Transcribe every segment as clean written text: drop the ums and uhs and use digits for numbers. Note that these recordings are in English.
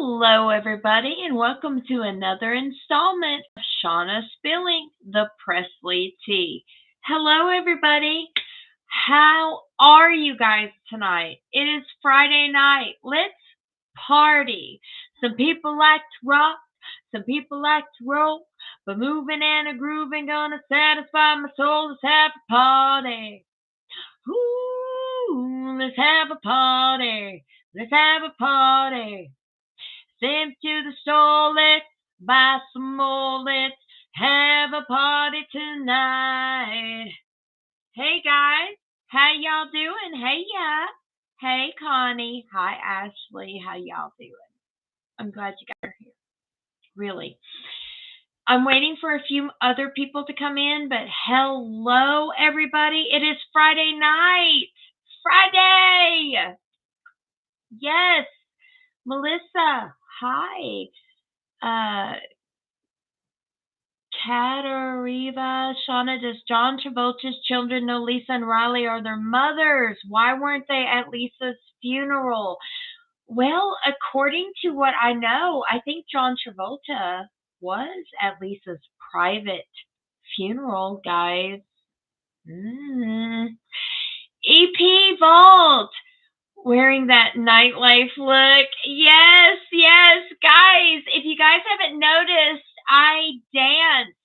Hello, everybody, and welcome to another installment of Shauna Spilling the Presley Tea. Hello, everybody. How are you guys tonight? It is Friday night. Let's party. Some people like to rock, some people like to roll, but moving and a grooving gonna satisfy my soul. Let's have a party. Ooh, let's have a party. Let's have a party. Send to the store, let's buy some more, let's have a party tonight. Hey guys, how y'all doing? Hey yeah. Hey Connie. Hi Ashley. How y'all doing? I'm glad you guys are here. Really. I'm waiting for a few other people to come in, but hello everybody. It is Friday night. Friday. Yes. Melissa. Hi. Katarina, Shauna, does John Travolta's children know Lisa and Riley are their mothers? Why weren't they at Lisa's funeral? Well, according to what I know, I think John Travolta was at Lisa's private funeral, guys. EP Vault, wearing that nightlife look. Yes, guys. If you guys haven't noticed, I danced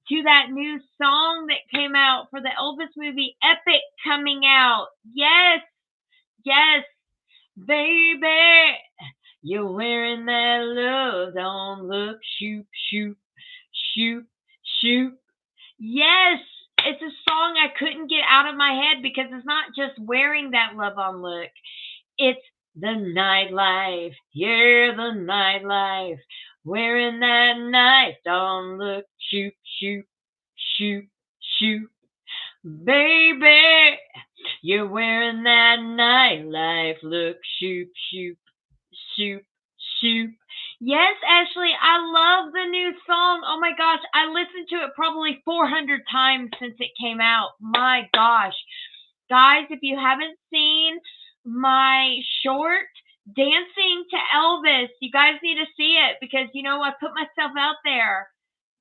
to that new song that came out for the Elvis movie Epic coming out. Yes, baby. You're wearing that love on look. Shoot. Yes, it's a song I couldn't get out of my head because it's not just wearing that love on look. It's the nightlife. Yeah, the nightlife. Wearing that night on look. Shoot. Baby, you're wearing that nightlife look. Shoot. Yes, Ashley, I love the new song. Oh my gosh, I listened to it probably 400 times since it came out. My gosh. Guys, if you haven't seen my short dancing to Elvis, you guys need to see it because, I put myself out there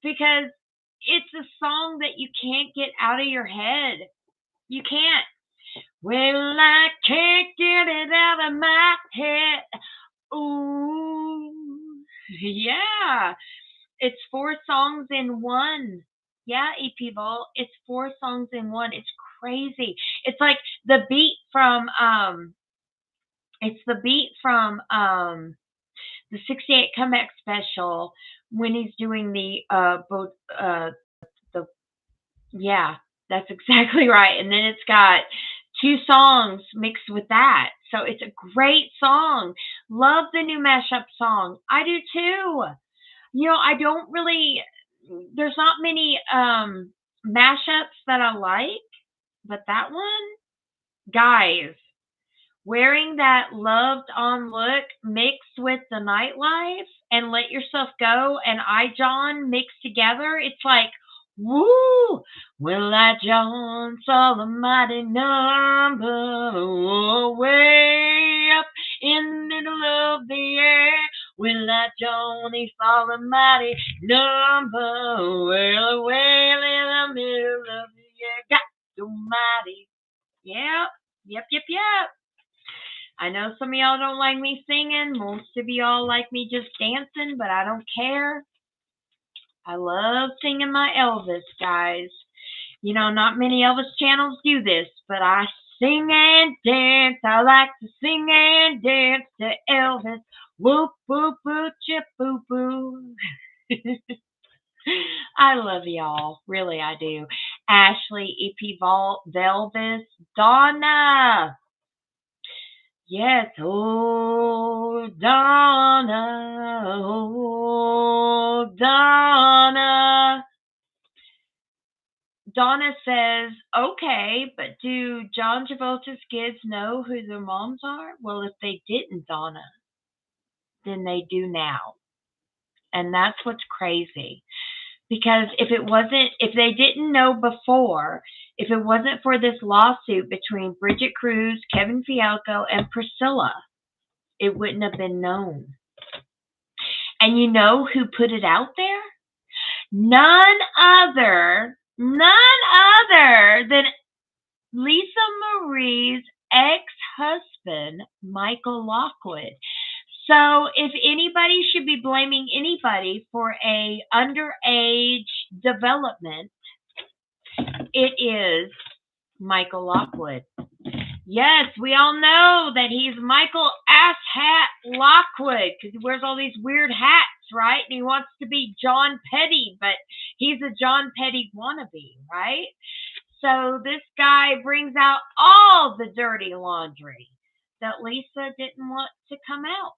because it's a song that you can't get out of your head. You can't. Well, I can't get it out of my head. Ooh, yeah. It's 4 songs in one. Yeah, EP Vault. It's 4 songs in one. It's crazy. It's like the beat from the 68 Comeback Special when he's doing yeah, that's exactly right. And then it's got 2 songs mixed with that. So it's a great song. Love the new mashup song. I do too. I don't really, there's not many mashups that I like, but that one, guys, wearing that loved on look mixed with the nightlife and Let Yourself Go and I John mixed together, it's like, woo! Well, I John saw the mighty number way up in the middle of the air. Well, I John, he saw the mighty number well in the middle of the air. Got so mighty. Yep. I know some of y'all don't like me singing. Most of y'all like me just dancing, but I don't care. I love singing my Elvis, guys. Not many Elvis channels do this, but I sing and dance. I like to sing and dance to Elvis. Whoop, whoop, whoop, chip, boo, boo. I love y'all. Really, I do. Ashley, EP Vault, Velvis, Donna. Yes, oh, Donna, oh, Donna. Donna says, okay, but do John Travolta's kids know who their moms are? Well, if they didn't, Donna, then they do now. And that's what's crazy. Because if they didn't know before, if it wasn't for this lawsuit between Bridget Cruz, Kevin Fialco, and Priscilla, it wouldn't have been known. And you know who put it out there? None other than Lisa Marie's ex-husband, Michael Lockwood. So if anybody should be blaming anybody for a underage development, it is Michael Lockwood. Yes, we all know that he's Michael Asshat Lockwood because he wears all these weird hats, right? And he wants to be John Petty, but he's a John Petty wannabe, right? So this guy brings out all the dirty laundry that Lisa didn't want to come out.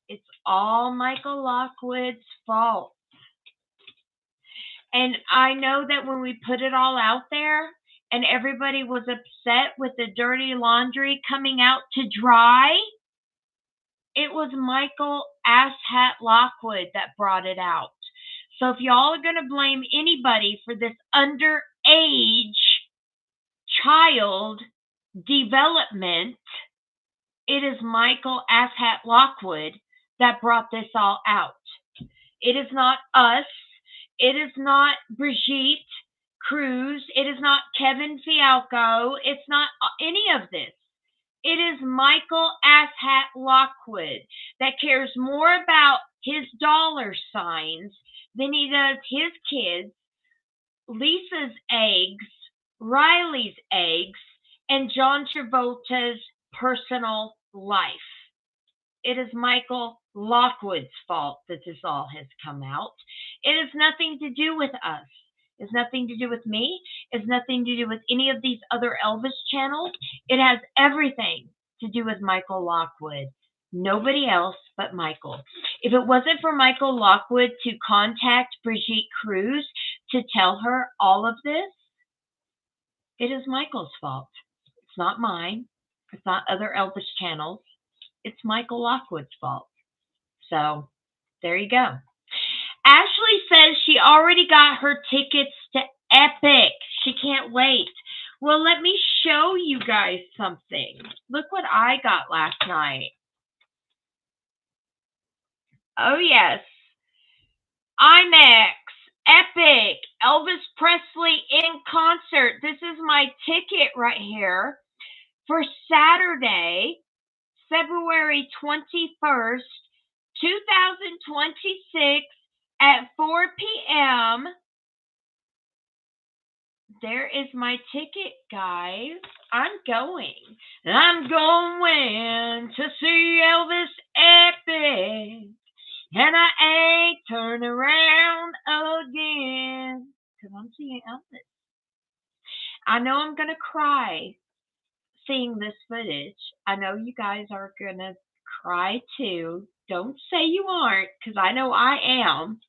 It's all Michael Lockwood's fault. And I know that when we put it all out there and everybody was upset with the dirty laundry coming out to dry, it was Michael Asshat Lockwood that brought it out. So if y'all are going to blame anybody for this underage child development, it is Michael Asshat Lockwood that brought this all out. It is not us. It is not Brigitte Cruz. It is not Kevin Fialco. It's not any of this. It is Michael Asshat Lockwood that cares more about his dollar signs than he does his kids, Lisa's eggs, Riley's eggs, and John Travolta's personal life. It is Michael Lockwood's fault that this all has come out. It has nothing to do with us. It's nothing to do with me. It's nothing to do with any of these other Elvis channels. It has everything to do with Michael Lockwood. Nobody else but Michael. If it wasn't for Michael Lockwood to contact Brigitte Cruz to tell her all of this, it is Michael's fault. It's not mine. It's not other Elvis channels. It's Michael Lockwood's fault. So, there you go. Ashley says she already got her tickets to Epic. She can't wait. Well, let me show you guys something. Look what I got last night. Oh, yes. IMAX, Epic, Elvis Presley in concert. This is my ticket right here for Saturday, February 21st, 2026 at 4 p.m. There is my ticket, guys. I'm going to see Elvis Epic, and I ain't turn around again because I'm seeing Elvis. I know I'm going to cry seeing this footage. I know you guys are going to cry too. Don't say you aren't, because I know I am.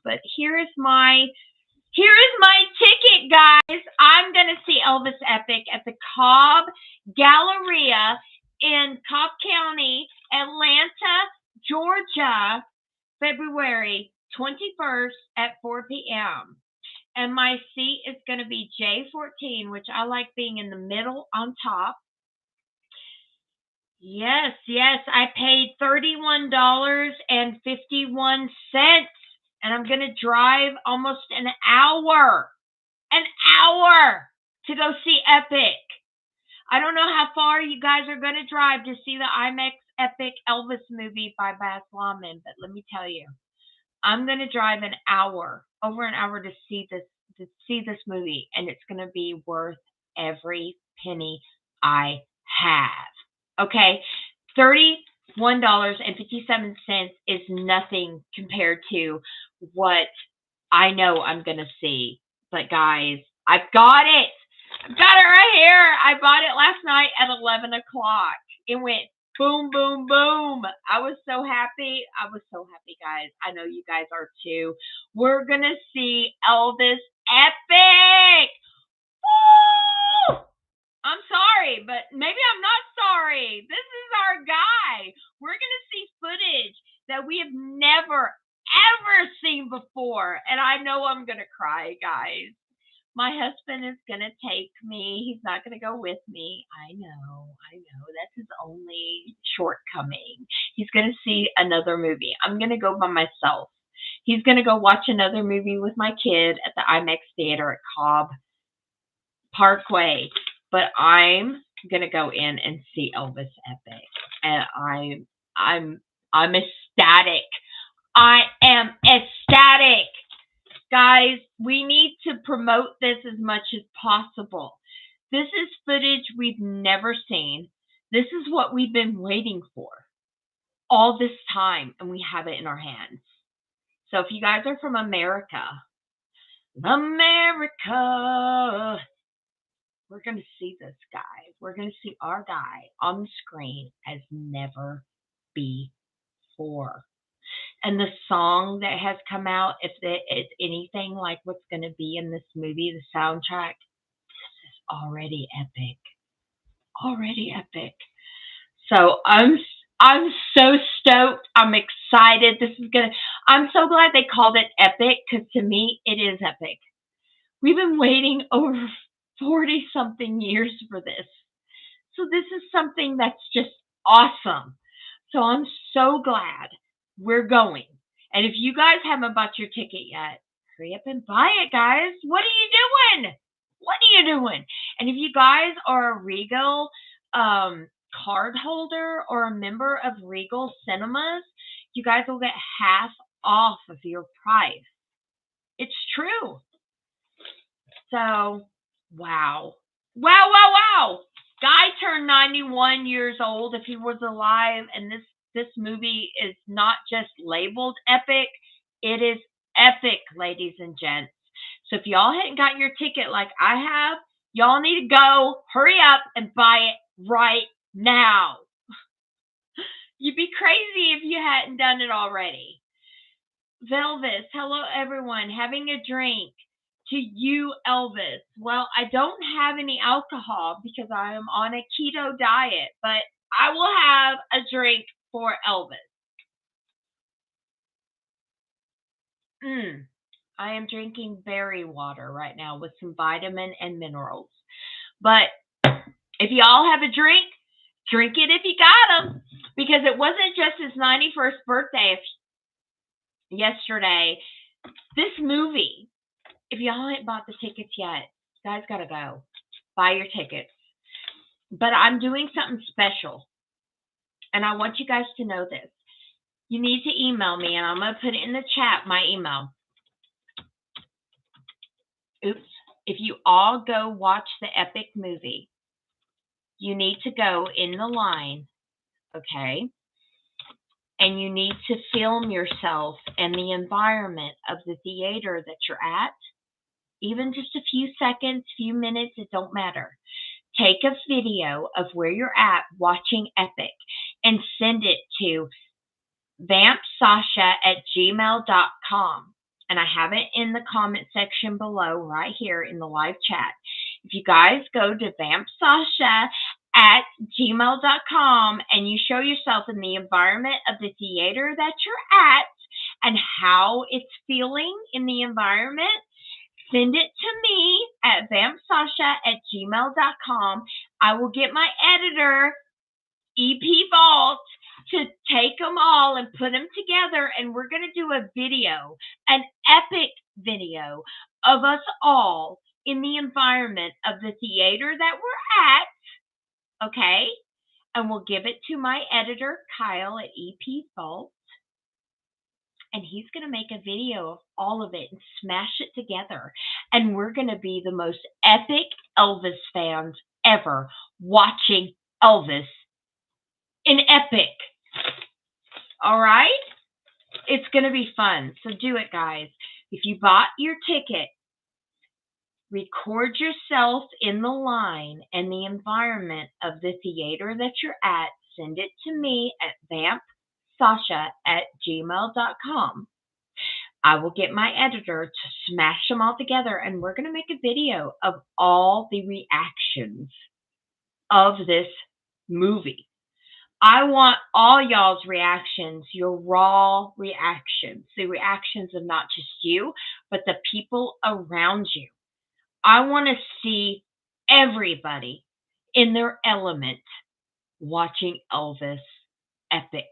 But here is my ticket, guys. I'm going to see Elvis Epic at the Cobb Galleria in Cobb County, Atlanta, Georgia, February 21st at 4 p.m. And my seat is going to be J14, which I like being in the middle on top. Yes, I paid $31.51, and I'm going to drive almost an hour to go see Epic. I don't know how far you guys are going to drive to see the IMAX Epic Elvis movie by Baz Luhrmann, but let me tell you, I'm going to drive over an hour to see this movie, and it's going to be worth every penny I have. Okay, $31.57 is nothing compared to what I know I'm going to see. But guys, I've got it. I've got it right here. I bought it last night at 11 o'clock. It went boom, boom, boom. I was so happy. Guys. I know you guys are too. We're going to see Elvis Epic. Woo! I'm sorry, but maybe I'm not sorry. This is our guy. We're going to see footage that we have never, ever seen before. And I know I'm going to cry, guys. My husband is going to take me. He's not going to go with me. I know. That's his only shortcoming. He's going to see another movie. I'm going to go by myself. He's going to go watch another movie with my kid at the IMAX theater at Cobb Parkway. But I'm going to go in and see Elvis Epic. And I'm ecstatic. I am ecstatic. Guys, we need to promote this as much as possible. This is footage we've never seen. This is what we've been waiting for all this time, and we have it in our hands. So if you guys are from America, we're going to see this guy. We're going to see our guy on the screen as never before. And the song that has come out, if it's anything like what's going to be in this movie, the soundtrack, this is already epic. Already epic. So I'm so stoked. I'm excited. I'm so glad they called it epic, because to me, it is epic. We've been waiting over 40-something years for this. So this is something that's just awesome. So I'm so glad we're going. And if you guys haven't bought your ticket yet, hurry up and buy it, guys. What are you doing? And if you guys are a Regal card holder or a member of Regal Cinemas, you guys will get half off of your price. It's true. So, wow. Guy turned 91 years old if he was alive, and this movie is not just labeled epic, it is epic, ladies and gents. So if y'all hadn't got your ticket like I have, y'all need to go, hurry up, and buy it right now. You'd be crazy if you hadn't done it already. Velvis, hello everyone, having a drink. To you, Elvis. Well, I don't have any alcohol because I am on a keto diet, but I will have a drink for Elvis. I am drinking berry water right now with some vitamin and minerals. But if y'all have a drink it if you got them, because it wasn't just his 91st birthday yesterday. This movie, if y'all ain't bought the tickets yet, you guys gotta go. Buy your tickets. But I'm doing something special. And I want you guys to know this. You need to email me, and I'm going to put it in the chat, my email. If you all go watch the epic movie, you need to go in the line, okay? And you need to film yourself and the environment of the theater that you're at. Even just a few seconds, few minutes, it don't matter. Take a video of where you're at watching Epic and send it to vampsasha@gmail.com. And I have it in the comment section below right here in the live chat. If you guys go to vampsasha@gmail.com and you show yourself in the environment of the theater that you're at and how it's feeling in the environment, send it to me at vampsasha@gmail.com. I will get my editor, EP Vault, to take them all and put them together, and we're going to do a video, an epic video of us all in the environment of the theater that we're at, okay? And we'll give it to my editor, Kyle, at EP Vault, and he's going to make a video of all of it and smash it together. And we're going to be the most epic Elvis fans ever watching Elvis in Epic. All right? It's going to be fun. So do it, guys. If you bought your ticket, record yourself in the line and the environment of the theater that you're at. Send it to me at vampsasha@gmail.com. I will get my editor to smash them all together, and we're going to make a video of all the reactions of this movie. I want all y'all's reactions, your raw reactions, the reactions of not just you, but the people around you. I want to see everybody in their element watching Elvis epic.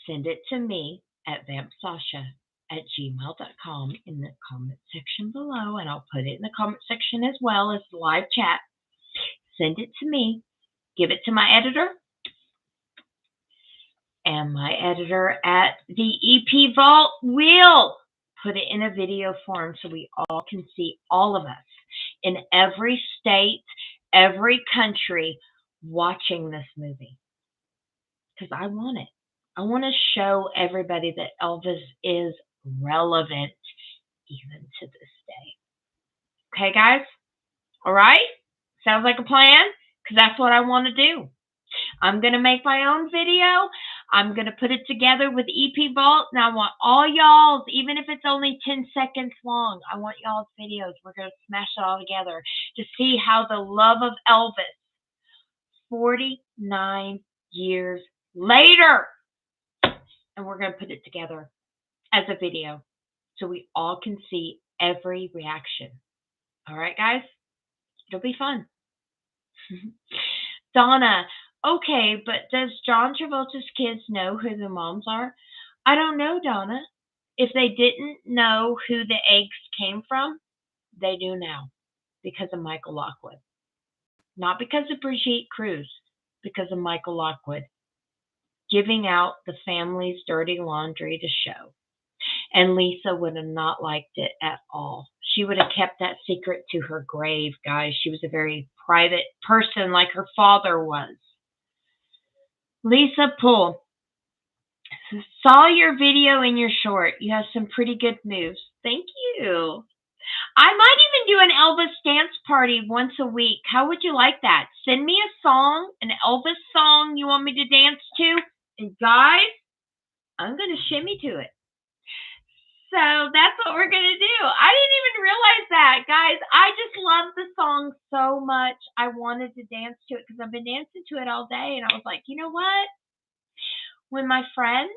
Send it to me at vampsasha@gmail.com in the comment section below, and I'll put it in the comment section as well as the live chat. Send it to me. Give it to my editor. And my editor at the EP Vault will put it in a video form so we all can see all of us in every state, every country watching this movie. Because I want it. I want to show everybody that Elvis is relevant even to this day. Okay, guys? All right? Sounds like a plan? Because that's what I want to do. I'm going to make my own video. I'm going to put it together with EP Vault, and I want all y'all's, even if it's only 10 seconds long, I want y'all's videos. We're going to smash it all together to see how the love of Elvis, 49 years later, and we're going to put it together as a video so we all can see every reaction. All right, guys? It'll be fun. Donna, okay, but does John Travolta's kids know who the moms are? I don't know, Donna. If they didn't know who the eggs came from, they do now because of Michael Lockwood. Not because of Brigitte Cruz, because of Michael Lockwood giving out the family's dirty laundry to show. And Lisa would have not liked it at all. She would have kept that secret to her grave, guys. She was a very private person like her father was. Lisa Poole, saw your video in your short. You have some pretty good moves. Thank you. I might even do an Elvis dance party once a week. How would you like that? Send me a song, an Elvis song you want me to dance to. And guys, I'm going to shimmy to it. So that's what we're going to do. I didn't even realize that. Guys, I just love the song so much. I wanted to dance to it because I've been dancing to it all day. And I was like, you know what? When my friend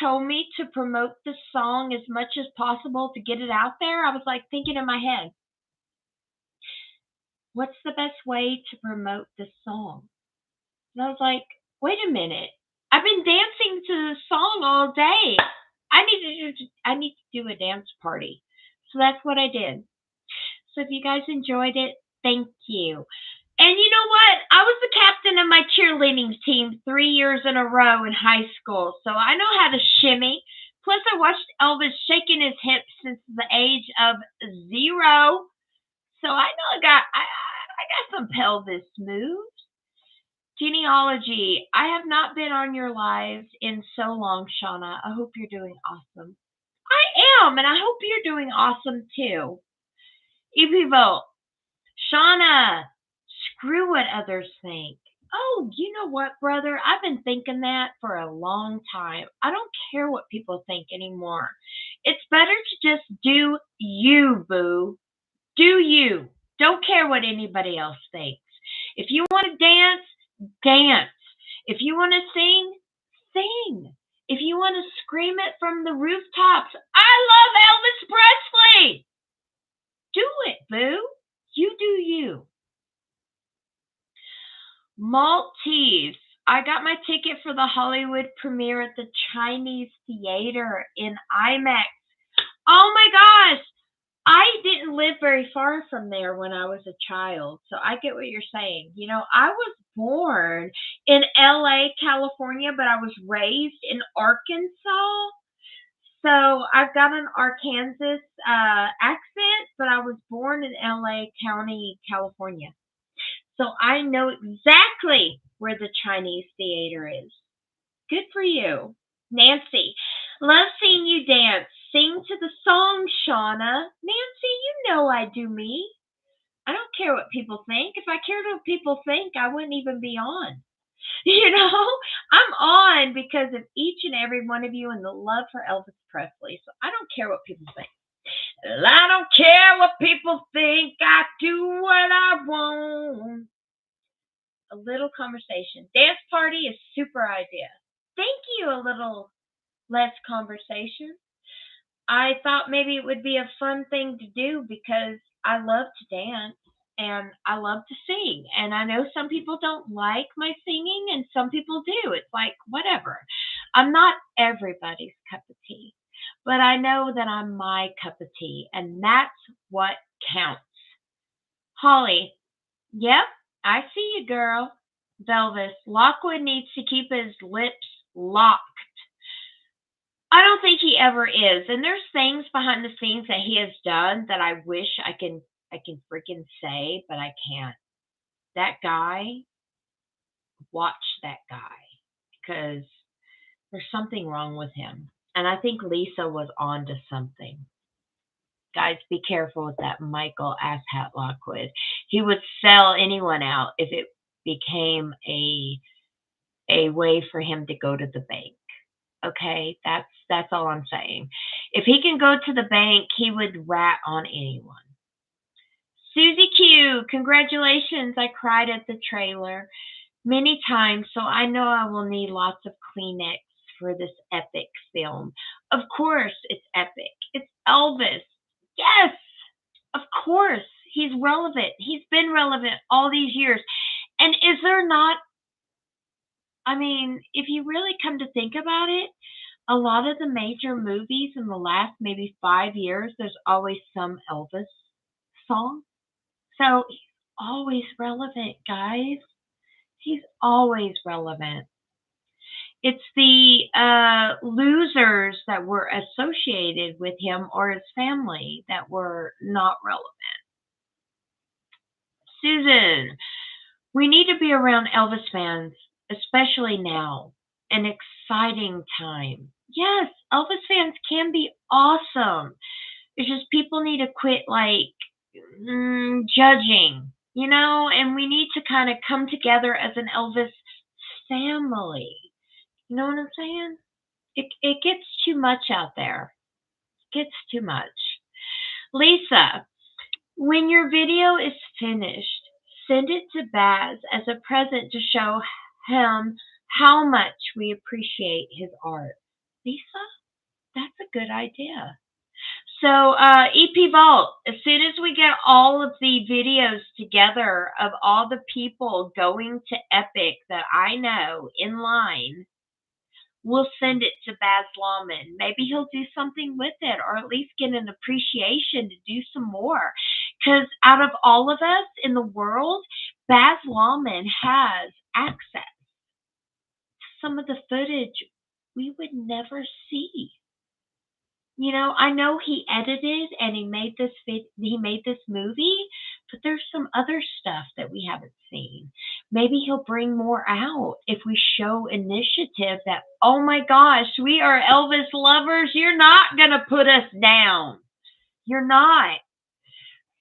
told me to promote this song as much as possible to get it out there, I was like thinking in my head, what's the best way to promote this song? And I was like, wait a minute. I've been dancing to the song all day. I need to do a dance party. So that's what I did. So if you guys enjoyed it, thank you. And you know what? I was the captain of my cheerleading team 3 years in a row in high school. So I know how to shimmy. Plus I watched Elvis shaking his hips since the age of 0. So I know I got some pelvis moves. Genealogy. I have not been on your lives in so long, Shauna. I hope you're doing awesome. I am, and I hope you're doing awesome too. Vote. Shauna, screw what others think. Oh, you know what, brother? I've been thinking that for a long time. I don't care what people think anymore. It's better to just do you, boo. Do you. Don't care what anybody else thinks. If you want to dance, dance. If you want to sing, sing. If you want to scream it from the rooftops, I love Elvis Presley. Do it, boo. You do you. Maltese. I got my ticket for the Hollywood premiere at the Chinese Theater in IMAX. Oh my gosh. I didn't live very far from there when I was a child, so I get what you're saying. You know, I was born in LA, California, but I was raised in Arkansas. So I've got an Arkansas accent, but I was born in LA County, California. So I know exactly where the Chinese Theater is. Good for you. Nancy, love seeing you dance. Sing to the song, Shauna. Nancy, you know I do me. I don't care what people think. If I cared what people think, I wouldn't even be on. You know, I'm on because of each and every one of you and the love for Elvis Presley. So I don't care what people think. I don't care what people think. I do what I want. A little conversation. Dance party is super idea. Thank you, a little less conversation. I thought maybe it would be a fun thing to do because I love to dance and I love to sing. And I know some people don't like my singing and some people do. It's like, whatever. I'm not everybody's cup of tea, but I know that I'm my cup of tea, and that's what counts. Holly, yep, I see you, girl. Velvis, Lockwood needs to keep his lips locked. I don't think he ever is. And there's things behind the scenes that he has done that I wish I can freaking say, but I can't. That guy, watch that guy because there's something wrong with him. And I think Lisa was on to something. Guys, be careful with that Michael Asshat Lockwood. He would sell anyone out if it became a way for him to go to the bank. Okay, that's all I'm saying. If he can go to the bank, he would rat on anyone. Susie Q, congratulations. I cried at the trailer many times, so I know I will need lots of Kleenex for this epic film. Of course, it's epic. It's Elvis. Yes, of course. He's relevant. He's been relevant all these years. And is there not, I mean, if you really come to think about it, a lot of the major movies in the last maybe 5 years, there's always some Elvis song. So he's always relevant, guys. He's always relevant. It's the losers that were associated with him or his family that were not relevant. Susan, we need to be around Elvis fans, especially now. An exciting time. Yes, Elvis fans can be awesome. It's just people need to quit like judging, and we need to kind of come together as an Elvis family. You know what I'm saying? It gets too much out there. It gets too much. Lisa, when your video is finished, send it to Baz as a present to show him how much we appreciate his art. Lisa, that's a good idea. So, EP Vault, as soon as we get all of the videos together of all the people going to Epic that I know in line, we'll send it to Baz Luhrmann. Maybe he'll do something with it or at least get an appreciation to do some more. Because out of all of us in the world, Baz Luhrmann has access to some of the footage we would never see. I know he edited and he made this movie, but there's some other stuff that we haven't seen. Maybe he'll bring more out if we show initiative that, oh my gosh, we are Elvis lovers. You're not going to put us down. You're not.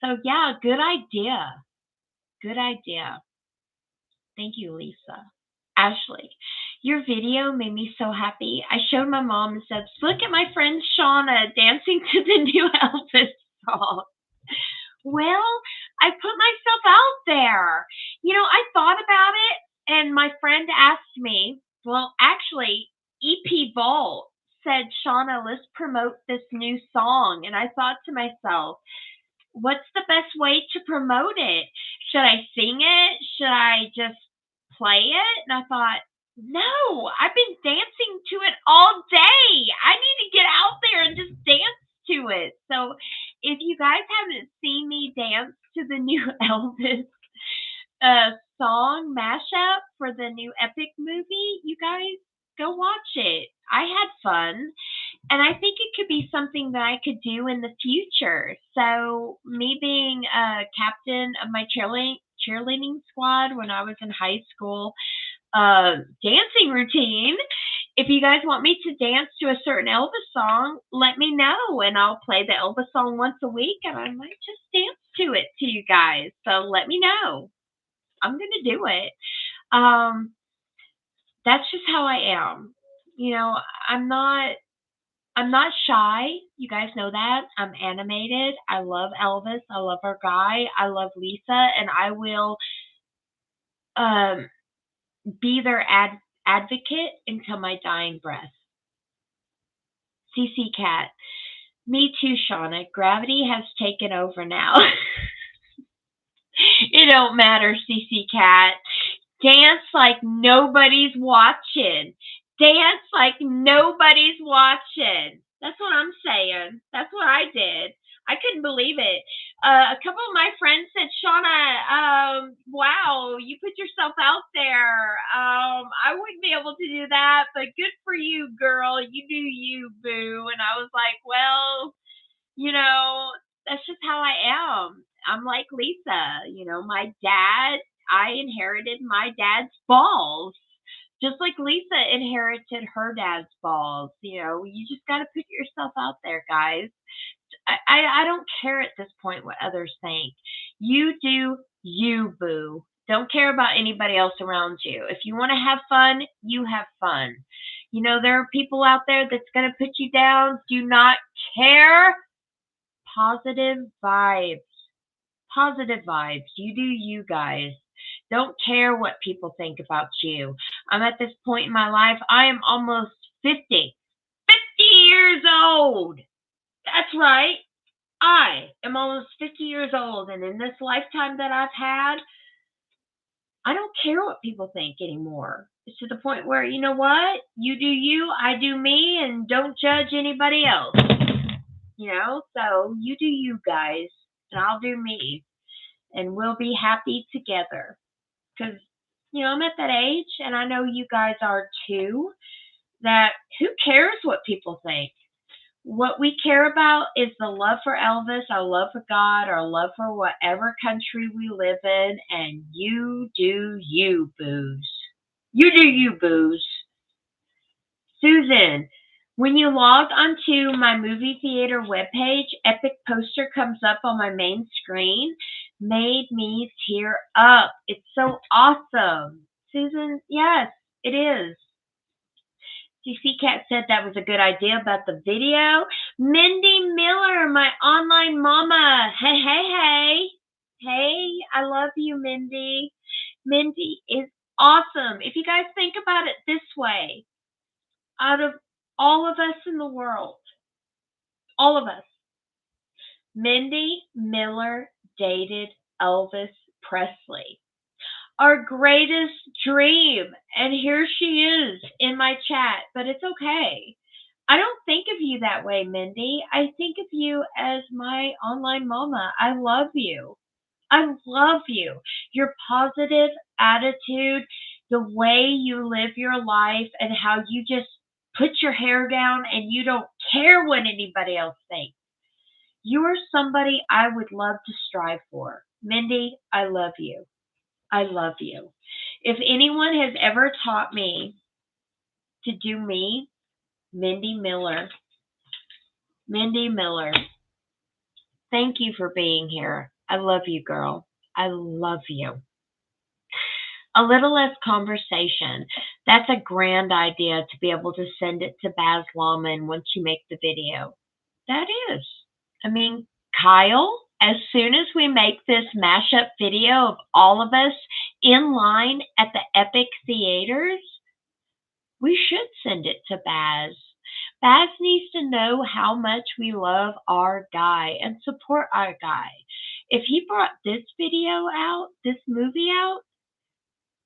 So yeah, good idea. Good idea. Thank you, Lisa. Ashley, your video made me so happy. I showed my mom and said, look at my friend Shauna dancing to the new Elvis song. Well, I put myself out there. I thought about it, and my friend asked me, well, actually, EP Vault said, Shauna, let's promote this new song. And I thought to myself, what's the best way to promote it? Should I sing it? Should I just play it? And I thought, no, I've been dancing to it all day. I need to get out there and just dance to it. So if you guys haven't seen me dance to the new Elvis song mashup for the new Epic movie, you guys go watch it. I had fun. And I think it could be something that I could do in the future. So me being a captain of my cheerleading squad when I was in high school, dancing routine. If you guys want me to dance to a certain Elvis song, let me know, and I'll play the Elvis song once a week, and I might just dance to it to you guys. So let me know. I'm gonna do it. That's just how I am. I'm not shy. You guys know that. I'm animated. I love Elvis. I love our guy. I love Lisa, and I will um, be their advocate until my dying breath. CC Cat. Me too, Shauna. Gravity has taken over now. It don't matter, CC Cat. Dance like nobody's watching. Dance like nobody's watching. That's what I'm saying. That's what I did. I couldn't believe it. A couple of my friends said, Shauna, wow, you put yourself out there. I wouldn't be able to do that, but good for you, girl. You do you, boo. And I was like, well, you know, that's just how I am. I'm like Lisa. My dad, I inherited my dad's balls. Just like Lisa inherited her dad's balls. You just got to put yourself out there, guys. I don't care at this point what others think. You do you, boo. Don't care about anybody else around you. If you want to have fun, you have fun. There are people out there that's going to put you down. Do not care. Positive vibes. Positive vibes. You do you, guys. Don't care what people think about you. I'm at this point in my life, I am almost 50. 50 years old. That's right. I am almost 50 years old. And in this lifetime that I've had, I don't care what people think anymore. It's to the point where, you know what? You do you, I do me, and don't judge anybody else. So you do you, guys, and I'll do me, and we'll be happy together. Because, I'm at that age, and I know you guys are too, that who cares what people think? What we care about is the love for Elvis, our love for God, our love for whatever country we live in, and you do you, booze. You do you, booze. Susan, when you log onto my movie theater webpage, Epic Poster comes up on my main screen. Made me tear up. It's so awesome. Susan, yes, it is. CC Cat said that was a good idea about the video. Mindy Miller, my online mama. Hey, hey, hey. Hey, I love you, Mindy. Mindy is awesome. If you guys think about it this way, out of all of us in the world, all of us, Mindy Miller dated Elvis Presley. Our greatest dream. And here she is in my chat, but it's okay. I don't think of you that way, Mindy. I think of you as my online mama. I love you. I love you. Your positive attitude, the way you live your life, and how you just put your hair down and you don't care what anybody else thinks. You are somebody I would love to strive for. Mindy, I love you. I love you. If anyone has ever taught me to do me, Mindy Miller. Mindy Miller, thank you for being here. I love you, girl. I love you. A little less conversation. That's a grand idea to be able to send it to Baz Luhrmann once you make the video. That is. I mean, Kyle, as soon as we make this mashup video of all of us in line at the Epic Theaters, we should send it to Baz. Baz needs to know how much we love our guy and support our guy. If he brought this video out, this movie out,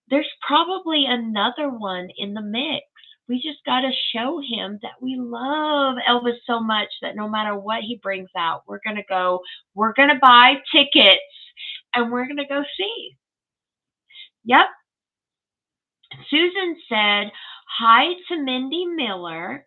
there's probably another one in the mix. We just got to show him that we love Elvis so much that no matter what he brings out, we're going to buy tickets and we're going to go see. Yep. Susan said hi to Mindy Miller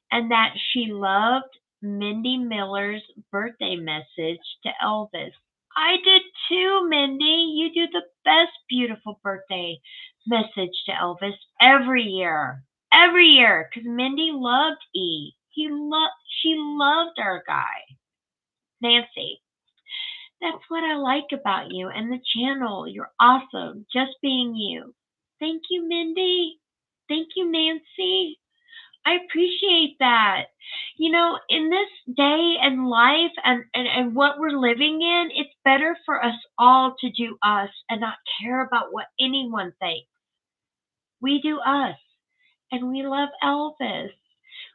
and that she loved Mindy Miller's birthday message to Elvis. I did too, Mindy. You do the best beautiful birthday message to Elvis every year. Every year, because Mindy loved E. She loved our guy. Nancy, that's what I like about you and the channel. You're awesome. Just being you. Thank you, Mindy. Thank you, Nancy. I appreciate that. In this day and life and what we're living in, it's better for us all to do us and not care about what anyone thinks. We do us. And we love Elvis.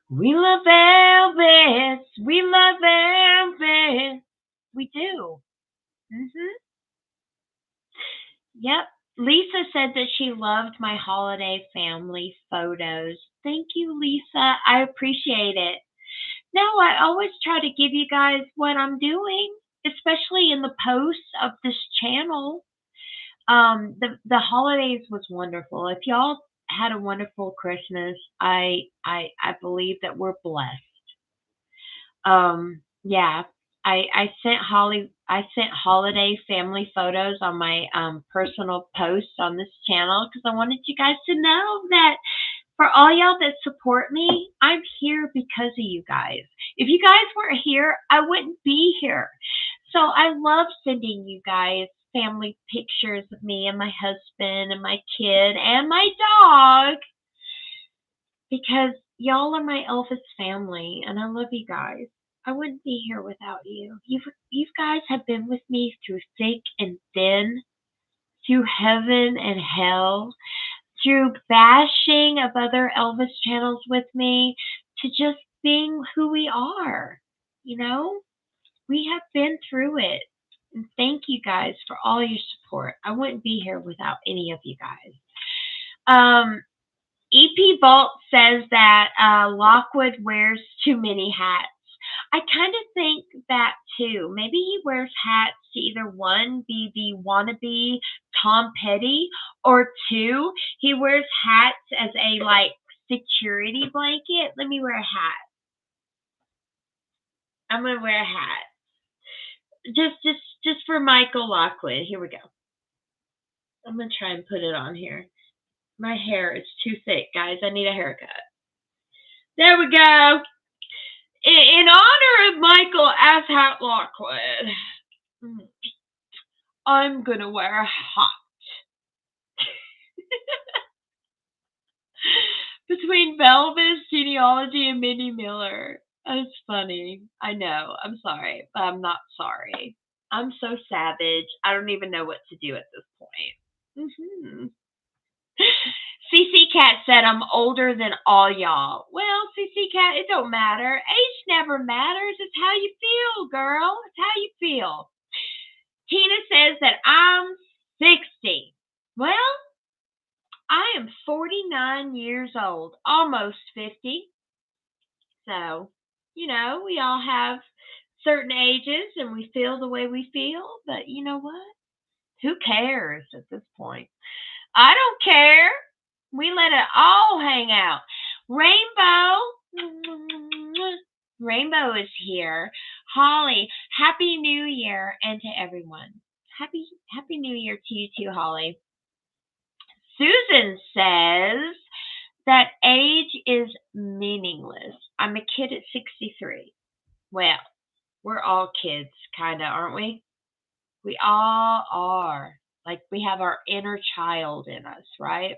We love Elvis. We love Elvis. We do. Yep. Lisa said that she loved my holiday family photos. Thank you, Lisa. I appreciate it. No, I always try to give you guys what I'm doing, especially in the posts of this channel. The holidays was wonderful. If y'all had a wonderful Christmas, I believe that we're blessed. Yeah, I sent holiday family photos on my personal posts on this channel because I wanted you guys to know that for all y'all that support me, I'm here because of you guys. If you guys weren't here, I wouldn't be here. So I love sending you guys family pictures of me and my husband and my kid and my dog because y'all are my Elvis family and I love you guys. I wouldn't be here without you. You guys have been with me through thick and thin, through heaven and hell, through bashing of other Elvis channels with me, to just being who we are. You know, we have been through it. And thank you guys for all your support. I wouldn't be here without any of you guys. EP Vault says that Lockwood wears too many hats. I kind of think that too. Maybe he wears hats to either one, be the wannabe Tom Petty, or two, he wears hats as a like security blanket. Let me wear a hat. I'm gonna wear a hat. Just for Michael Lockwood. Here we go. I'm gonna try and put it on here. My hair is too thick, guys. I need a haircut. There we go. In honor of Michael Ashat Lockwood, I'm gonna wear a hat. Between Velvet's genealogy and Minnie Miller. That's funny. I know. I'm sorry, but I'm not sorry. I'm so savage. I don't even know what to do at this point. CC Cat said I'm older than all y'all. Well, CC Cat, it don't matter. Age never matters. It's how you feel, girl. It's how you feel. Tina says that I'm 60. Well, I am 49 years old, almost 50. So, you know, we all have certain ages and we feel the way we feel, but you know what? Who cares at this point? I don't care. We let it all hang out. Rainbow is here. Holly, Happy New Year, and to everyone. Happy New Year to you too, Holly. Susan says that age is meaningless. I'm a kid at 63. Well, we're all kids, kind of, aren't we? We all are. Like we have our inner child in us, right?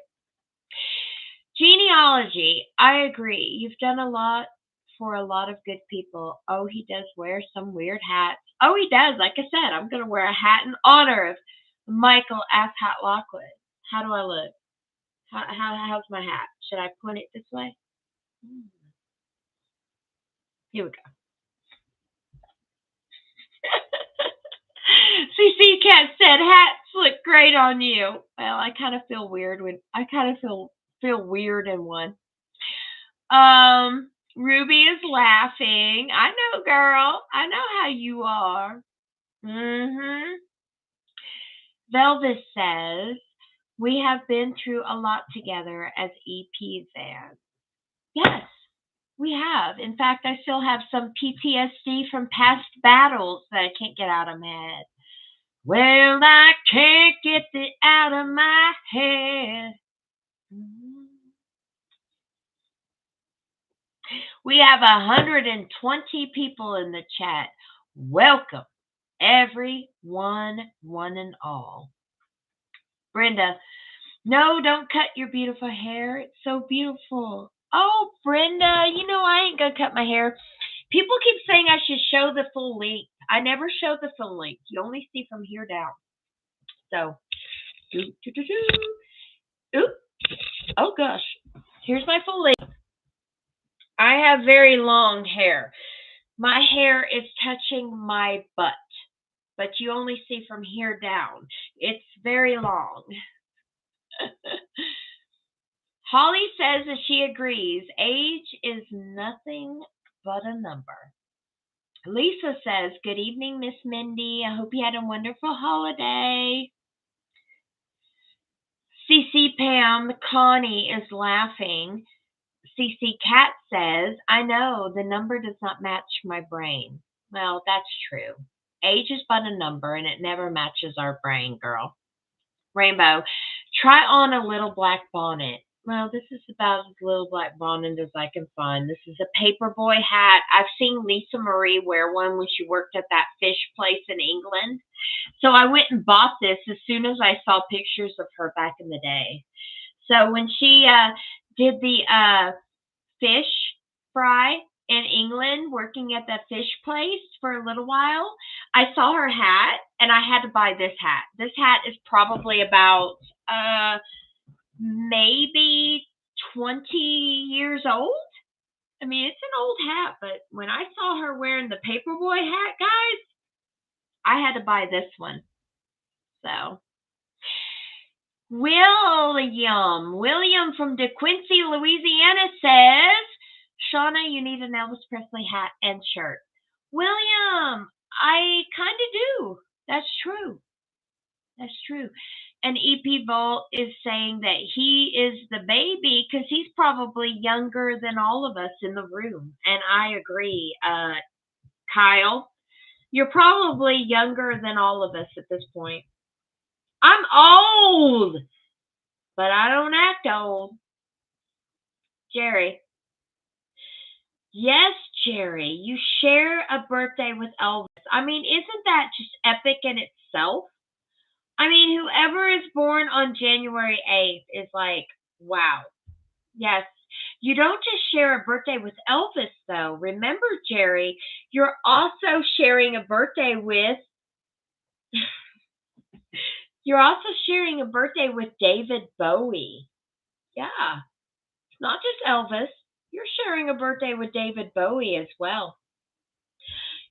Genealogy, I agree. You've done a lot for a lot of good people. Oh, he does wear some weird hats. Oh, he does. Like I said, I'm going to wear a hat in honor of Michael Ashat Lockwood. How do I look? How's my hat? Should I point it this way? Here we go. CC Cat said hats look great on you. Well, I kind of feel weird feel weird in one. Ruby is laughing. I know, girl. I know how you are. Velvis says, we have been through a lot together as EP fans. Yes, we have. In fact, I still have some PTSD from past battles that I can't get out of my head. Well, I can't get it out of my head. We have 120 people in the chat. Welcome, everyone, one and all. Brenda, no, don't cut your beautiful hair. It's so beautiful. Oh, Brenda, you know I ain't gonna cut my hair. People keep saying I should show the full length. I never show the full length. You only see from here down. So, Oop. Oh gosh. Here's my full length. I have very long hair. My hair is touching my butt, but you only see from here down. It's very long. Holly says that she agrees. Age is nothing but a number. Lisa says, good evening, Miss Mindy. I hope you had a wonderful holiday. CC Pam Connie is laughing. CC Cat says, I know, the number does not match my brain. Well, that's true. Age is but a number, and it never matches our brain, girl. Rainbow, try on a little black bonnet. Well, this is about as little black bonnet as I can find. This is a paperboy hat. I've seen Lisa Marie wear one when she worked at that fish place in England. So I went and bought this as soon as I saw pictures of her back in the day. So when she did the fish fry in England, working at that fish place for a little while, I saw her hat, and I had to buy this hat. This hat is probably about maybe 20 years old. I mean, it's an old hat, but when I saw her wearing the paperboy hat, guys, I had to buy this one. So, William from DeQuincy, Louisiana says, Shauna, you need an Elvis Presley hat and shirt. William, I kind of do. That's true. That's true. And EP Volt is saying that he is the baby because he's probably younger than all of us in the room. And I agree. Kyle, you're probably younger than all of us at this point. I'm old, but I don't act old. Jerry. Yes, Jerry, you share a birthday with Elvis. I mean, isn't that just epic in itself? I mean, whoever is born on January 8th is like, wow. Yes. You don't just share a birthday with Elvis, though. Remember, Jerry, you're also sharing a birthday with David Bowie. Yeah. It's not just Elvis. You're sharing a birthday with David Bowie as well.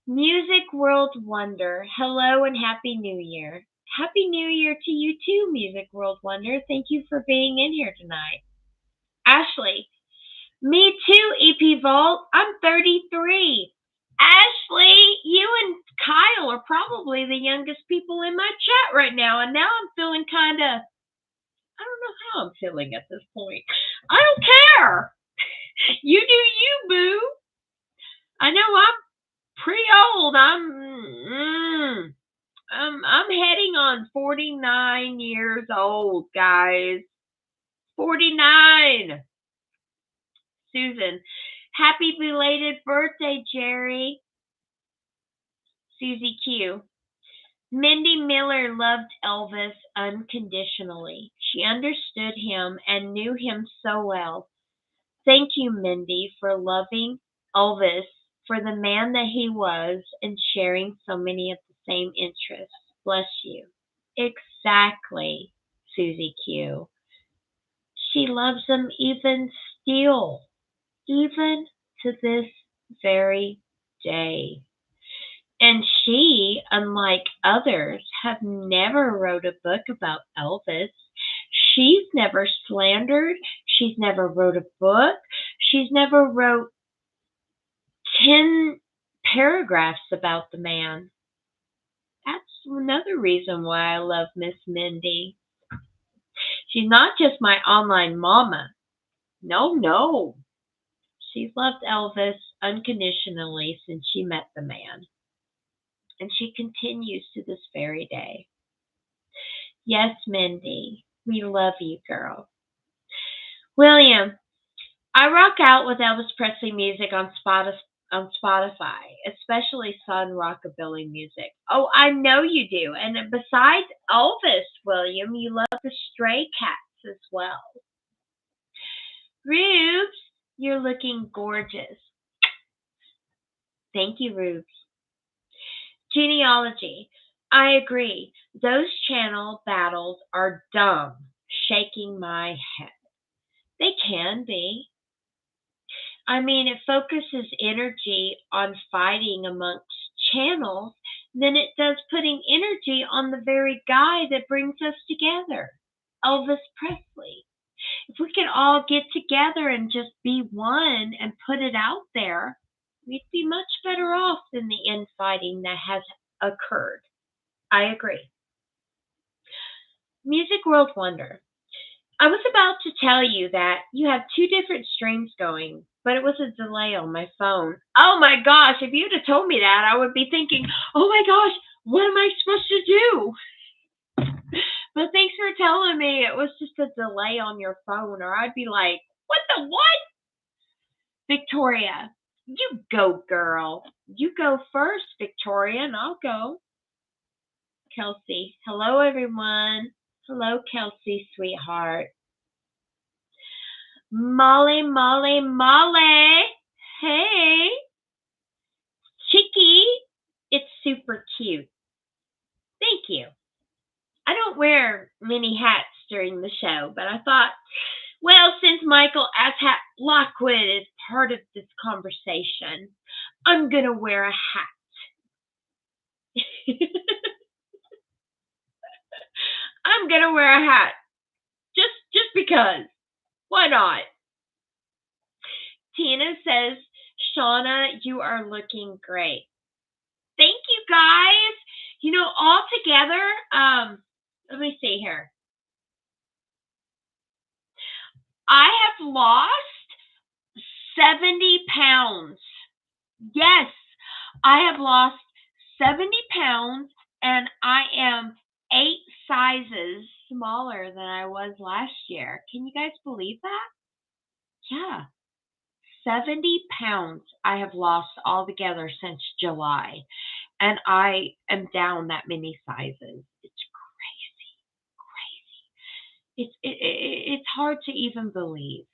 Music World Wonder, hello and Happy New Year. Happy New Year to you too, Music World Wonder. Thank you for being in here tonight. Ashley, me too, EP Vault. I'm 33. Ashley, you and Kyle are probably the youngest people in my chat right now, and now I'm feeling kind of, I don't know how I'm feeling at this point. I don't care. You do you, boo. I know I'm pretty old. I'm heading on 49 years old, guys. 49. Susan, happy belated birthday, Jerry. Susie Q. Mindy Miller loved Elvis unconditionally. She understood him and knew him so well. Thank you, Mindy, for loving Elvis for the man that he was and sharing so many of the same interests. Bless you. Exactly, Susie Q. She loves him even still, even to this very day. And she, unlike others, have never wrote a book about Elvis. She's never slandered. She's never wrote a book. She's never wrote 10 paragraphs about the man. That's another reason why I love Miss Mindy. She's not just my online mama. No. She's loved Elvis unconditionally since she met the man. And she continues to this very day. Yes, Mindy, we love you, girl. William, I rock out with Elvis Presley music on Spotify, especially Sun Rockabilly music. Oh, I know you do. And besides Elvis, William, you love the Stray Cats as well. Rubes, you're looking gorgeous. Thank you, Rubes. Genealogy. I agree. Those channel battles are dumb. Shaking my head. They can be. I mean, it focuses energy on fighting amongst channels than it does putting energy on the very guy that brings us together, Elvis Presley. If we could all get together and just be one and put it out there, we'd be much better off than the infighting that has occurred. I agree. Music World Wonder. I was about to tell you that you have two different streams going, but it was a delay on my phone. Oh my gosh, if you'd have told me that, I would be thinking, oh my gosh, what am I supposed to do? But thanks for telling me it was just a delay on your phone, or I'd be like, what the what? Victoria, you go, girl. You go first, Victoria, and I'll go. Kelsey, hello, everyone. Hello, Kelsey, sweetheart. Molly, Molly, Molly. Hey. Chicky, it's super cute. Thank you. I don't wear many hats during the show, but I thought, well, since Michael Ashap Lockwood is part of this conversation, I'm going to wear a hat. I'm going to wear a hat. Just because. Why not? Tina says, Shauna, you are looking great. Thank you, guys. You know, all together, let me see here. I have lost 70 pounds. Yes, I have lost 70 pounds, and I am 8 sizes smaller than I was last year. Can you guys believe that? Yeah. 70 pounds I have lost altogether since July, and I am down that many sizes. It's crazy. It's hard to even believe.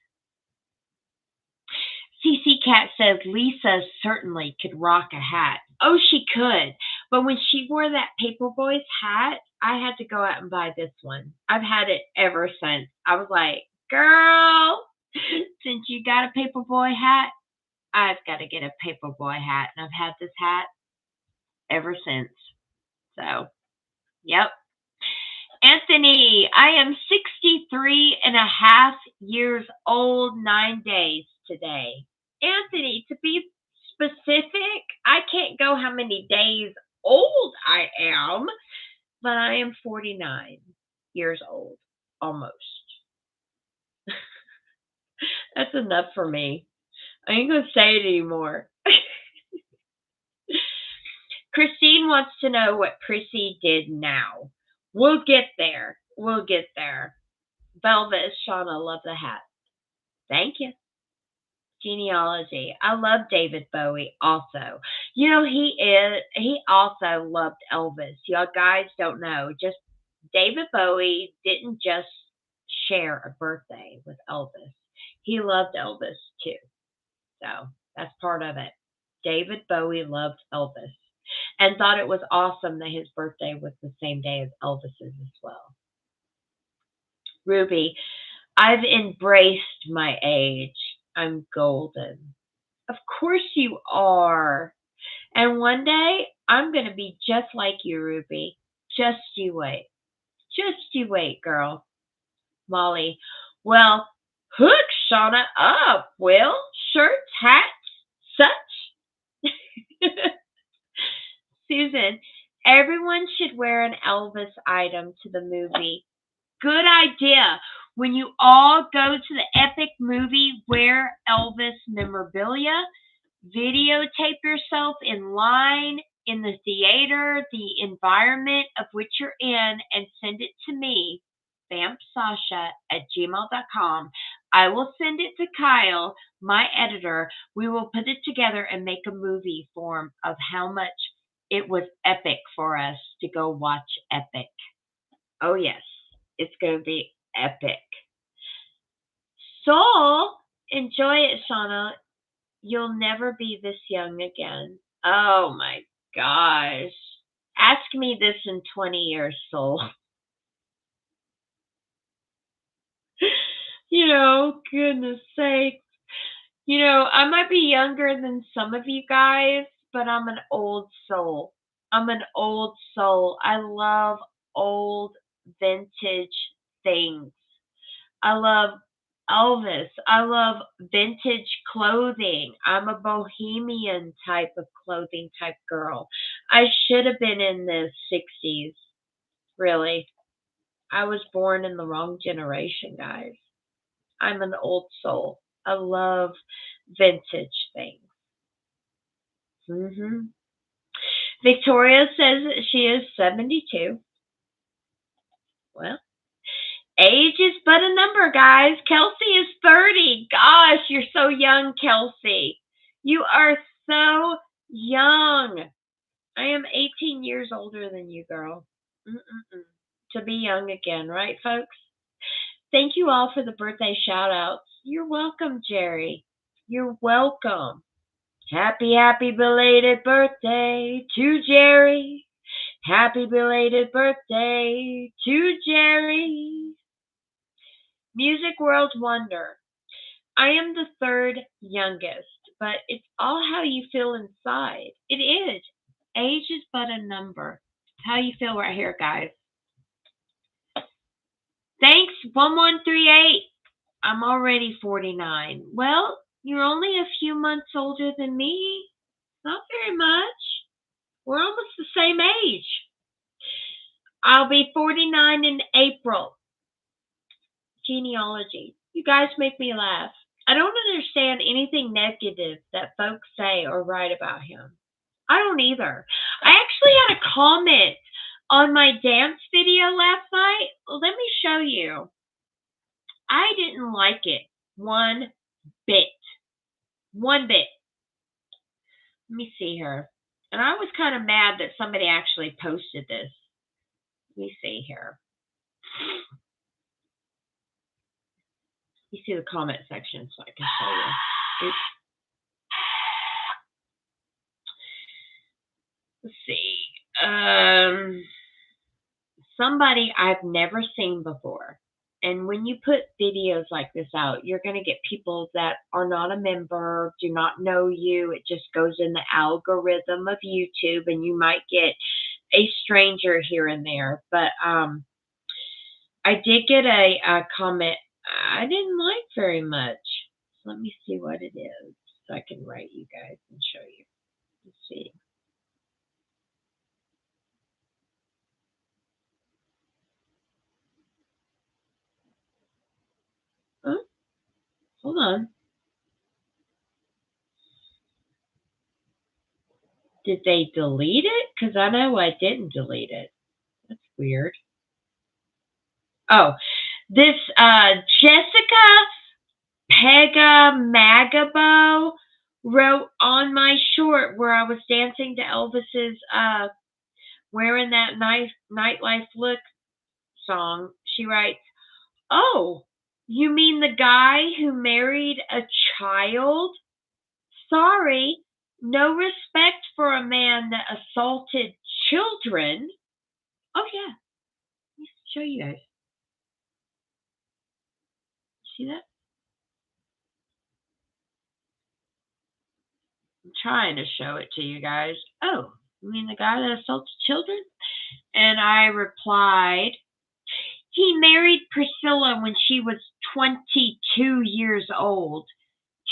CC Cat says Lisa certainly could rock a hat. Oh, she could. But when she wore that Paperboy's hat, I had to go out and buy this one. I've had it ever since. I was like, girl, since you got a Paperboy hat, I've got to get a Paperboy hat. And I've had this hat ever since. So, yep. Anthony, I am 63 and a half years old, 9 days today. Anthony, to be specific, I can't go how many days old I am, but I am 49 years old, almost. That's enough for me. I ain't going to say it anymore. Christine wants to know what Prissy did now. We'll get there. We'll get there. Velvet, Shauna, love the hat. Thank you. Genealogy. I love David Bowie also. You know, he also loved Elvis. Y'all guys don't know. Just David Bowie didn't just share a birthday with Elvis. He loved Elvis too. So that's part of it. David Bowie loved Elvis and thought it was awesome that his birthday was the same day as Elvis's as well. Ruby, I've embraced my age. I'm golden. Of course you are. And one day, I'm going to be just like you, Ruby. Just you wait. Just you wait, girl. Molly, well, hook Shauna up, Will. Shirts, hats, such. Susan, everyone should wear an Elvis item to the movie. Good idea. When you all go to the epic movie, wear Elvis memorabilia, videotape yourself in line, in the theater, the environment of which you're in, and send it to me, vampsasha@gmail.com. I will send it to Kyle, my editor. We will put it together and make a movie form of how much it was epic for us to go watch Epic. Oh, yes. It's going to be epic. So, enjoy it, Shauna. You'll never be this young again. Oh, my gosh. Ask me this in 20 years, soul. You know, goodness sake. I might be younger than some of you guys, but I'm an old soul. I'm an old soul. I love old vintage things. I love Elvis. I love vintage clothing. I'm a bohemian type of clothing type girl. I should have been in the 60s, really. I was born in the wrong generation, guys. I'm an old soul. I love vintage things. Victoria says that she is 72. Well, age is but a number, guys. Kelsey is 30. Gosh, you're so young, Kelsey. You are so young. I am 18 years older than you, girl. Mm-mm-mm. To be young again, right, folks? Thank you all for the birthday shout outs. You're welcome, Jerry. You're welcome. Happy belated birthday to Jerry. Happy belated birthday to Jerry. Music World Wonder. I am the third youngest, but it's all how you feel inside. It is. Age is but a number. How you feel right here, guys. Thanks, 1138. I'm already 49. Well, you're only a few months older than me. Not very much. We're almost the same age. I'll be 49 in April. Genealogy. You guys make me laugh. I don't understand anything negative that folks say or write about him. I don't either. I actually had a comment on my dance video last night. Let me show you. I didn't like it one bit. One bit. Let me see here. And I was kind of mad that somebody actually posted this. Let me see here. You see the comment section so I can show you. Oops. Let's see. Somebody I've never seen before. And when you put videos like this out, you're going to get people that are not a member, do not know you. It just goes in the algorithm of YouTube, and you might get a stranger here and there. But I did get a comment I didn't like very much. So let me see what it is so I can write you guys and show you. Let's see. Huh? Hold on. Did they delete it? Because I know I didn't delete it. That's weird. Oh, this Jessica Pegamagabo wrote on my short where I was dancing to Elvis's Wearing That Nightlife Look song. She writes, "Oh, you mean the guy who married a child? Sorry, no respect for a man that assaulted children." Oh, yeah. Let me show you guys. See that? I'm trying to show it to you guys. Oh, you mean the guy that assaulted children? And I replied, he married Priscilla when she was 22 years old.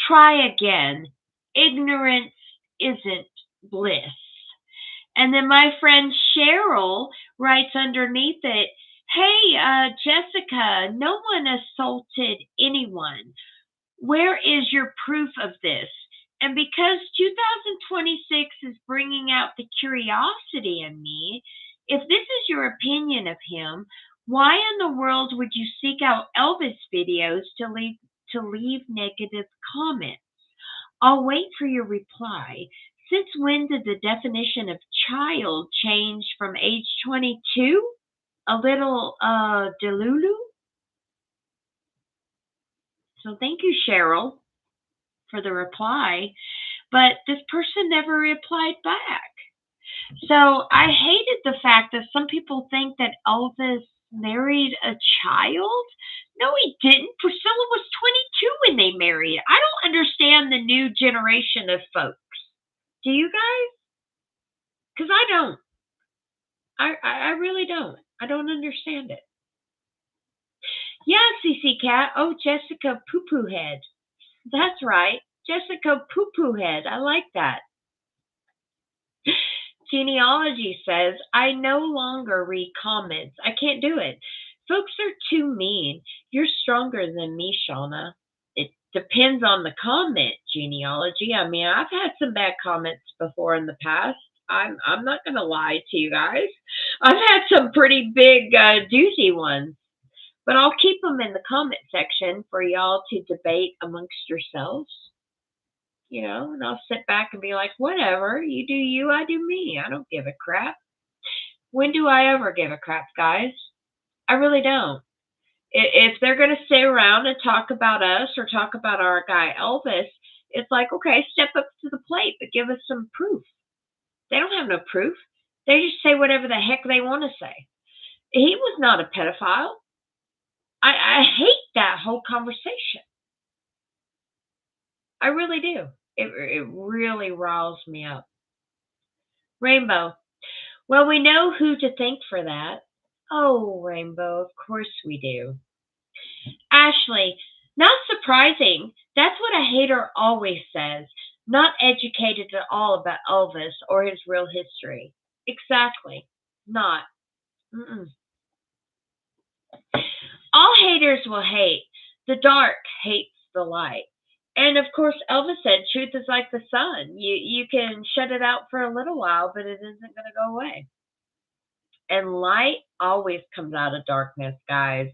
Try again. Ignorance isn't bliss. And then my friend Cheryl writes underneath it, hey, Jessica, no one assaulted anyone. Where is your proof of this? And because 2026 is bringing out the curiosity in me, if this is your opinion of him, why in the world would you seek out Elvis videos to leave negative comments? I'll wait for your reply. Since when did the definition of child change from age 22? A little delulu? So thank you, Cheryl, for the reply. But this person never replied back. So I hated the fact that some people think that Elvis married a child. No, he didn't. Priscilla was 22 when they married. I don't understand the new generation of folks. Do you guys? Because I don't. I really don't. I don't understand it. Yeah, CC Cat. Oh, Jessica Poo Poo Head. That's right. Jessica Poo Poo Head. I like that. Genealogy says, I no longer read comments. I can't do it. Folks are too mean. You're stronger than me, Shauna. It depends on the comment, Genealogy. I mean, I've had some bad comments before in the past. I'm not going to lie to you guys. I've had some pretty big doozy ones. But I'll keep them in the comment section for y'all to debate amongst yourselves. And I'll sit back and be like, whatever, you do you, I do me. I don't give a crap. When do I ever give a crap, guys? I really don't. If they're going to sit around and talk about us or talk about our guy Elvis, it's like, okay, step up to the plate, but give us some proof. They don't have no proof. They just say whatever the heck they want to say. He was not a pedophile. I hate that whole conversation. I really do. It really riles me up. Rainbow. Well, we know who to thank for that. Oh, Rainbow, of course we do. Ashley, not surprising. That's what a hater always says. Not educated at all about Elvis or his real history. Exactly. Not. Mm-mm. All haters will hate. The dark hates the light. And of course, Elvis said, truth is like the sun. You can shut it out for a little while, but it isn't going to go away. And light always comes out of darkness, guys.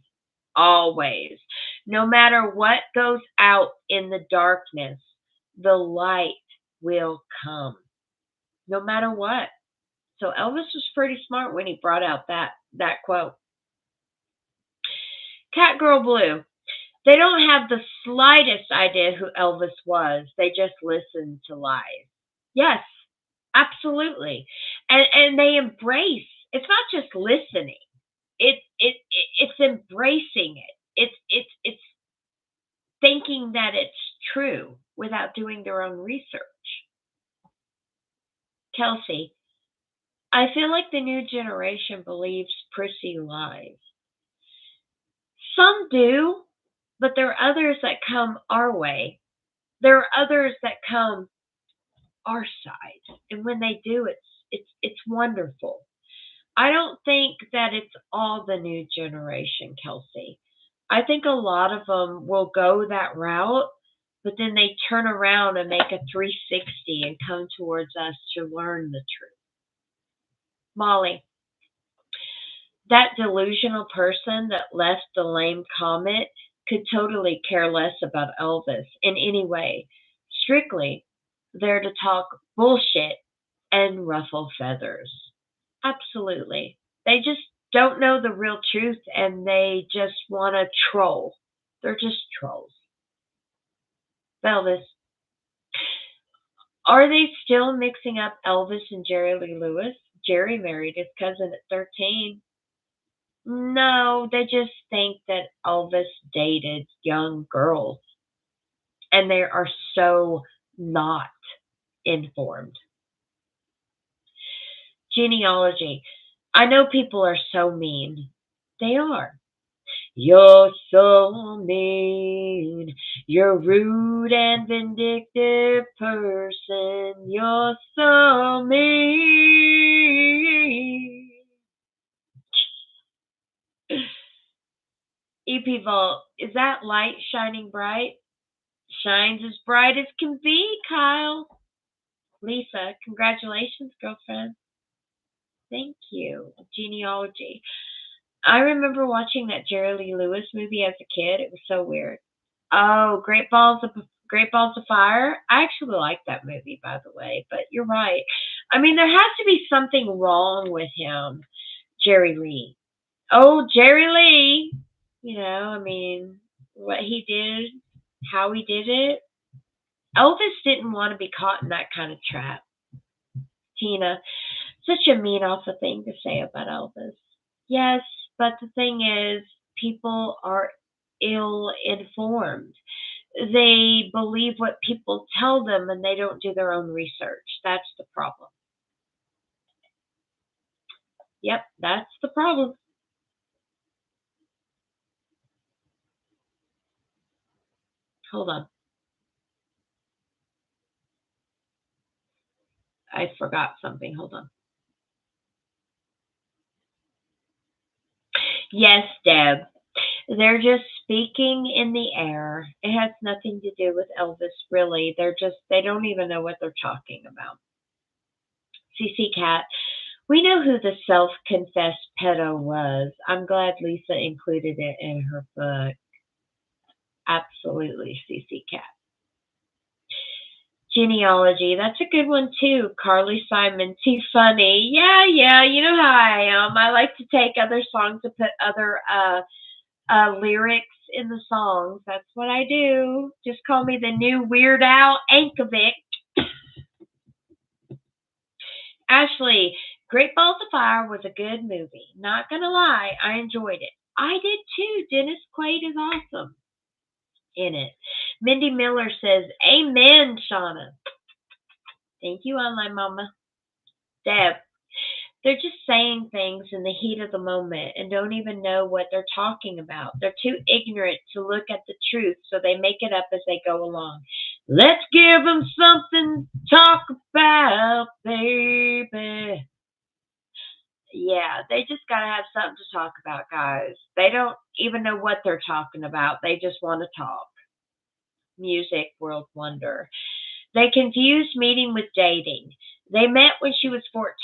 Always. No matter what goes out in the darkness, the light will come. No matter what. So Elvis was pretty smart when he brought out that quote. Catgirl Blue. They don't have the slightest idea who Elvis was. They just listen to lies. Yes, absolutely. And they embrace. It's not just listening. It's embracing it. It's thinking that it's true without doing their own research. Kelsey, I feel like the new generation believes Prissy lies. Some do, but there are others that come our way. There are others that come our side, and when they do, it's wonderful. I don't think that it's all the new generation, Kelsey. I think a lot of them will go that route, but then they turn around and make a 360 and come towards us to learn the truth. Molly, that delusional person that left the lame comment could totally care less about Elvis in any way. Strictly there to talk bullshit and ruffle feathers. Absolutely. They just don't know the real truth and they just want to troll. They're just trolls. Elvis, are they still mixing up Elvis and Jerry Lee Lewis? Jerry married his cousin at 13. No, they just think that Elvis dated young girls and they are so not informed. Genealogy. I know people are so mean. They are. You're so mean. You're rude and vindictive person. You're so mean. EP Vault, is that light shining bright? Shines as bright as can be, Kyle. Lisa, congratulations, girlfriend. Thank you. Genealogy. I remember watching that Jerry Lee Lewis movie as a kid. It was so weird. Oh, Great Balls of Fire. I actually like that movie, by the way. But you're right. I mean, there has to be something wrong with him, Jerry Lee. Oh, Jerry Lee. I mean, what he did, how he did it. Elvis didn't want to be caught in that kind of trap. Tina, such a mean, awful thing to say about Elvis. Yes, but the thing is, people are ill-informed. They believe what people tell them and they don't do their own research. That's the problem. Yep, that's the problem. Hold on. I forgot something. Hold on. Yes, Deb. They're just speaking in the air. It has nothing to do with Elvis, really. They don't even know what they're talking about. CC Cat, we know who the self confessed pedo was. I'm glad Lisa included it in her book. Absolutely, CC Cat. Genealogy, that's a good one too. Carly Simon, too funny. Yeah, you know how I am. I like to take other songs and put other lyrics in the songs. That's what I do. Just call me the new Weird Al Yankovic. Ashley, Great Balls of Fire was a good movie. Not gonna lie, I enjoyed it. I did too. Dennis Quaid is awesome in it. Mindy Miller says, Amen, Shauna. Thank you, Online Mama. Deb, they're just saying things in the heat of the moment and don't even know what they're talking about. They're too ignorant to look at the truth, so they make it up as they go along. Let's give them something to talk about, baby. Yeah, they just got to have something to talk about, guys. They don't even know what they're talking about. They just want to talk. Music World Wonder. They confused meeting with dating. They met when she was 14.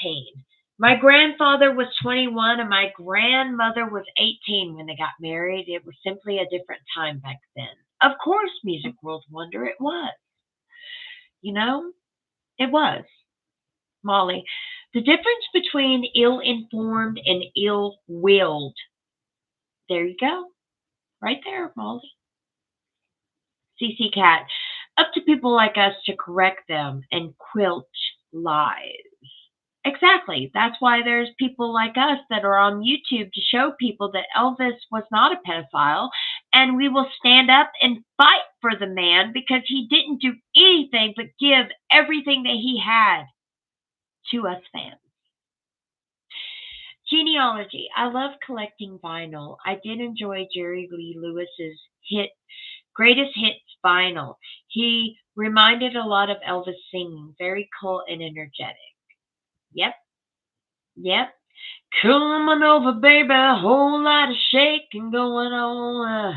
My grandfather was 21 and my grandmother was 18 when they got married. It was simply a different time back then. Of course, Music World Wonder, it was. You know, it was. Molly, the difference between ill-informed and ill-willed. There you go. Right there, Molly. CC Cat, up to people like us to correct them and quilt lies. Exactly. That's why there's people like us that are on YouTube to show people that Elvis was not a pedophile, and we will stand up and fight for the man because he didn't do anything but give everything that he had to us fans. Genealogy. I love collecting vinyl. I did enjoy Jerry Lee Lewis's greatest hits vinyl. He reminded a lot of Elvis singing, very cool and energetic. Yep. Come on over, baby, a whole lot of shaking going on.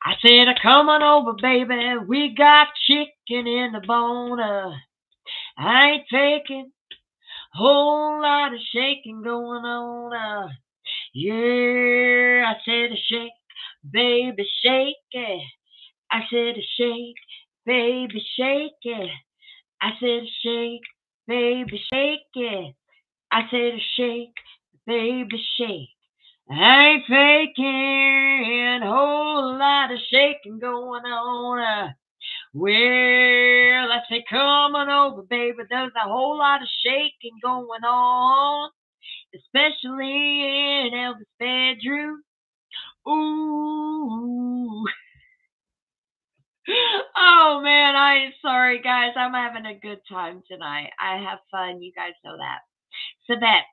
I said, come on over, baby, we got chicken in the bone. I ain't faking, whole lot of shaking going on. Yeah, I said, shake, baby, shake it. I said, shake, baby, shake it. I said, shake, baby, shake it. I said, shake, baby, shake. I ain't faking, whole lot of shaking going on. Well, I say, come on over, baby. There's a whole lot of shaking going on, especially in Elvis' bedroom. Ooh. Oh man, I am sorry, guys. I'm having a good time tonight. I have fun. You guys know that. Savette,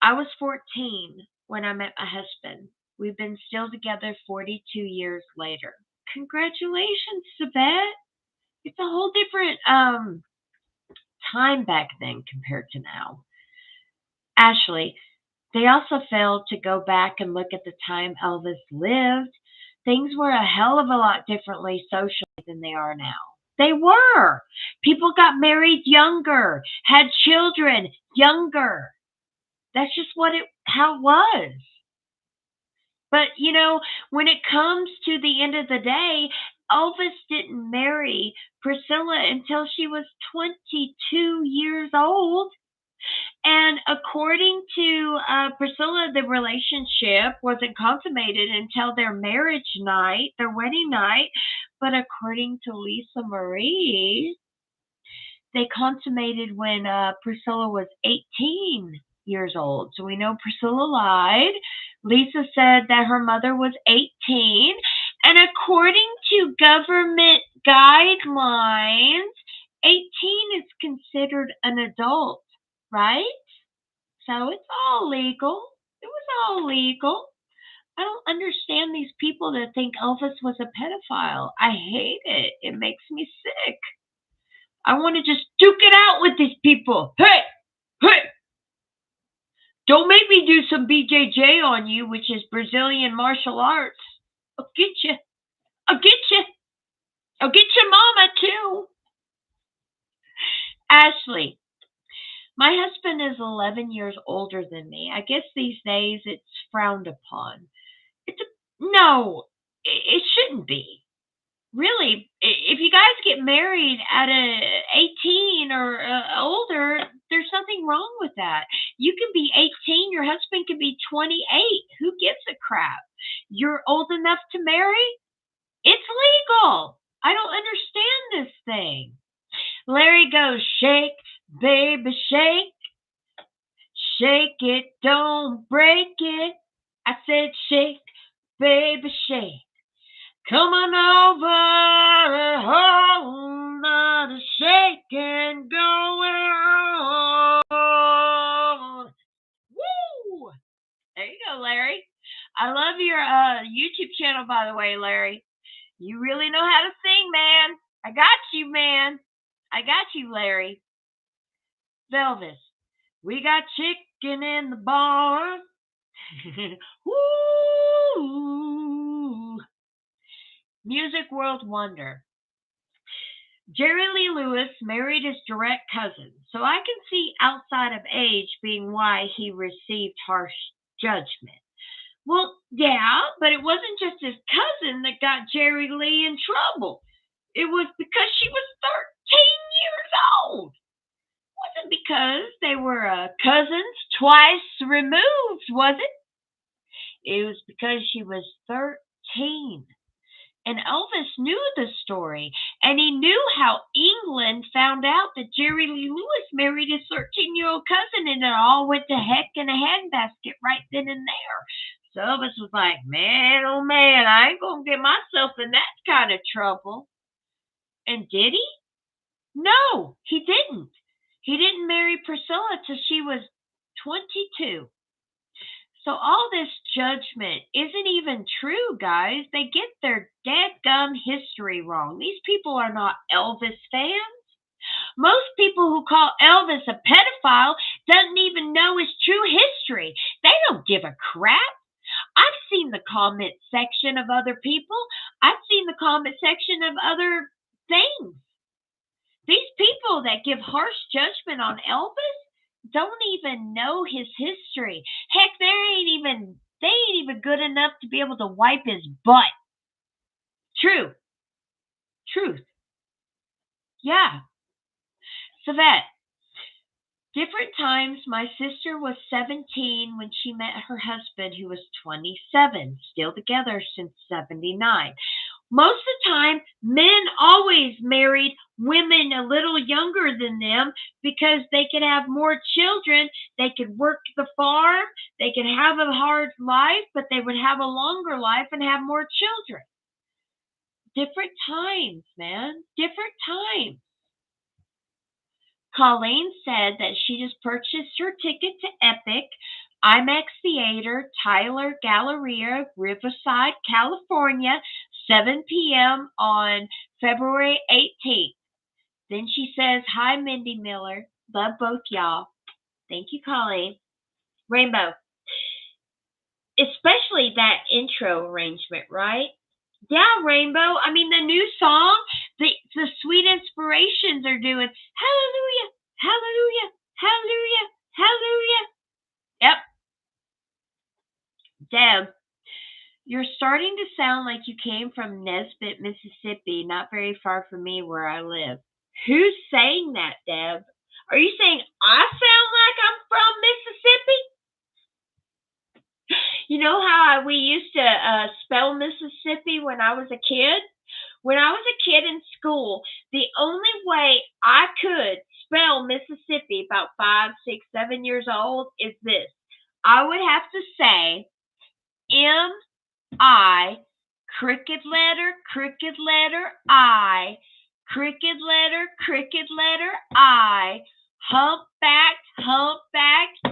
I was 14 when I met my husband. We've been still together 42 years later. Congratulations, Savette. It's a whole different time back then compared to now. Ashley, they also failed to go back and look at the time Elvis lived. Things were a hell of a lot differently socially than they are now. They were. People got married younger, had children younger. That's just how it was. But when it comes to the end of the day, Elvis didn't marry Priscilla until she was 22 years old. And according to Priscilla, the relationship wasn't consummated until their marriage night, their wedding night. But according to Lisa Marie, they consummated when Priscilla was 18 years old. So we know Priscilla lied. Lisa said that her mother was 18, and according to government guidelines, 18 is considered an adult, right? So it's all legal. It was all legal. I don't understand these people that think Elvis was a pedophile. I hate it. It makes me sick. I want to just duke it out with these people. Hey, hey, don't make me do some BJJ on you, which is Brazilian martial arts. I'll get you. I'll get you. I'll get your mama too. Ashley, my husband is 11 years older than me. I guess these days it's frowned upon. It's a, no, it shouldn't be. Really, if you guys get married at 18 or older, there's nothing wrong with that. You can be 18, your husband can be 28. Who gives a crap? You're old enough to marry? It's legal. I don't understand this thing. Larry goes, shake, baby, shake. Shake it, don't break it. I said shake, baby, shake. Come on over, hold on, a shake and going on. Woo! There you go, Larry. I love your YouTube channel, by the way, Larry. You really know how to sing, man. I got you, man. I got you, Larry. Velvis, we got chicken in the barn. Woo! Music World Wonder. Jerry Lee Lewis married his direct cousin, so I can see outside of age being why he received harsh judgment. Well, yeah, but it wasn't just his cousin that got Jerry Lee in trouble. It was because she was 13 years old. It wasn't because they were cousins twice removed, was it? It was because she was 13. And Elvis knew the story, and he knew how England found out that Jerry Lee Lewis married his 13-year-old cousin, and it all went to heck in a handbasket right then and there. So Elvis was like, man, oh man, I ain't going to get myself in that kind of trouble. And did he? No, he didn't. He didn't marry Priscilla till she was 22. So all this judgment isn't even true, guys. They get their dadgum history wrong. These people are not Elvis fans. Most people who call Elvis a pedophile doesn't even know his true history. They don't give a crap. I've seen the comment section of other people. I've seen the comment section of other things. These people that give harsh judgment on Elvis don't even know his history. Heck, they ain't even good enough to be able to wipe his butt. True. Truth. Yeah. Savette. Different times, my sister was 17 when she met her husband, who was 27, still together since 79. Most of the time, men always married women a little younger than them because they could have more children, they could work the farm, they could have a hard life, but they would have a longer life and have more children. Different times, man. Different times. Colleen said that she just purchased her ticket to Epic, IMAX Theater, Tyler Galleria, Riverside, California, 7 p.m. on February 18th. Then she says, hi, Mindy Miller. Love both y'all. Thank you, Colleen. Rainbow. Especially that intro arrangement, right? Yeah, Rainbow. I mean, the new song, the sweet inspirations are doing hallelujah, hallelujah, hallelujah, hallelujah. Yep. Deb, you're starting to sound like you came from Nesbitt, Mississippi, not very far from me where I live. Who's saying that, Deb? Are you saying I sound like I'm from Mississippi? You know how we used to spell Mississippi when I was a kid? When I was a kid in school, the only way I could spell Mississippi, about 5, 6, 7 years old, is this. I would have to say M-I, cricket letter I, cricket letter I, humpback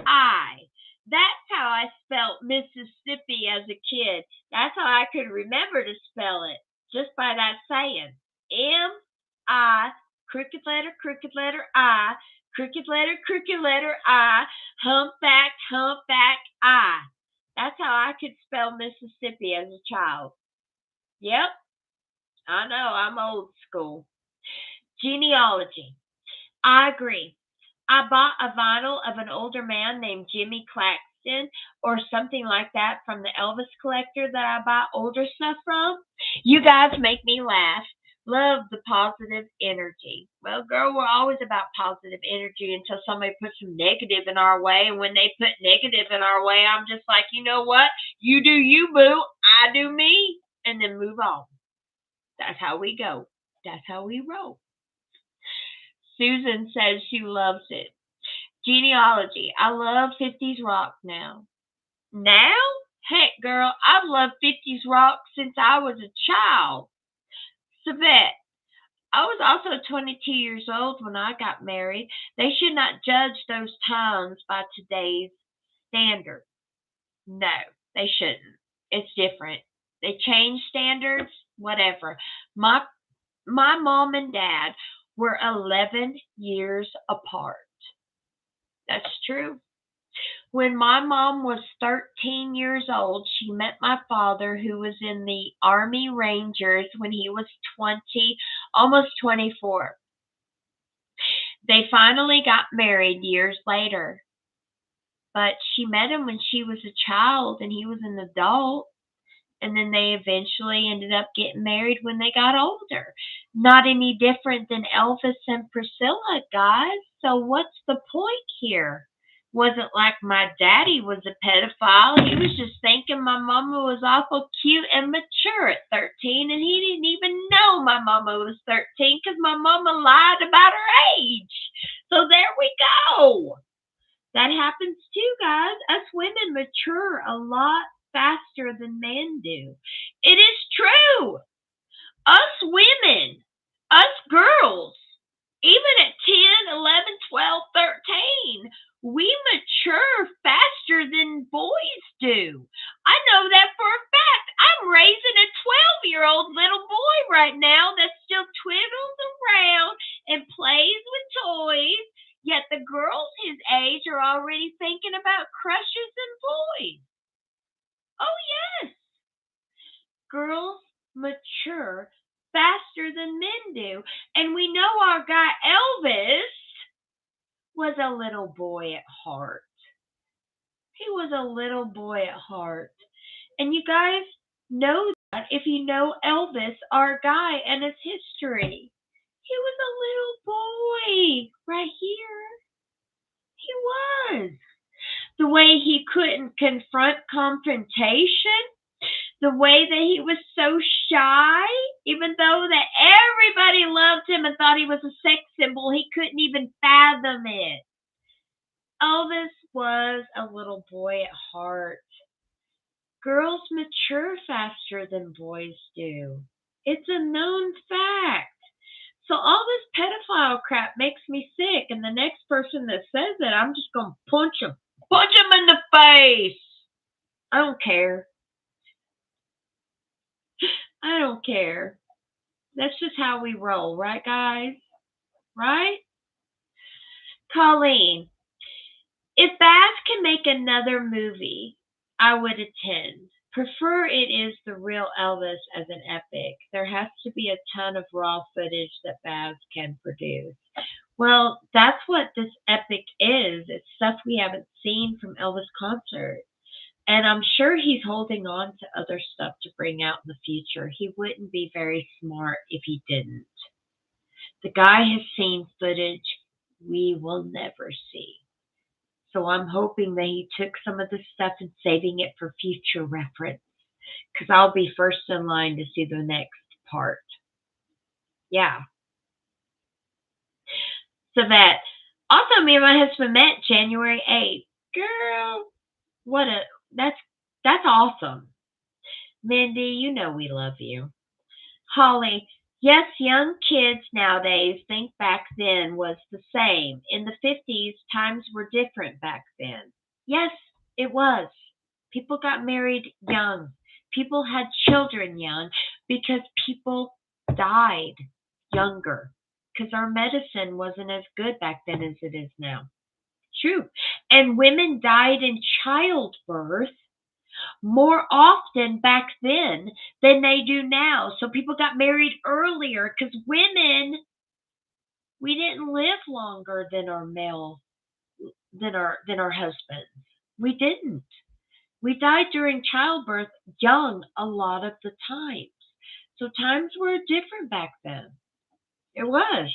I. That's how I spelt Mississippi as a kid. That's how I could remember to spell it, just by that saying. M-I, cricket letter I, cricket letter I, humpback I. That's how I could spell Mississippi as a child. Yep, I know, I'm old school. Genealogy. I agree. I bought a vinyl of an older man named Jimmy Claxton or something like that from the Elvis collector that I buy older stuff from. You guys make me laugh. Love the positive energy. Well, girl, we're always about positive energy until somebody puts some negative in our way. And when they put negative in our way, I'm just like, you know what? You do you, boo. I do me. And then move on. That's how we go. That's how we roll. Susan says she loves it. Genealogy. I love 50s rock now. Now? Heck, girl, I've loved 50s rock since I was a child. Savette. I was also 22 years old when I got married. They should not judge those times by today's standard. No, they shouldn't. It's different. They change standards, whatever. My mom and dad were 11 years apart. That's true. When my mom was 13 years old, she met my father, who was in the Army Rangers when he was 20, almost 24. They finally got married years later. But she met him when she was a child and he was an adult. And then they eventually ended up getting married when they got older. Not any different than Elvis and Priscilla, guys. So what's the point here? Wasn't like my daddy was a pedophile. He was just thinking my mama was awful cute and mature at 13, and he didn't even know my mama was 13 because my mama lied about her age. So there we go. That happens too, guys. Us women mature a lot faster than men do. It is true. Us women, us girls, even at 10, 11, 12, 13, we mature faster than boys do. I know that for a fact. I'm raising a 12-year-old little boy right now that still twiddles around and plays with toys, yet the girls his age are already thinking about crushes and boys. Oh, yes. Girls mature faster than men do. And we know our guy Elvis was a little boy at heart. He was a little boy at heart. And you guys know that if you know Elvis, our guy, and his history. He was a little boy right here. He was. The way he couldn't confront confrontation, the way that he was so shy, even though that everybody loved him and thought he was a sex symbol, he couldn't even fathom it. Elvis was a little boy at heart. Girls mature faster than boys do. It's a known fact. So all this pedophile crap makes me sick, and the next person that says it, I'm just going to punch him. Punch him in the face. I don't care. I don't care. That's just how we roll, right, guys? Right? Colleen, if Baz can make another movie, I would attend. Prefer it is the real Elvis as an epic. There has to be a ton of raw footage that Baz can produce. Well, that's what this epic is. It's stuff we haven't seen from Elvis concerts. And I'm sure he's holding on to other stuff to bring out in the future. He wouldn't be very smart if he didn't. The guy has seen footage we will never see. So I'm hoping that he took some of this stuff and saving it for future reference. Because I'll be first in line to see the next part. Yeah. So that. Also, me and my husband met January 8th. Girl, that's awesome. Mindy, you know we love you. Holly, yes, young kids nowadays think back then was the same. In the 50s, times were different back then. Yes, it was. People got married young. People had children young because people died younger because our medicine wasn't as good back then as it is now. True. And women died in childbirth more often back then than they do now. So people got married earlier because women, we didn't live longer than our male than our husbands. We didn't. We died during childbirth young a lot of the times. So times were different back then. It was.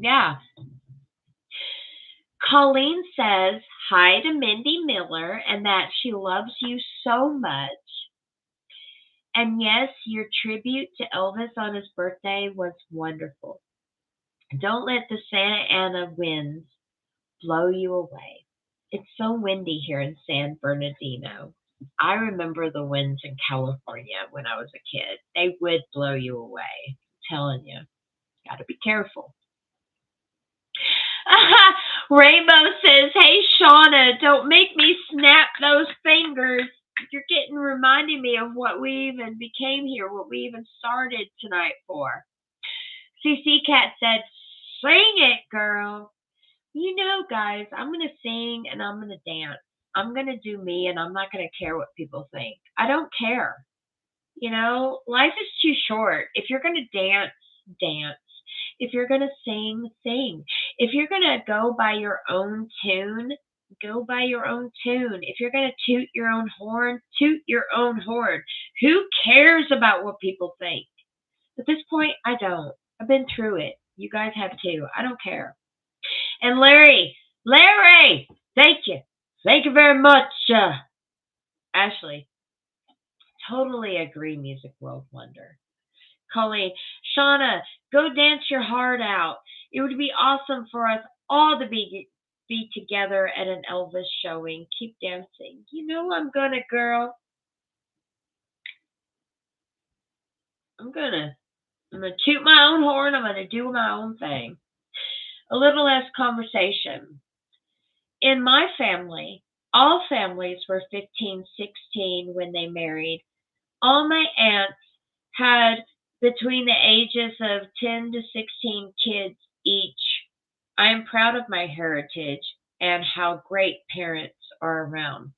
Yeah. Colleen says hi to Mindy Miller and that she loves you so much. And yes, your tribute to Elvis on his birthday was wonderful. Don't let the Santa Ana winds blow you away. It's so windy here in San Bernardino. I remember the winds in California when I was a kid. They would blow you away. I'm telling you, gotta be careful. Rainbow says, "Hey Shauna, don't make me snap those fingers. You're getting reminding me of what we even became here, what we even started tonight for." CC Cat said, "Sing it, girl." You know, guys, I'm going to sing and I'm going to dance. I'm going to do me and I'm not going to care what people think. I don't care. You know, life is too short. If you're going to dance, dance. If you're going to sing, sing. If you're going to go by your own tune, go by your own tune. If you're going to toot your own horn, toot your own horn. Who cares about what people think? At this point, I don't. I've been through it. You guys have too. I don't care. And Larry, thank you. Thank you very much. Ashley, totally agree, Music World Wonder. Colleen, Shauna, go dance your heart out. It would be awesome for us all to be together at an Elvis showing. Keep dancing. You know I'm gonna, girl. I'm gonna toot my own horn. I'm gonna do my own thing. A little less conversation. In my family, all families were 15, 16 when they married. All my aunts had between the ages of 10 to 16 kids each. I am proud of my heritage and how great parents are around.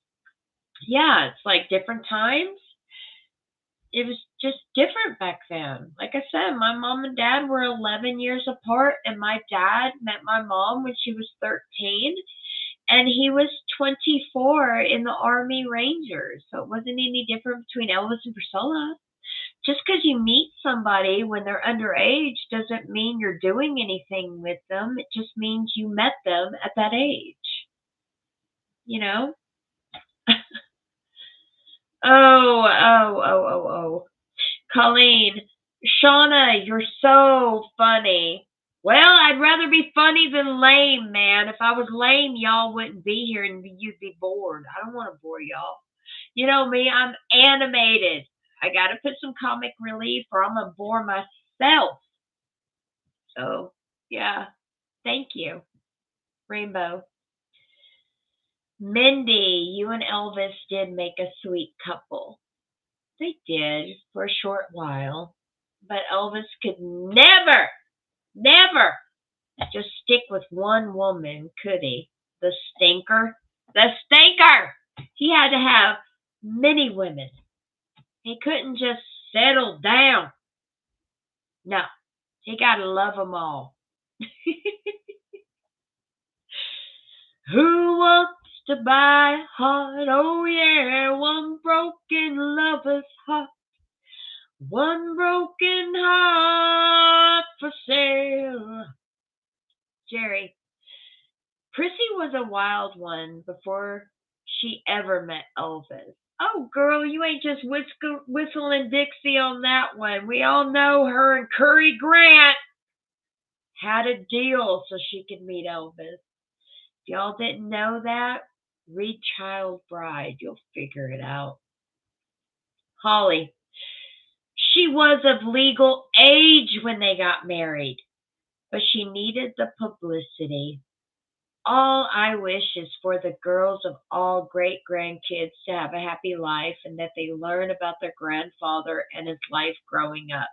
Yeah, it's like different times. It was just different back then. Like I said, my mom and dad were 11 years apart, and my dad met my mom when she was 13, and he was 24 in the Army Rangers. So it wasn't any different between Elvis and Priscilla. Just because you meet somebody when they're underage doesn't mean you're doing anything with them. It just means you met them at that age. You know? Oh. Colleen, Shauna, you're so funny. Well, I'd rather be funny than lame, man. If I was lame, y'all wouldn't be here and you'd be bored. I don't want to bore y'all. You know me, I'm animated. I got to put some comic relief or I'm going to bore myself. So, yeah. Thank you, Rainbow. Mindy, you and Elvis did make a sweet couple. They did for a short while. But Elvis could never just stick with one woman, could he? The stinker. The stinker! He had to have many women. He couldn't just settle down. No, he got to love them all. Who wants to buy a heart? Oh yeah, one broken lover's heart. One broken heart for sale. Jerry, Prissy was a wild one before she ever met Elvis. Oh, girl, you ain't just whistling Dixie on that one. We all know her and Curry Grant had a deal so she could meet Elvis. If y'all didn't know that, Read Child Bride. You'll figure it out. Holly. She was of legal age when they got married, but she needed the publicity. All I wish is for the girls of all great grandkids to have a happy life and that they learn about their grandfather and his life growing up.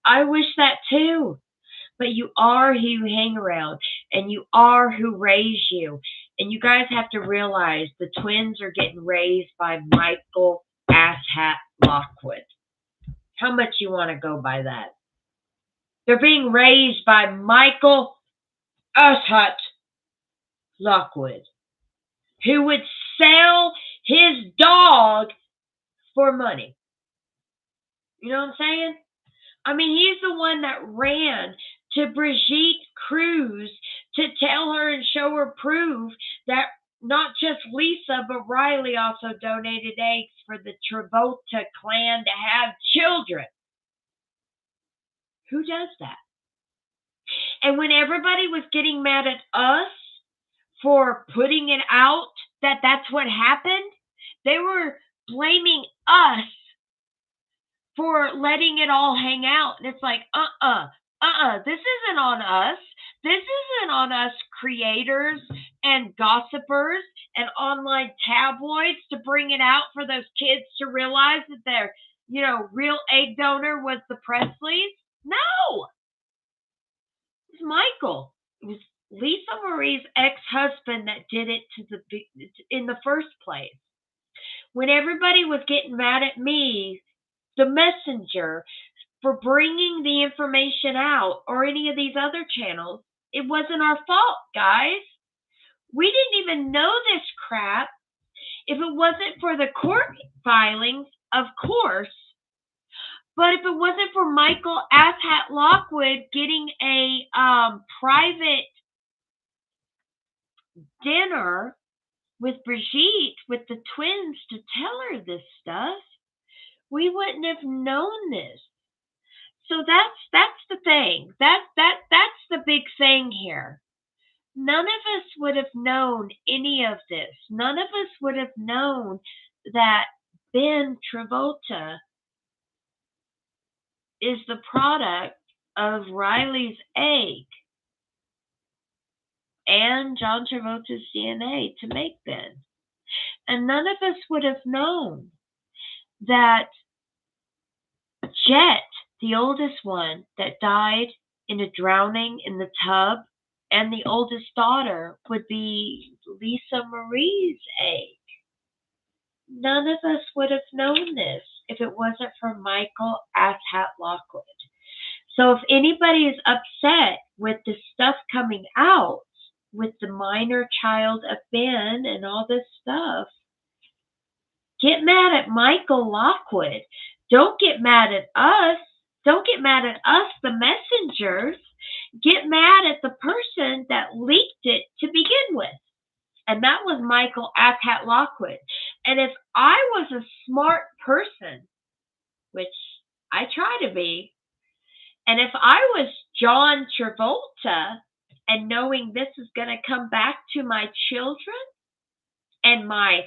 I wish that too. But you are who you hang around, and you are who raised you. And you guys have to realize the twins are getting raised by Michael Asshat Lockwood. How much you want to go by that? They're being raised by Michael Asshat Lockwood, who would sell his dog for money. You know what I'm saying? I mean, he's the one that ran to Brigitte Cruz to tell her and show her proof that not just Lisa, but Riley also donated eggs for the Travolta clan to have children. Who does that? And when everybody was getting mad at us for putting it out that that's what happened, they were blaming us for letting it all hang out. And it's like, this isn't on us. This isn't on us creators and gossipers and online tabloids to bring it out for those kids to realize that their, real egg donor was the Presleys. No. It was Michael. It was Lisa Marie's ex-husband that did it in the first place. When everybody was getting mad at me, the messenger, for bringing the information out, or any of these other channels, it wasn't our fault, guys. We didn't even know this crap. If it wasn't for the court filings, of course, but if it wasn't for Michael Asshat Lockwood getting a private dinner with Brigitte, with the twins, to tell her this stuff, we wouldn't have known this. So that's the thing. That's the big thing here. None of us would have known any of this. None of us would have known that Ben Travolta is the product of Riley's egg and John Travolta's DNA to make Ben. And none of us would have known that Jet, the oldest one that died in a drowning in the tub, and the oldest daughter would be Lisa Marie's egg. None of us would have known this if it wasn't for Michael Asshat Lockwood. So if anybody is upset with the stuff coming out, with the minor child of Ben and all this stuff, get mad at Michael Lockwood. Don't get mad at us. Don't get mad at us, the messengers. Get mad at the person that leaked it to begin with. And that was Michael Asshat Lockwood. And if I was a smart person, which I try to be, and if I was John Travolta and knowing this is going to come back to my children and my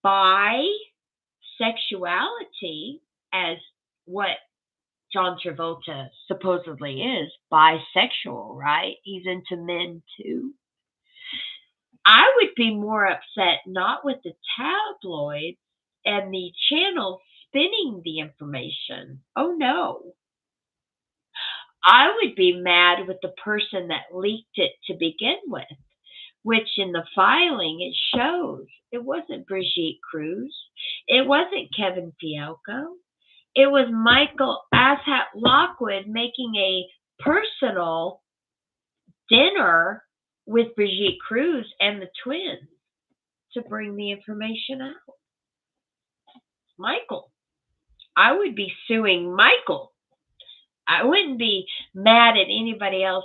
bisexuality, as what John Travolta supposedly is, bisexual, right? He's into men too. I would be more upset not with the tabloids and the channels spinning the information. Oh no. I would be mad with the person that leaked it to begin with, which in the filing it shows it wasn't Brigitte Cruz. It wasn't Kevin Fialco. It was Michael Asshat Lockwood making a personal dinner with Brigitte Cruz and the twins to bring the information out. Michael. I would be suing Michael. I wouldn't be mad at anybody else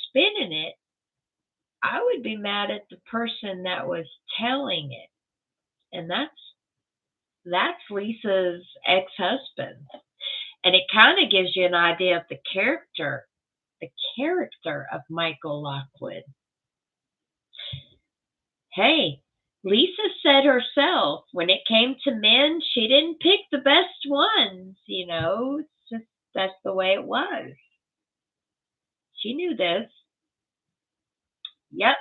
spinning it. I would be mad at the person that was telling it. And that's Lisa's ex-husband. And it kind of gives you an idea of the character of Michael Lockwood. Hey, Lisa said herself, when it came to men, she didn't pick the best ones, It's just that's the way it was. She knew this. Yep.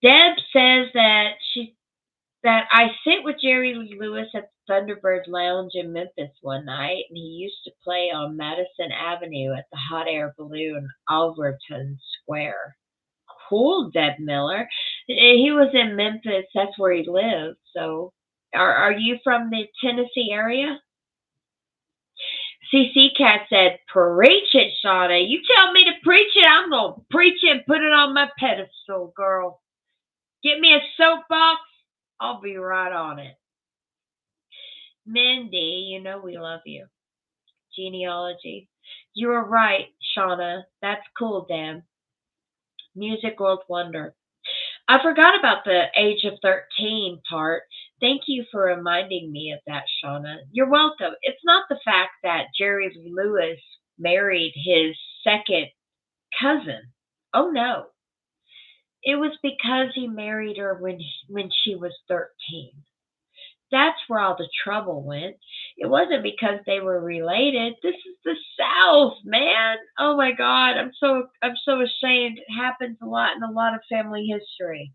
Deb says that I sit with Jerry Lee Lewis at the Thunderbird Lounge in Memphis one night, and he used to play on Madison Avenue at the Hot Air Balloon, Alverton Square. Cool, Deb Miller. He was in Memphis. That's where he lived. So, are you from the Tennessee area? CC Cat said, "Preach it, Shauna. You tell me to preach it, I'm gonna preach it and put it on my pedestal, girl. Get me a soapbox. I'll be right on it." Mindy, we love you. Genealogy. You were right, Shauna. That's cool, Dan. Music World Wonder. I forgot about the age of 13 part. Thank you for reminding me of that, Shauna. You're welcome. It's not the fact that Jerry Lee Lewis married his second cousin. Oh no. It was because he married her when she was 13. That's where all the trouble went. It wasn't because they were related. This is the South, man. Oh my God, I'm so ashamed. It happens a lot in a lot of family history.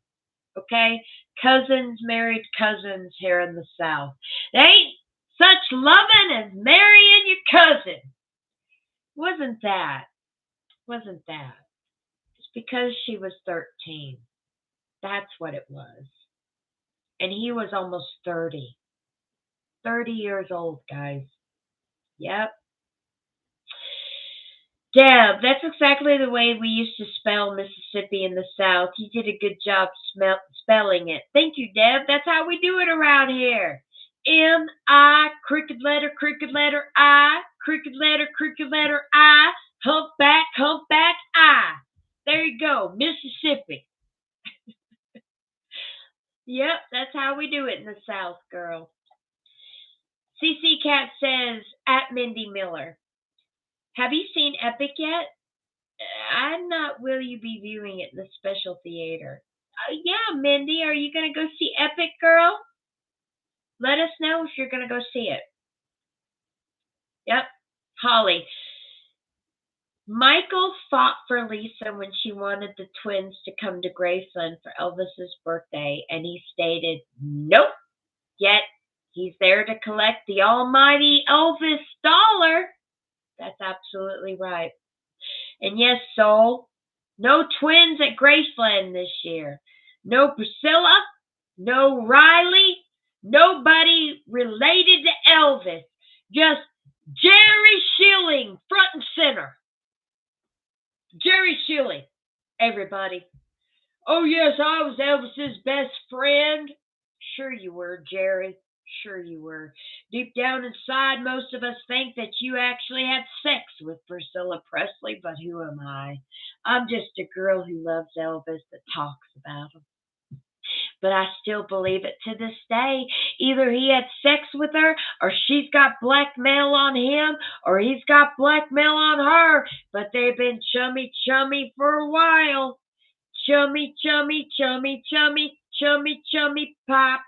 Okay, cousins married cousins here in the South. There ain't such loving as marrying your cousin. Wasn't that? Wasn't that? It's because she was 13. That's what it was. And he was almost 30. 30 years old, guys. Yep. Deb, that's exactly the way we used to spell Mississippi in the South. You did a good job spelling it. Thank you, Deb. That's how we do it around here. M-I, crooked letter, I, crooked letter, I, humpback, I. There you go, Mississippi. Yep, that's how we do it in the South, girl. CC Cat says, at Mindy Miller, have you seen Epic yet? I'm not. Will you be viewing it in the special theater? Yeah, Mindy, are you going to go see Epic, girl? Let us know if you're going to go see it. Yep. Holly. Michael fought for Lisa when she wanted the twins to come to Graceland for Elvis's birthday, and he stated, nope. Yet he's there to collect the almighty Elvis dollar. That's absolutely right. And yes, Soul, no twins at Graceland this year. No Priscilla, no Riley, nobody related to Elvis. Just Jerry Schilling, front and center. Jerry Schilling, everybody. Oh, yes, I was Elvis's best friend. Sure you were, Jerry. Sure you were. Deep down inside, most of us think that you actually had sex with Priscilla Presley, but who am I? I'm just a girl who loves Elvis that talks about him. But I still believe it to this day. Either he had sex with her, or she's got blackmail on him, or he's got blackmail on her. But they've been chummy for a while. Chummy pop.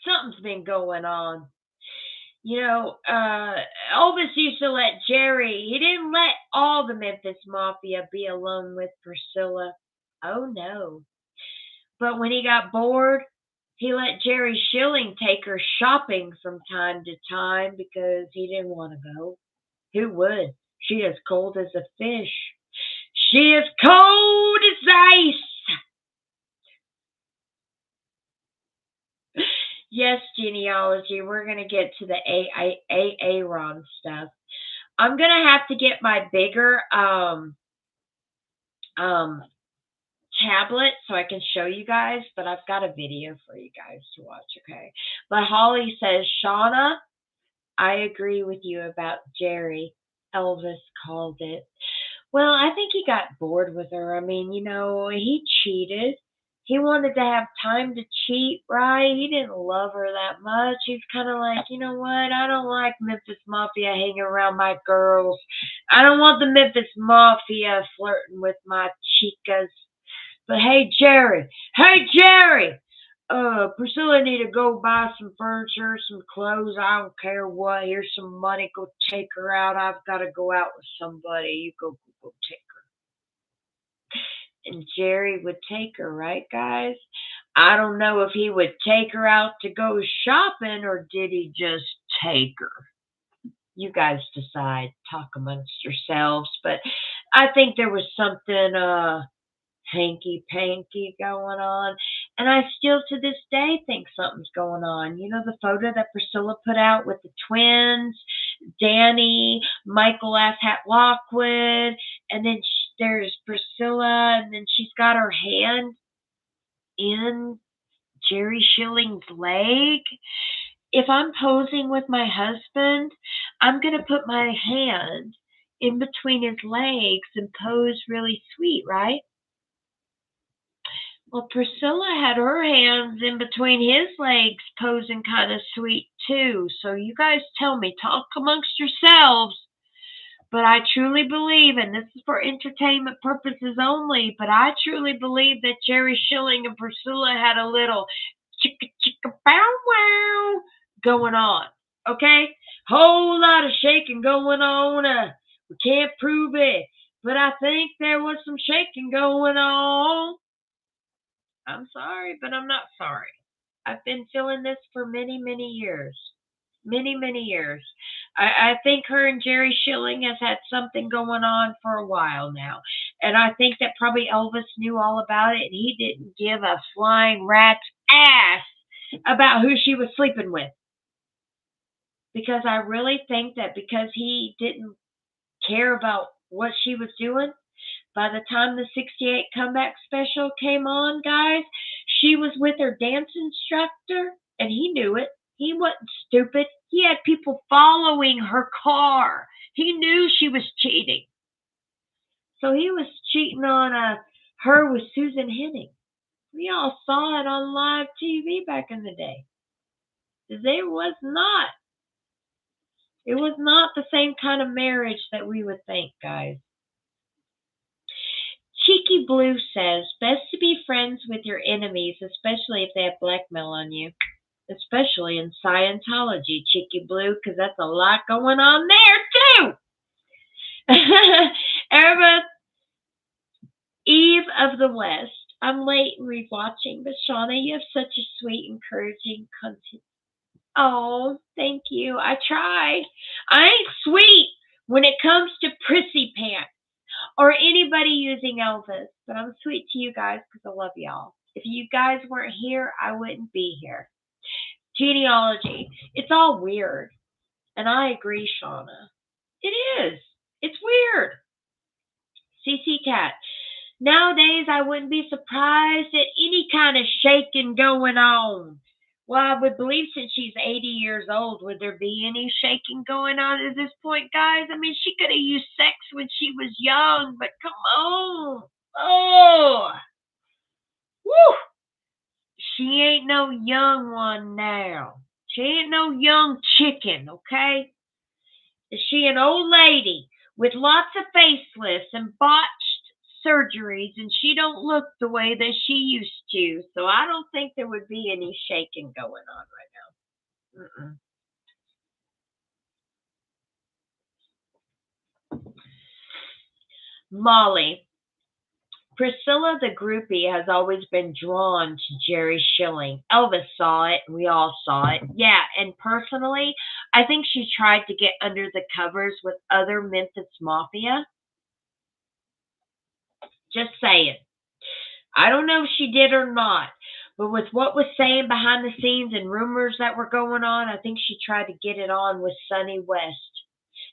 Something's been going on. Elvis used to let Jerry, he didn't let all the Memphis Mafia be alone with Priscilla. Oh no. But when he got bored, he let Jerry Schilling take her shopping from time to time because he didn't want to go. Who would? She is cold as a fish. She is cold as ice. Yes, genealogy. We're going to get to the Aaron stuff. I'm going to have to get my bigger tablet so I can show you guys, but I've got a video for you guys to watch, okay? But Holly says, Shauna, I agree with you about Jerry. Elvis called it. Well, I think he got bored with her. I mean, he cheated. He wanted to have time to cheat, right? He didn't love her that much. He's kind of like, you know what? I don't like Memphis Mafia hanging around my girls. I don't want the Memphis Mafia flirting with my chicas. But hey, Jerry, Priscilla need to go buy some furniture, some clothes. I don't care what. Here's some money. Go take her out. I've got to go out with somebody. You go take her. And Jerry would take her, right, guys? I don't know if he would take her out to go shopping or did he just take her. You guys decide. Talk amongst yourselves. But I think there was something hanky-panky going on. And I still to this day think something's going on. You know the photo that Priscilla put out with the twins, Danny, Michael F. Lockwood, and then there's Priscilla, and then she's got her hand in Jerry Schilling's leg. If I'm posing with my husband, I'm going to put my hand in between his legs and pose really sweet, right? Well, Priscilla had her hands in between his legs posing kind of sweet too. So you guys tell me, talk amongst yourselves. But I truly believe, and this is for entertainment purposes only, but I truly believe that Jerry Schilling and Priscilla had a little chicka chicka bow wow going on. Okay? Whole lot of shaking going on. We can't prove it, but I think there was some shaking going on. I'm sorry, but I'm not sorry. I've been feeling this for many, many years. Many, many years. I think her and Jerry Schilling has had something going on for a while now. And I think that probably Elvis knew all about it and he didn't give a flying rat's ass about who she was sleeping with. Because I really think that because he didn't care about what she was doing, by the time the 68 comeback special came on, guys, she was with her dance instructor, and he knew it. He wasn't stupid. He had people following her car. He knew she was cheating. So he was cheating on her with Susan Henning. We all saw it on live TV back in the day. It was not the same kind of marriage that we would think, guys. Cheeky Blue says, best to be friends with your enemies, especially if they have blackmail on you. Especially in Scientology, Cheeky Blue, because that's a lot going on there, too. Everybody, Eve of the West. I'm late in rewatching, but Shauna, you have such a sweet, encouraging content. Oh, thank you. I try. I ain't sweet when it comes to prissy pants or anybody using Elvis, but I'm sweet to you guys because I love y'all. If you guys weren't here, I wouldn't be here. Genealogy. It's all weird. And I agree, Shauna. It is. It's weird. CC Cat. Nowadays, I wouldn't be surprised at any kind of shaking going on. Well, I would believe since she's 80 years old, would there be any shaking going on at this point, guys? I mean, she could have used sex when she was young, but come on. Oh. Woo. She ain't no young one now. She ain't no young chicken, okay? She an old lady with lots of facelifts and botched surgeries, and she don't look the way that she used to. So I don't think there would be any shaking going on right now. Molly. Priscilla the groupie has always been drawn to Jerry Schilling. Elvis saw it. We all saw it. Yeah, and personally, I think she tried to get under the covers with other Memphis Mafia. Just saying. I don't know if she did or not, but with what was saying behind the scenes and rumors that were going on, I think she tried to get it on with Sonny West.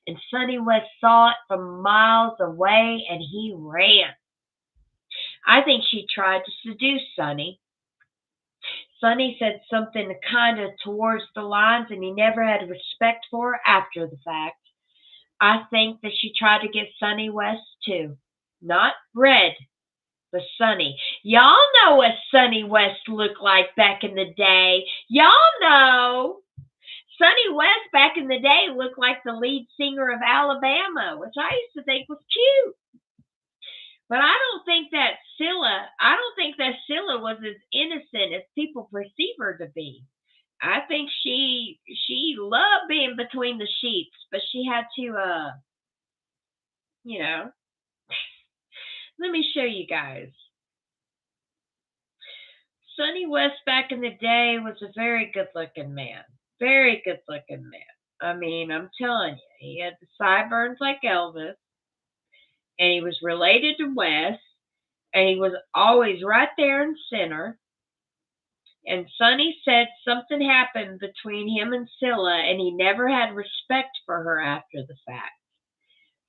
And Sonny West saw it from miles away, and he ran. I think she tried to seduce Sonny. Sonny said something kind of towards the lines, and he never had respect for her after the fact. I think that she tried to get Sonny West too. Not Red, but Sonny. Y'all know what Sonny West looked like back in the day. Y'all know. Sonny West back in the day looked like the lead singer of Alabama, which I used to think was cute. But I don't think that Scylla, I don't think that Scylla was as innocent as people perceive her to be. I think she loved being between the sheets, but she had to you know, let me show you guys. Sonny West back in the day was a very good looking man. Very good looking man. I mean, I'm telling you, he had the sideburns like Elvis, and he was related to West, and he was always right there in center. And Sonny said something happened between him and Scylla, and he never had respect for her after the fact.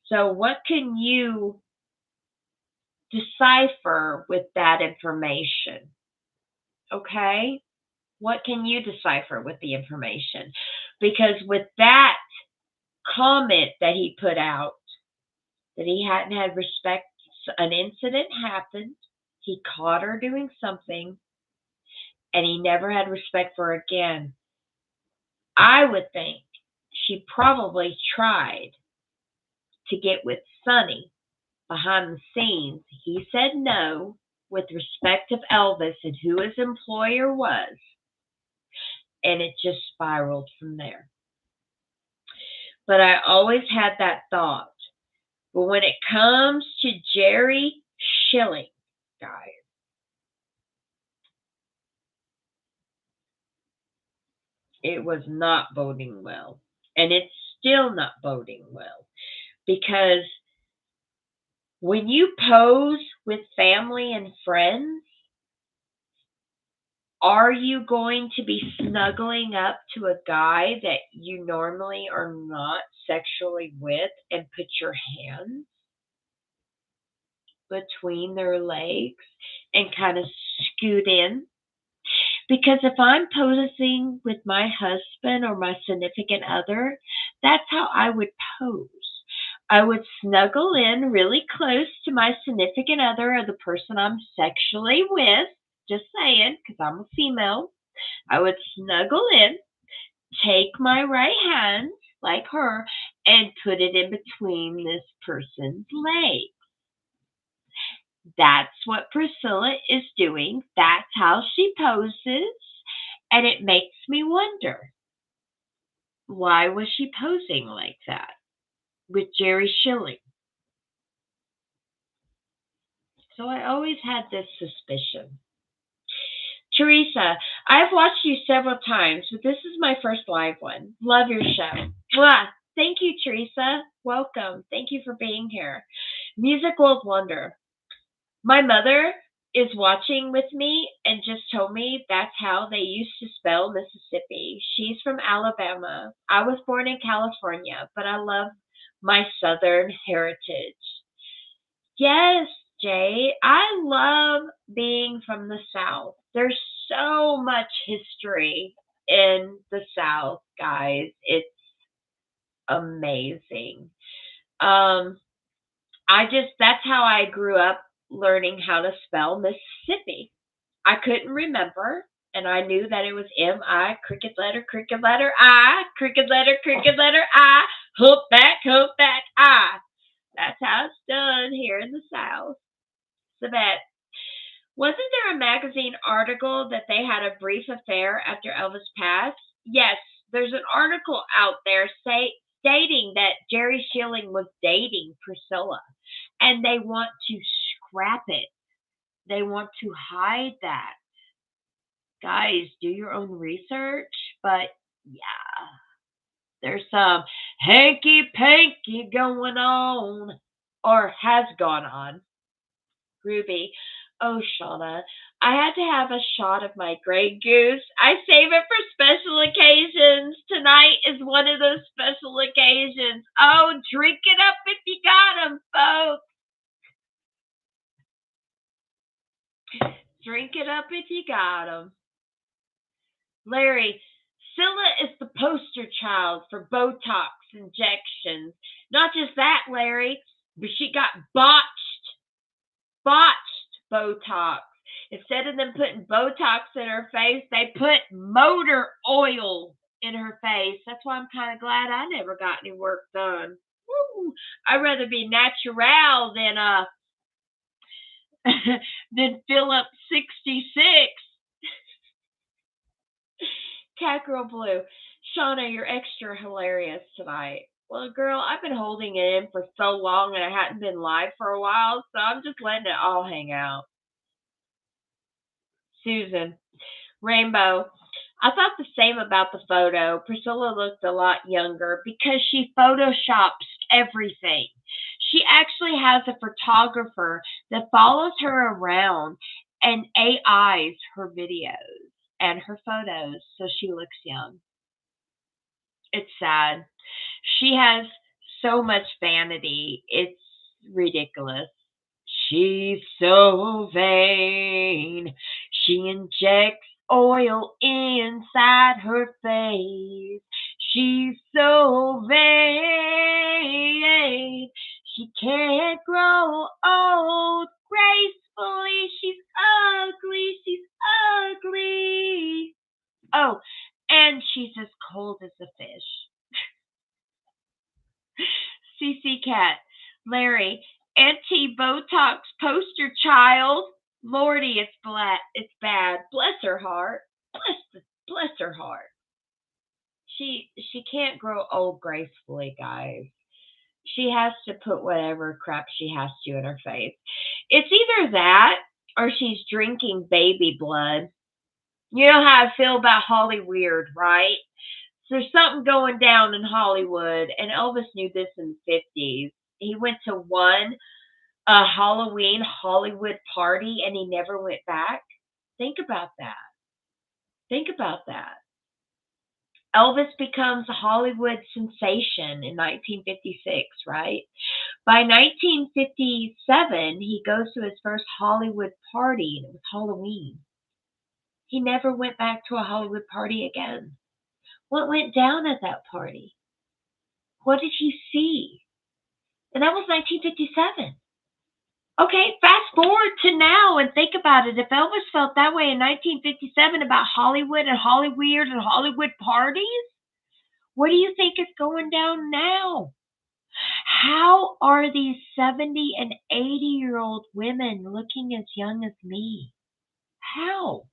So, what can you decipher with that information? Okay? What can you decipher with the information? Because with that comment that he put out, that he hadn't had respect, an incident happened, he caught her doing something, and he never had respect for her again. I would think she probably tried to get with Sonny behind the scenes. He said no with respect of Elvis and who his employer was, and it just spiraled from there. But I always had that thought. But when it comes to Jerry Schilling, guys, it was not boding well. And it's still not boding well. Because when you pose with family and friends, are you going to be snuggling up to a guy that you normally are not sexually with and put your hands between their legs and kind of scoot in? Because if I'm posing with my husband or my significant other, that's how I would pose. I would snuggle in really close to my significant other or the person I'm sexually with, just saying, because I'm a female. I would snuggle in, take my right hand, like her, and put it in between this person's legs. That's what Priscilla is doing. That's how she poses. And it makes me wonder, why was she posing like that with Jerry Schilling? So I always had this suspicion. Teresa, I've watched you several times, but this is my first live one. Love your show. Mwah! Thank you, Teresa. Welcome. Thank you for being here. Music World Wonder. My mother is watching with me and just told me that's how they used to spell Mississippi. She's from Alabama. I was born in California, but I love my Southern heritage. Yes, Jay, I love being from the South. There's so much history in the South, guys. It's amazing. Um, that's how I grew up learning how to spell Mississippi. I couldn't remember, and I knew that it was M-I, cricket letter, I, cricket letter, I, hook back, I. That's how it's done here in the South. Sabette, wasn't there a magazine article that they had a brief affair after Elvis passed? Yes, there's an article out there stating that Jerry Schilling was dating Priscilla, and they want to scrap it. They want to hide that. Guys, do your own research, but yeah, there's some hanky panky going on, or has gone on. Ruby, oh, Shauna, I had to have a shot of my Grey Goose. I save it for special occasions. Tonight is one of those special occasions. Oh, drink it up if you got 'em, folks. Drink it up if you got 'em. Larry, Scylla is the poster child for Botox injections. Not just that, Larry, but she got botched Botox. Instead of them putting Botox in her face, they put motor oil in her face. That's why I'm kind of glad I never got any work done. Woo! I'd rather be natural than Then Philip 66. Cat Girl Blue. Shauna, you're extra hilarious tonight. Well, girl, I've been holding it in for so long and I hadn't been live for a while, so I'm just letting it all hang out. Susan. Rainbow. I thought the same about the photo. Priscilla looked a lot younger because she photoshops everything. She actually has a photographer that follows her around and AIs her videos and her photos so she looks young. It's sad. She has so much vanity. It's ridiculous. She's so vain. She injects oil inside her face. She's so vain. She can't grow old gracefully. She's ugly. She's ugly. Oh, and she's as cold as a fish. CC Cat. Larry. Anti-Botox poster child. Lordy, it's black. It's bad. Bless her heart. Bless her heart. She can't grow old gracefully, guys. She has to put whatever crap she has to in her face. It's either that or she's drinking baby blood. You know how I feel about Holly Weird, right? So there's something going down in Hollywood, and Elvis knew this in the 50s. He went to one Halloween Hollywood party and he never went back. Think about that. Think about that. Elvis becomes a Hollywood sensation in 1956, right? By 1957, he goes to his first Hollywood party, and it was Halloween. He never went back to a Hollywood party again. What went down at that party? What did he see? And that was 1957. Okay, fast forward to now and think about it. If Elvis felt that way in 1957 about Hollywood and Hollyweird and Hollywood parties, what do you think is going down now? How are these 70 and 80-year-old women looking as young as me? How?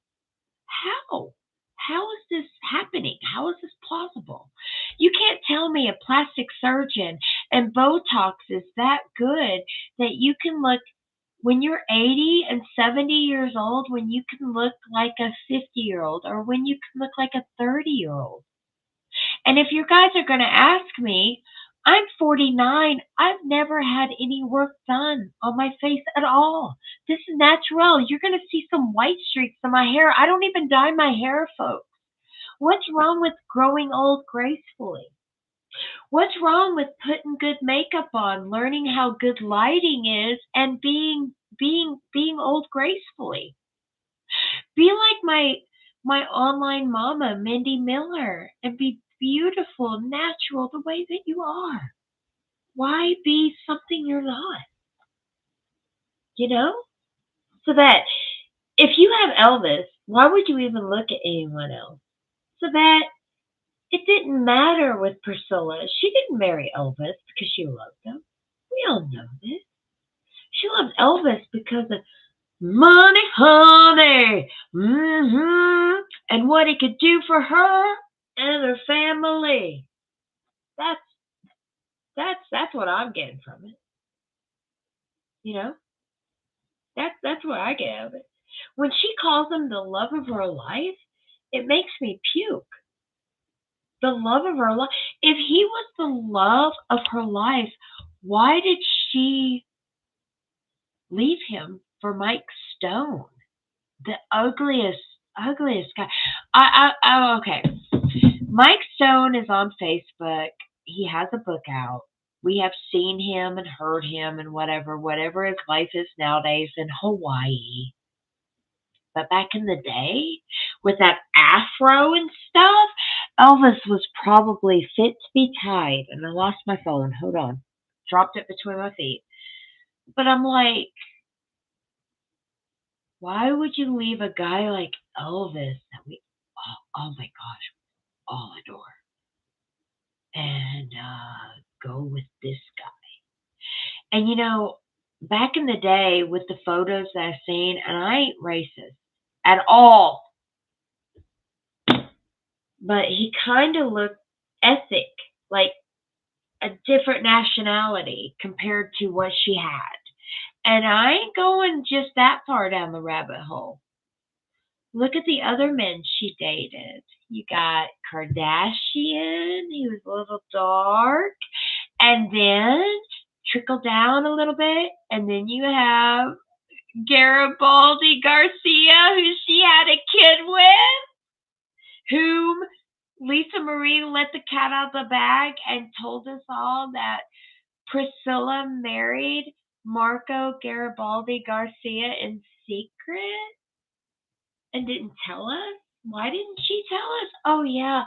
How? How is this happening? How is this plausible? You can't tell me a plastic surgeon and Botox is that good that you can look when you're 80 and 70 years old, when you can look like a 50-year-old or when you can look like a 30-year-old. And if you guys are going to ask me, I'm 49. I've never had any work done on my face at all. This is natural. You're going to see some white streaks on my hair. I don't even dye my hair, folks. What's wrong with growing old gracefully? What's wrong with putting good makeup on, learning how good lighting is, and being old gracefully? Be like my online mama, Mindy Miller, and be beautiful, natural, the way that you are. Why be something you're not? You know? So that if you have Elvis, why would you even look at anyone else? So that it didn't matter with Priscilla. She didn't marry Elvis because she loved him. We all know this. She loved Elvis because of money, honey, and what he could do for her and her family. That's what I'm getting from it. You know, that's what I get out of it. When she calls him the love of her life, it makes me puke. The love of her life. If he was the love of her life, why did she leave him for Mike Stone? The ugliest guy. Okay. Mike Stone is on Facebook. He has a book out. We have seen him and heard him and whatever his life is nowadays in Hawaii. But back in the day, with that afro and stuff, Elvis was probably fit to be tied. And I lost my phone. Hold on. Dropped it between my feet. But I'm like, why would you leave a guy like Elvis that we, oh my gosh, all adore, and go with this guy? And you know, back in the day with the photos that I've seen, and I ain't racist at all, but he kind of looked ethnic, like a different nationality compared to what she had. And I ain't going just that far down the rabbit hole. Look at the other men she dated. You got Kardashian, he was a little dark, and then trickle down a little bit, and then you have Garibaldi Garcia, who she had a kid with, whom Lisa Marie let the cat out of the bag and told us all that Priscilla married Marco Garibaldi Garcia in secret and didn't tell us. Why didn't she tell us? Oh, yeah.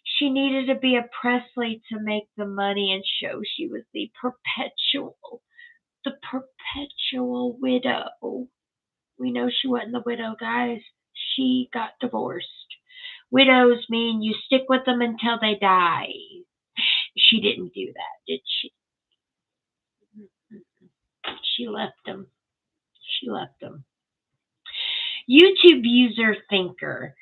She needed to be a Presley to make the money and show she was the perpetual widow. We know she wasn't the widow, guys. She got divorced. Widows mean you stick with them until they die. She didn't do that, did she? She left them. She left them. YouTube user Thinker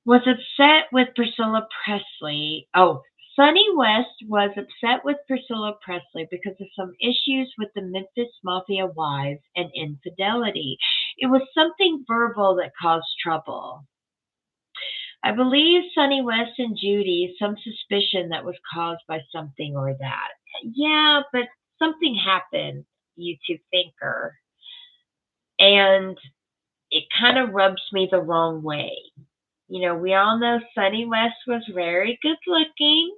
was upset with Priscilla Presley. Oh, Sonny West was upset with Priscilla Presley because of some issues with the Memphis Mafia wives and infidelity. It was something verbal that caused trouble. I believe Sonny West and Judy, some suspicion that was caused by something or that. Yeah, but something happened, YouTube Thinker, and it kind of rubs me the wrong way. You know, we all know Sonny West was very good looking.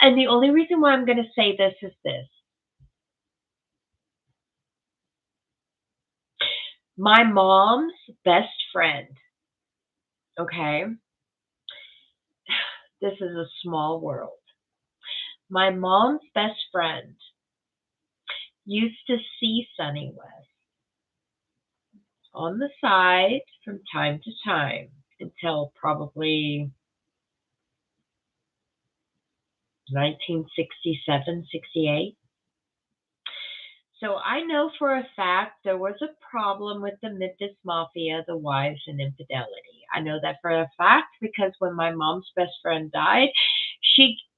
And the only reason why I'm going to say this is this. My mom's best friend, okay? This is a small world. My mom's best friend used to see Sonny West on the side from time to time until probably 1967, 68. So I know for a fact there was a problem with the Memphis Mafia, the wives, and infidelity. I know that for a fact because when my mom's best friend died,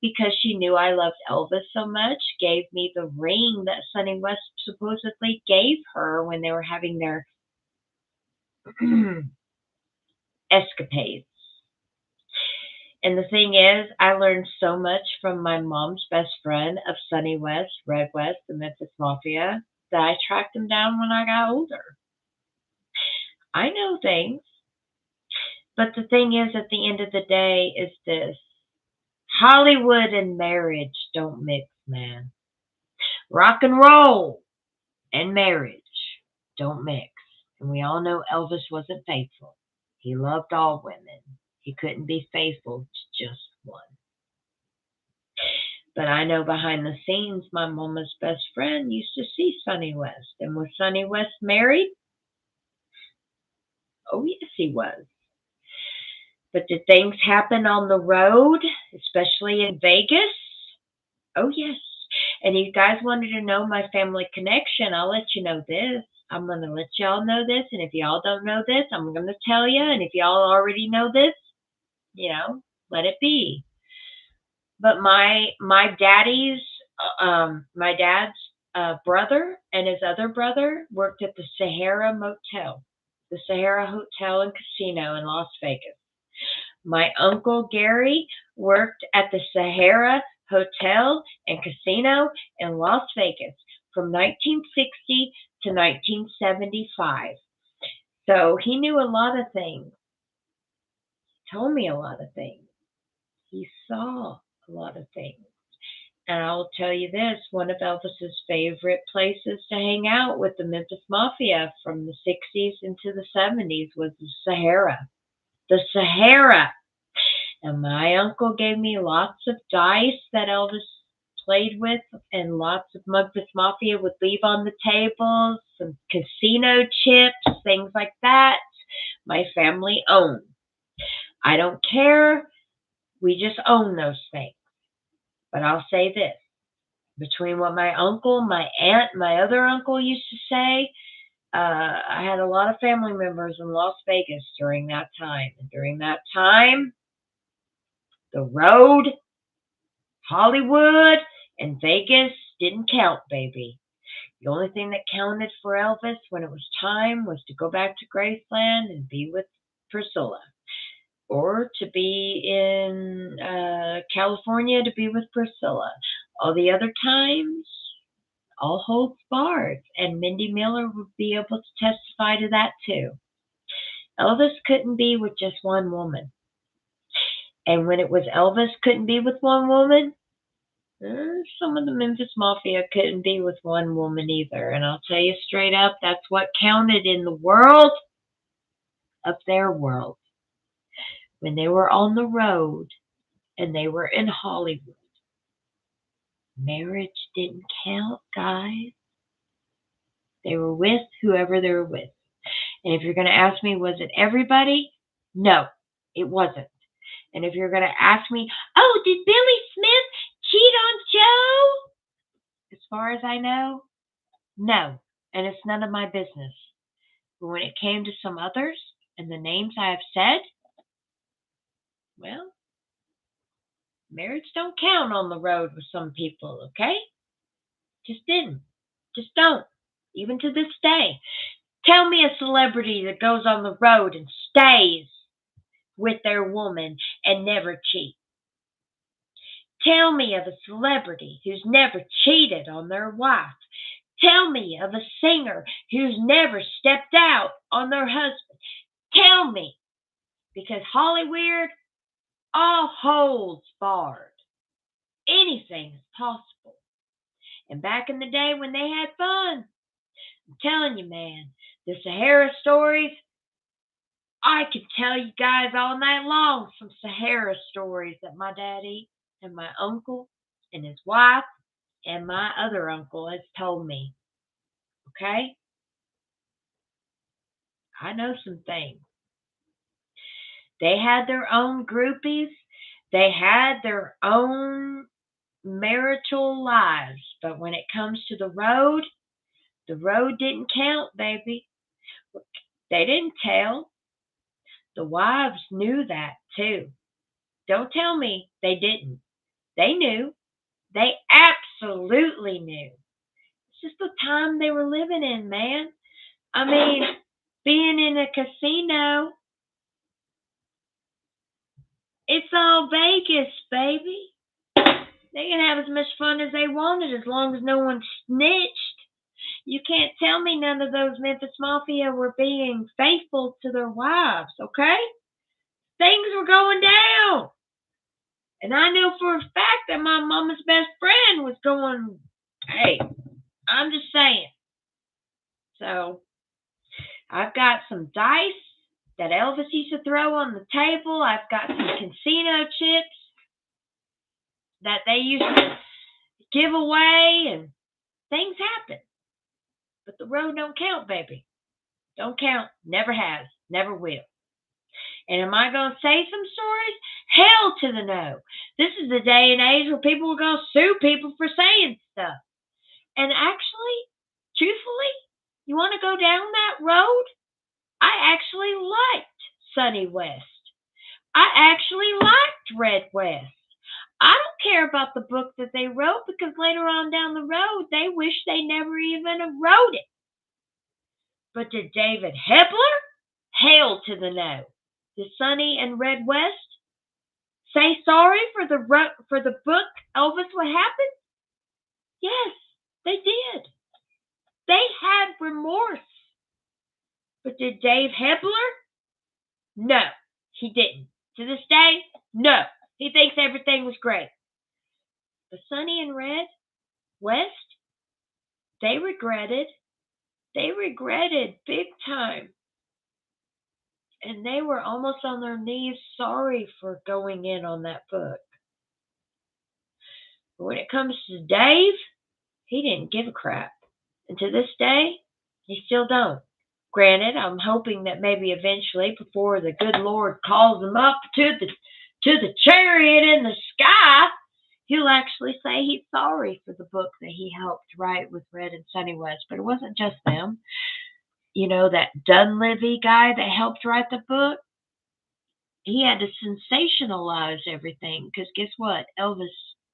because she knew I loved Elvis so much, gave me the ring that Sonny West supposedly gave her when they were having their escapades. And the thing is, I learned so much from my mom's best friend of Sonny West, Red West, the Memphis Mafia, that I tracked him down when I got older. I know things. But the thing is, at the end of the day, is this. Hollywood and marriage don't mix, man. Rock and roll and marriage don't mix. And we all know Elvis wasn't faithful. He loved all women. He couldn't be faithful to just one. But I know behind the scenes, my mama's best friend used to see Sonny West. And was Sonny West married? Oh, yes, he was. But did things happen on the road, especially in Vegas? Oh, yes. And you guys wanted to know my family connection. I'll let you know this. I'm going to let y'all know this. And if y'all don't know this, I'm going to tell you. And if y'all already know this, let it be. But my dad's brother and his other brother worked at the Sahara Motel, the Sahara Hotel and Casino in Las Vegas. My uncle Gary worked at the Sahara Hotel and Casino in Las Vegas from 1960 to 1975. So he knew a lot of things. He told me a lot of things. He saw a lot of things. And I'll tell you this, one of Elvis's favorite places to hang out with the Memphis Mafia from the 60s into the 70s was the Sahara. The Sahara. And my uncle gave me lots of dice that Elvis played with, and lots of Memphis Mafia would leave on the tables, some casino chips, things like that. My family owned. I don't care. We just own those things. But I'll say this. between what my uncle, my aunt, my other uncle used to say. I had a lot of family members in Las Vegas during that time. And during that time, the road, Hollywood, and Vegas didn't count, baby. The only thing that counted for Elvis when it was time was to go back to Graceland and be with Priscilla, or to be in California to be with Priscilla. All the other times, all holds barred, and Mindy Miller would be able to testify to that too. Elvis couldn't be with just one woman. And when it was Elvis couldn't be with one woman, some of the Memphis Mafia couldn't be with one woman either. And I'll tell you straight up, that's what counted in the world of their world. When they were on the road and they were in Hollywood, marriage didn't count, guys. They were with whoever they were with. And if you're going to ask me, was it everybody? No, it wasn't. And if you're going to ask me, oh, did Billy Smith cheat on Joe? As far as I know, no. And it's none of my business. But when it came to some others and the names I have said, well, marriage don't count on the road with some people, okay? Just didn't. Just don't. Even to this day. Tell me a celebrity that goes on the road and stays with their woman and never cheat. Tell me of a celebrity who's never cheated on their wife. Tell me of a singer who's never stepped out on their husband. Tell me. Because Hollywood, all holds barred. Anything is possible. And back in the day when they had fun, I'm telling you, man, the Sahara stories, I could tell you guys all night long some Sahara stories that my daddy and my uncle and his wife and my other uncle has told me. Okay? I know some things. They had their own groupies. They had their own marital lives. But when it comes to the road didn't count, baby. They didn't tell. The wives knew that too. Don't tell me they didn't. They knew. They absolutely knew. It's just the time they were living in, man. I mean, being in a casino, it's all Vegas, baby. They can have as much fun as they wanted as long as no one snitched. You can't tell me none of those Memphis Mafia were being faithful to their wives, okay? Things were going down. And I knew for a fact that my mama's best friend was going, hey, I'm just saying. So, I've got some dice that Elvis used to throw on the table. I've got some casino chips that they used to give away, and things happen. But the road don't count, baby. Don't count. Never has. Never will. And am I going to say some stories? Hell to the no. This is the day and age where people are going to sue people for saying stuff. And actually, truthfully, you want to go down that road? I actually liked Sonny West. I actually liked Red West. I don't care about the book that they wrote because later on down the road, they wish they never even wrote it. But did David Hebler? Hail to the no. Did Sonny and Red West say sorry for the book Elvis What Happened? Yes, they did. They had remorse. But did Dave Hebler? No, he didn't. To this day, no. He thinks everything was great. But Sonny and Red West, they regretted. They regretted big time. And they were almost on their knees sorry for going in on that book. But when it comes to Dave, he didn't give a crap. And to this day, he still don't. Granted, I'm hoping that maybe eventually, before the good Lord calls him up to the chariot in the sky, He'll actually say he's sorry for the book that he helped write with Red and Sunny West, but it wasn't just them. You know, that Dunleavy guy that helped write the book, he had to sensationalize everything because guess what? Elvis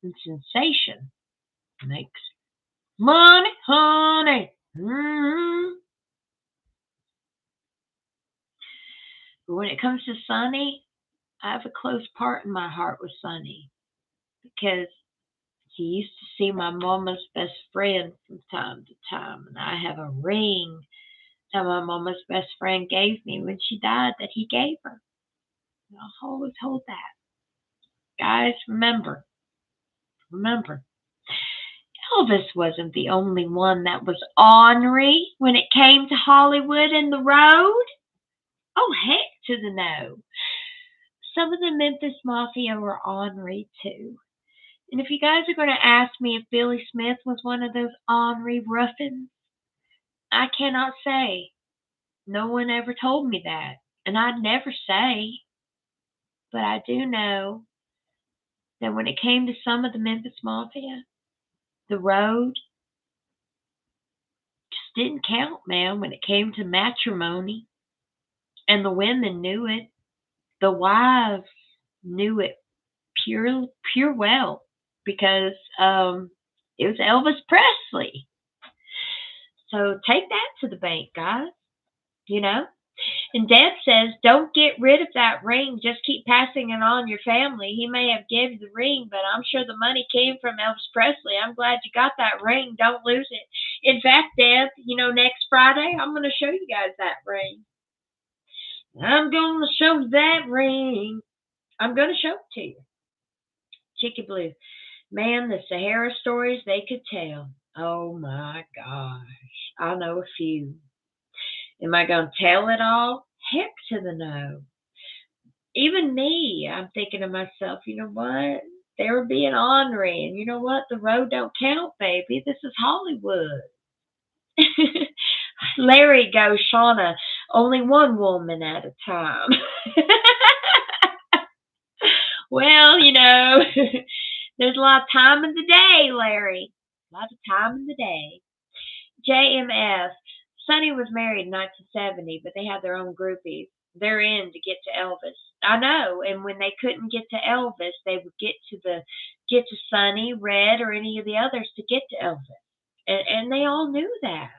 and sensation makes money, honey. Mm-hmm. But when it comes to Sonny, I have a close part in my heart with Sonny because he used to see my mama's best friend from time to time, and I have a ring that my mama's best friend gave me when she died that he gave her. And I'll always hold that. Guys, remember, Elvis wasn't the only one that was ornery when it came to Hollywood and the road. Oh, heck to the no. Some of the Memphis Mafia were ornery too. And if you guys are going to ask me if Billy Smith was one of those ornery ruffians, I cannot say. No one ever told me that. And I'd never say. But I do know that when it came to some of the Memphis Mafia, the road just didn't count, man, when it came to matrimony. And the women knew it. The wives knew it pure well because it was Elvis Presley. So take that to the bank, guys. You know? And Dad says, don't get rid of that ring. Just keep passing it on your family. He may have gave you the ring, but I'm sure the money came from Elvis Presley. I'm glad you got that ring. Don't lose it. In fact, Dad, next Friday, I'm going to show you guys that ring. I'm going to show you that ring. I'm going to show it to you. Chicky Blue. Man, the Sahara stories they could tell. Oh, my gosh. I know a few. Am I going to tell it all? Heck to the no. Even me, I'm thinking to myself, you know what? They were being ornery. And you know what? The road don't count, baby. This is Hollywood. Larry goes, Shauna, only one woman at a time. Well, there's a lot of time in the day, Larry. A lot of time in the day. JMF. Sonny was married in 1970, but they had their own groupies. They're in to get to Elvis. I know, and when they couldn't get to Elvis, they would get to Sonny, Red, or any of the others to get to Elvis, and they all knew that.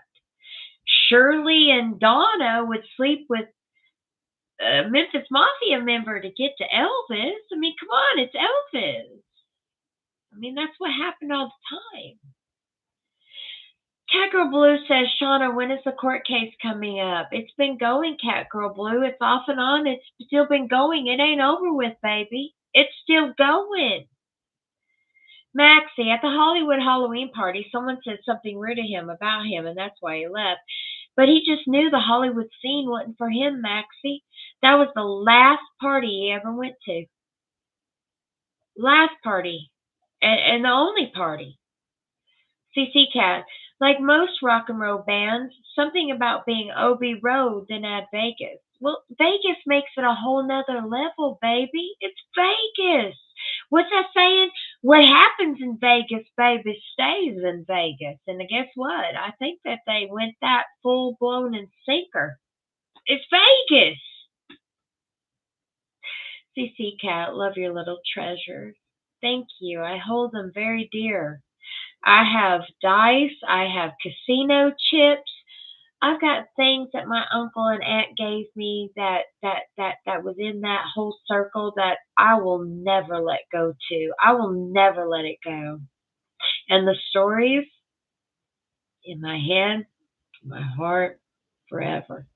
Shirley and Donna would sleep with a Memphis Mafia member to get to Elvis. I mean, come on, it's Elvis. I mean, that's what happened all the time. Catgirl Blue says, Shauna, when is the court case coming up? It's been going, Catgirl Blue. It's off and on. It's still been going. It ain't over with, baby. It's still going. Maxie, at the Hollywood Halloween party, someone said something rude to him about him, and that's why he left. But he just knew the Hollywood scene wasn't for him, Maxie. That was the last party he ever went to. Last party. And the only party. CC Cat. Like most rock and roll bands, something about being OB Road then add Vegas. Well, Vegas makes it a whole nother level, baby. It's Vegas. What's that saying? What happens in Vegas, baby, stays in Vegas. And guess what? I think that they went that full blown and sinker. It's Vegas. CC Cat, love your little treasures. Thank you. I hold them very dear. I have dice. I have casino chips. I've got things that my uncle and aunt gave me that was in that whole circle that I will never let go to. I will never let it go. And the stories in my head, my heart, forever.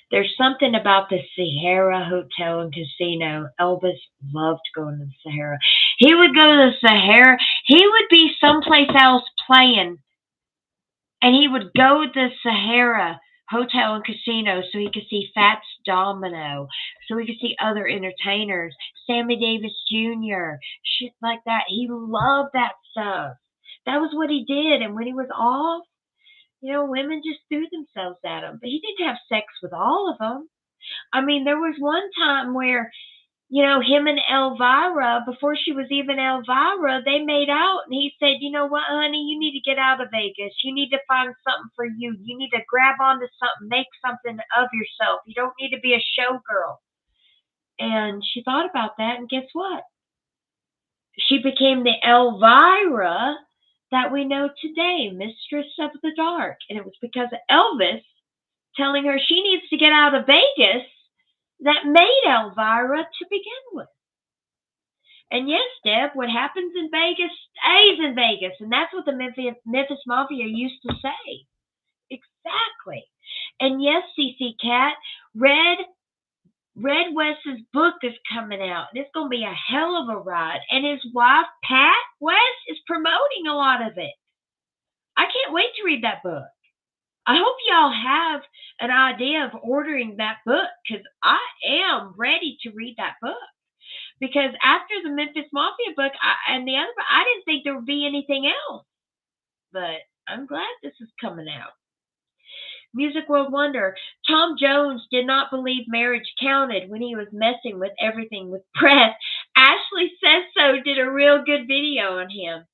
There's something about the Sahara Hotel and Casino. Elvis loved going to the Sahara. He would go to the Sahara. He would be someplace else playing, and he would go to the Sahara Hotel and Casino so he could see Fats Domino, so he could see other entertainers, Sammy Davis Jr., shit like that. He loved that stuff. That was what he did, and when he was off, women just threw themselves at him. But he didn't have sex with all of them. I mean, there was one time where him and Elvira, before she was even Elvira, they made out, and he said, "You know what, honey, you need to get out of Vegas. You need to find something for you. You need to grab onto something, make something of yourself. You don't need to be a showgirl." And she thought about that, and guess what? She became the Elvira that we know today, Mistress of the Dark. And it was because of Elvis telling her she needs to get out of Vegas that made Elvira to begin with. And yes, Deb, what happens in Vegas stays in Vegas. And that's what the Memphis Mafia used to say. Exactly. And yes, CC Cat, Red West's book is coming out, and it's going to be a hell of a ride. And his wife, Pat West, is promoting a lot of it. I can't wait to read that book. I hope y'all have an idea of ordering that book, because I am ready to read that book. Because after the Memphis Mafia book and the other book, I didn't think there would be anything else. But I'm glad this is coming out. Music World Wonder. Tom Jones did not believe marriage counted when he was messing with everything with Brett. Ashley Says So did a real good video on him.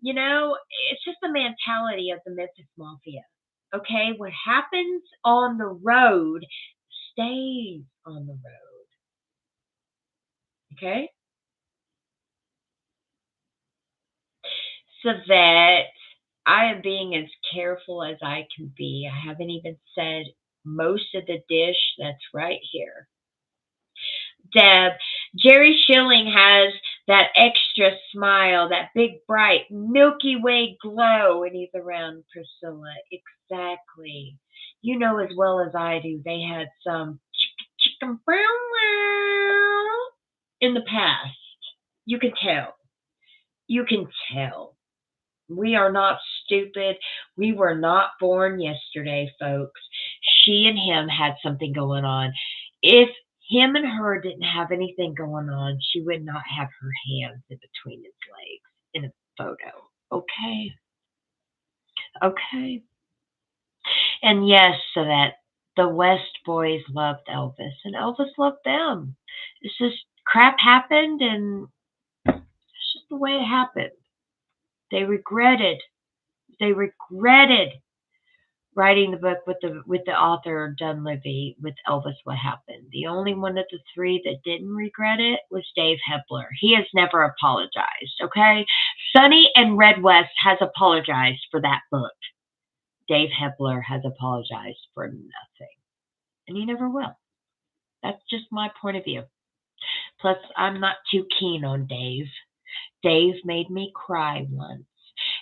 It's just the mentality of the Memphis Mafia. Okay, what happens on the road stays on the road. Okay? So that I am being as careful as I can be. I haven't even said most of the dish that's right here. Deb, Jerry Schilling has that extra smile, that big, bright, Milky Way glow when he's around Priscilla. Exactly. You know as well as I do, they had some chicken in the past. You can tell. You can tell. We are not stupid. We were not born yesterday, folks. She and him had something going on. If him and her didn't have anything going on, she would not have her hands in between his legs in a photo. Okay. Okay. And yes, so that the West boys loved Elvis and Elvis loved them. It's just crap happened, and it's just the way it happened. They regretted writing the book with the author Dunleavy with Elvis What Happened. The only one of the three that didn't regret it was Dave Hebler. He has never apologized, okay? Sonny and Red West has apologized for that book. Dave Hebler has apologized for nothing. And he never will. That's just my point of view. Plus, I'm not too keen on Dave. Dave made me cry once.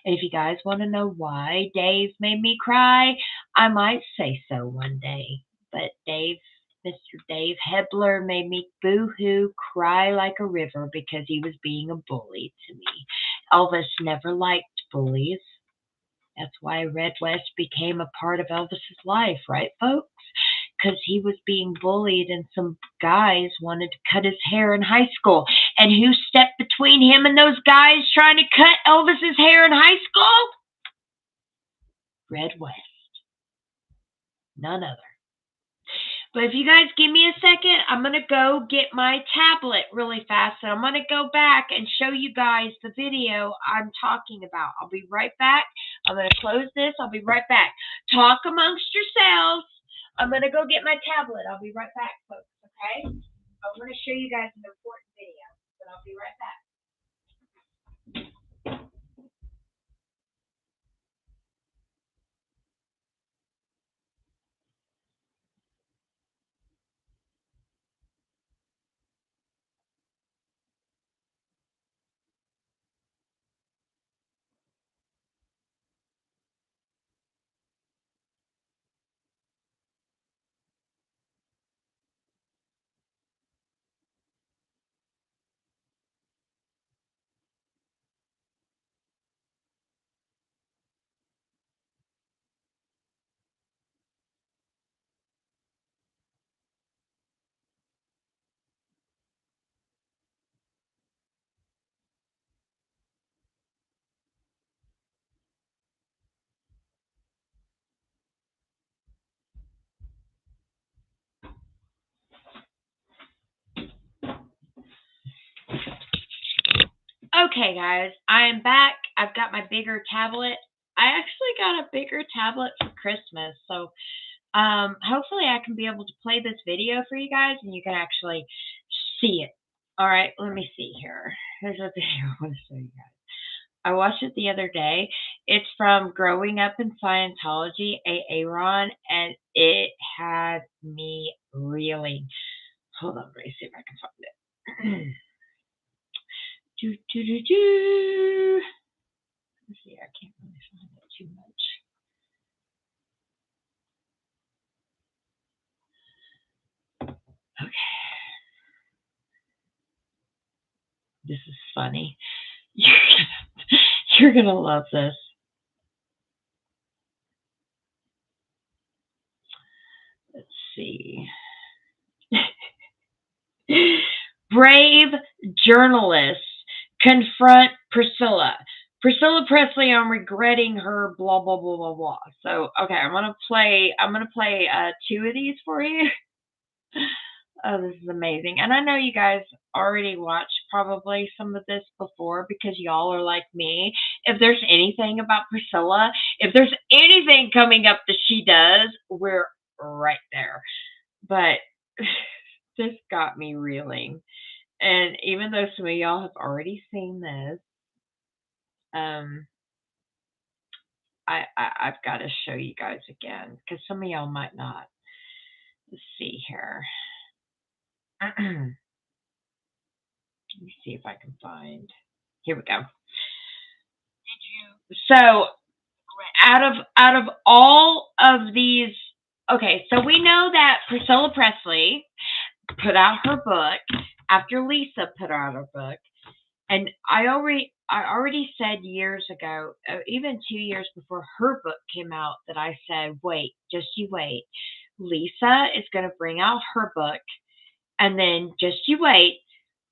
And if you guys want to know why Dave made me cry, I might say so one day. But Mr. Dave Hebler made me boo-hoo, cry like a river because he was being a bully to me. Elvis never liked bullies. That's why Red West became a part of Elvis's life, right, folks? Because he was being bullied and some guys wanted to cut his hair in high school. And who stepped between him and those guys trying to cut Elvis's hair in high school? Red West. None other. But if you guys give me a second, I'm going to go get my tablet really fast. And I'm going to go back and show you guys the video I'm talking about. I'll be right back. I'm going to close this. I'll be right back. Talk amongst yourselves. I'm going to go get my tablet. I'll be right back, folks, okay? I'm going to show you guys an important video, but I'll be right back. Okay, guys, I am back. I've got my bigger tablet. I actually got a bigger tablet for Christmas, so hopefully I can be able to play this video for you guys and you can actually see it. All right, let me see here. Here's a video I want to show you guys. I watched it the other day. It's from Growing Up in Scientology, Aaron, and it had me reeling. Hold on, let me see if I can find it. do, do, do, do. Let's see, I can't really find it too much. Okay. This is funny. You're gonna love this. Let's see. Brave journalists confront Priscilla. Priscilla Presley on regretting her blah blah blah blah blah. So okay, I'm gonna play two of these for you. Oh, this is amazing. And I know you guys already watched probably some of this before because y'all are like me. If there's anything about Priscilla, if there's anything coming up that she does, we're right there. But this got me reeling. And even though some of y'all have already seen this, I've got to show you guys again because some of y'all might not. Let's see here. Let me see if I can find. Here we go. So out of all of these, okay, so we know that Priscilla Presley put out her book after Lisa put out her book, and I already said years ago, even 2 years before her book came out, that I said, wait, just you wait. Lisa is going to bring out her book, and then just you wait.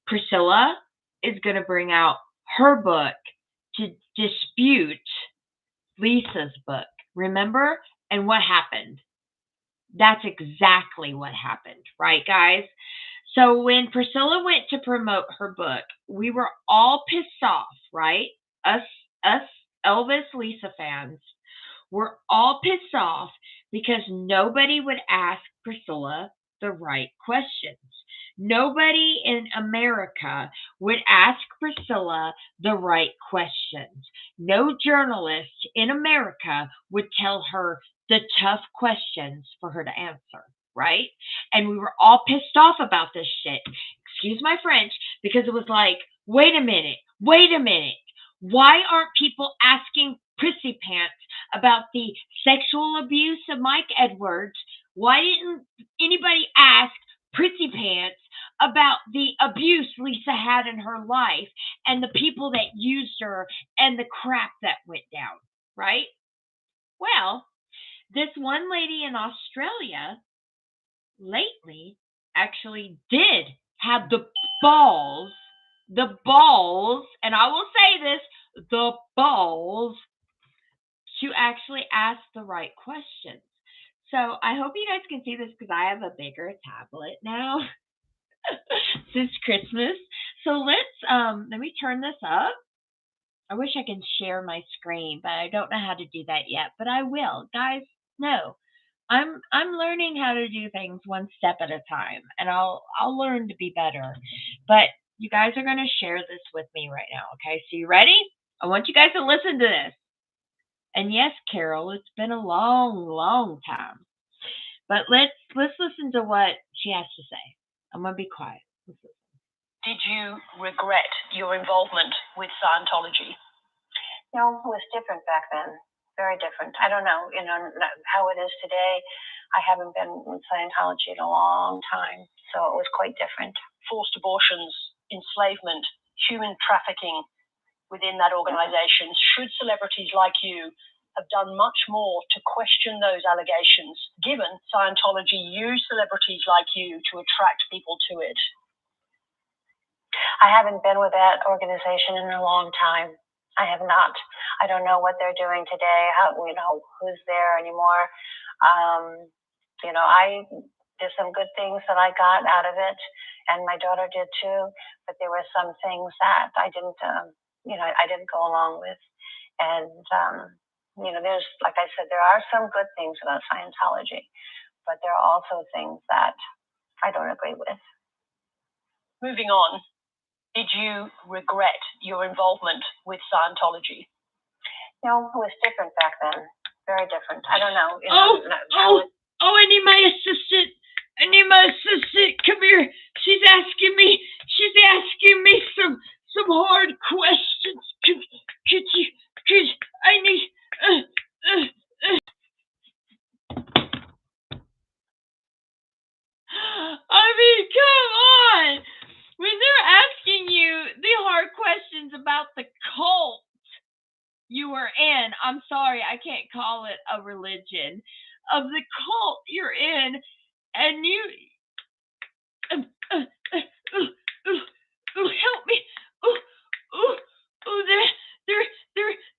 Priscilla is going to bring out her book to dispute Lisa's book. Remember? And what happened? That's exactly what happened, right, guys? So when Priscilla went to promote her book, we were all pissed off, right? Us Elvis Lisa fans were all pissed off because nobody would ask Priscilla the right questions. Nobody in America would ask Priscilla the right questions. No journalist in America would tell her the tough questions for her to answer, right? And we were all pissed off about this shit. Excuse my French, because it was like, wait a minute. Why aren't people asking Prissy Pants about the sexual abuse of Mike Edwards? Why didn't anybody ask Prissy Pants about the abuse Lisa had in her life and the people that used her and the crap that went down, right? Well, this one lady in Australia lately actually did have the balls, and I will say this, the balls to actually ask the right questions. So I hope you guys can see this because I have a bigger tablet now since Christmas. So let me turn this up. I wish I could share my screen, but I don't know how to do that yet, but I will. Guys, no. I'm learning how to do things one step at a time, and I'll learn to be better. But you guys are going to share this with me right now, okay? So you ready? I want you guys to listen to this. And yes, Carol, it's been a long time. But let's listen to what she has to say. I'm going to be quiet. Did you regret your involvement with Scientology? No, it was different back then. Very different. I don't know, how it is today. I haven't been in Scientology in a long time, so it was quite different. Forced abortions, enslavement, human trafficking within that organization. Should celebrities like you have done much more to question those allegations, given Scientology used celebrities like you to attract people to it? I haven't been with that organization in a long time. I have not. I don't know what they're doing today, who's there anymore. There's some good things that I got out of it, and my daughter did too, but there were some things that I didn't I didn't go along with. And, there's, like I said, there are some good things about Scientology, but there are also things that I don't agree with. Moving on, did you regret your involvement with Scientology? It was different back then. Very different. I don't know. I need my assistant. Come here. She's asking me some hard questions. I need. I mean, come on. When they're asking you the hard questions about the cult you were in, I'm sorry, I can't call it a religion, of the cult you're in, and you help me.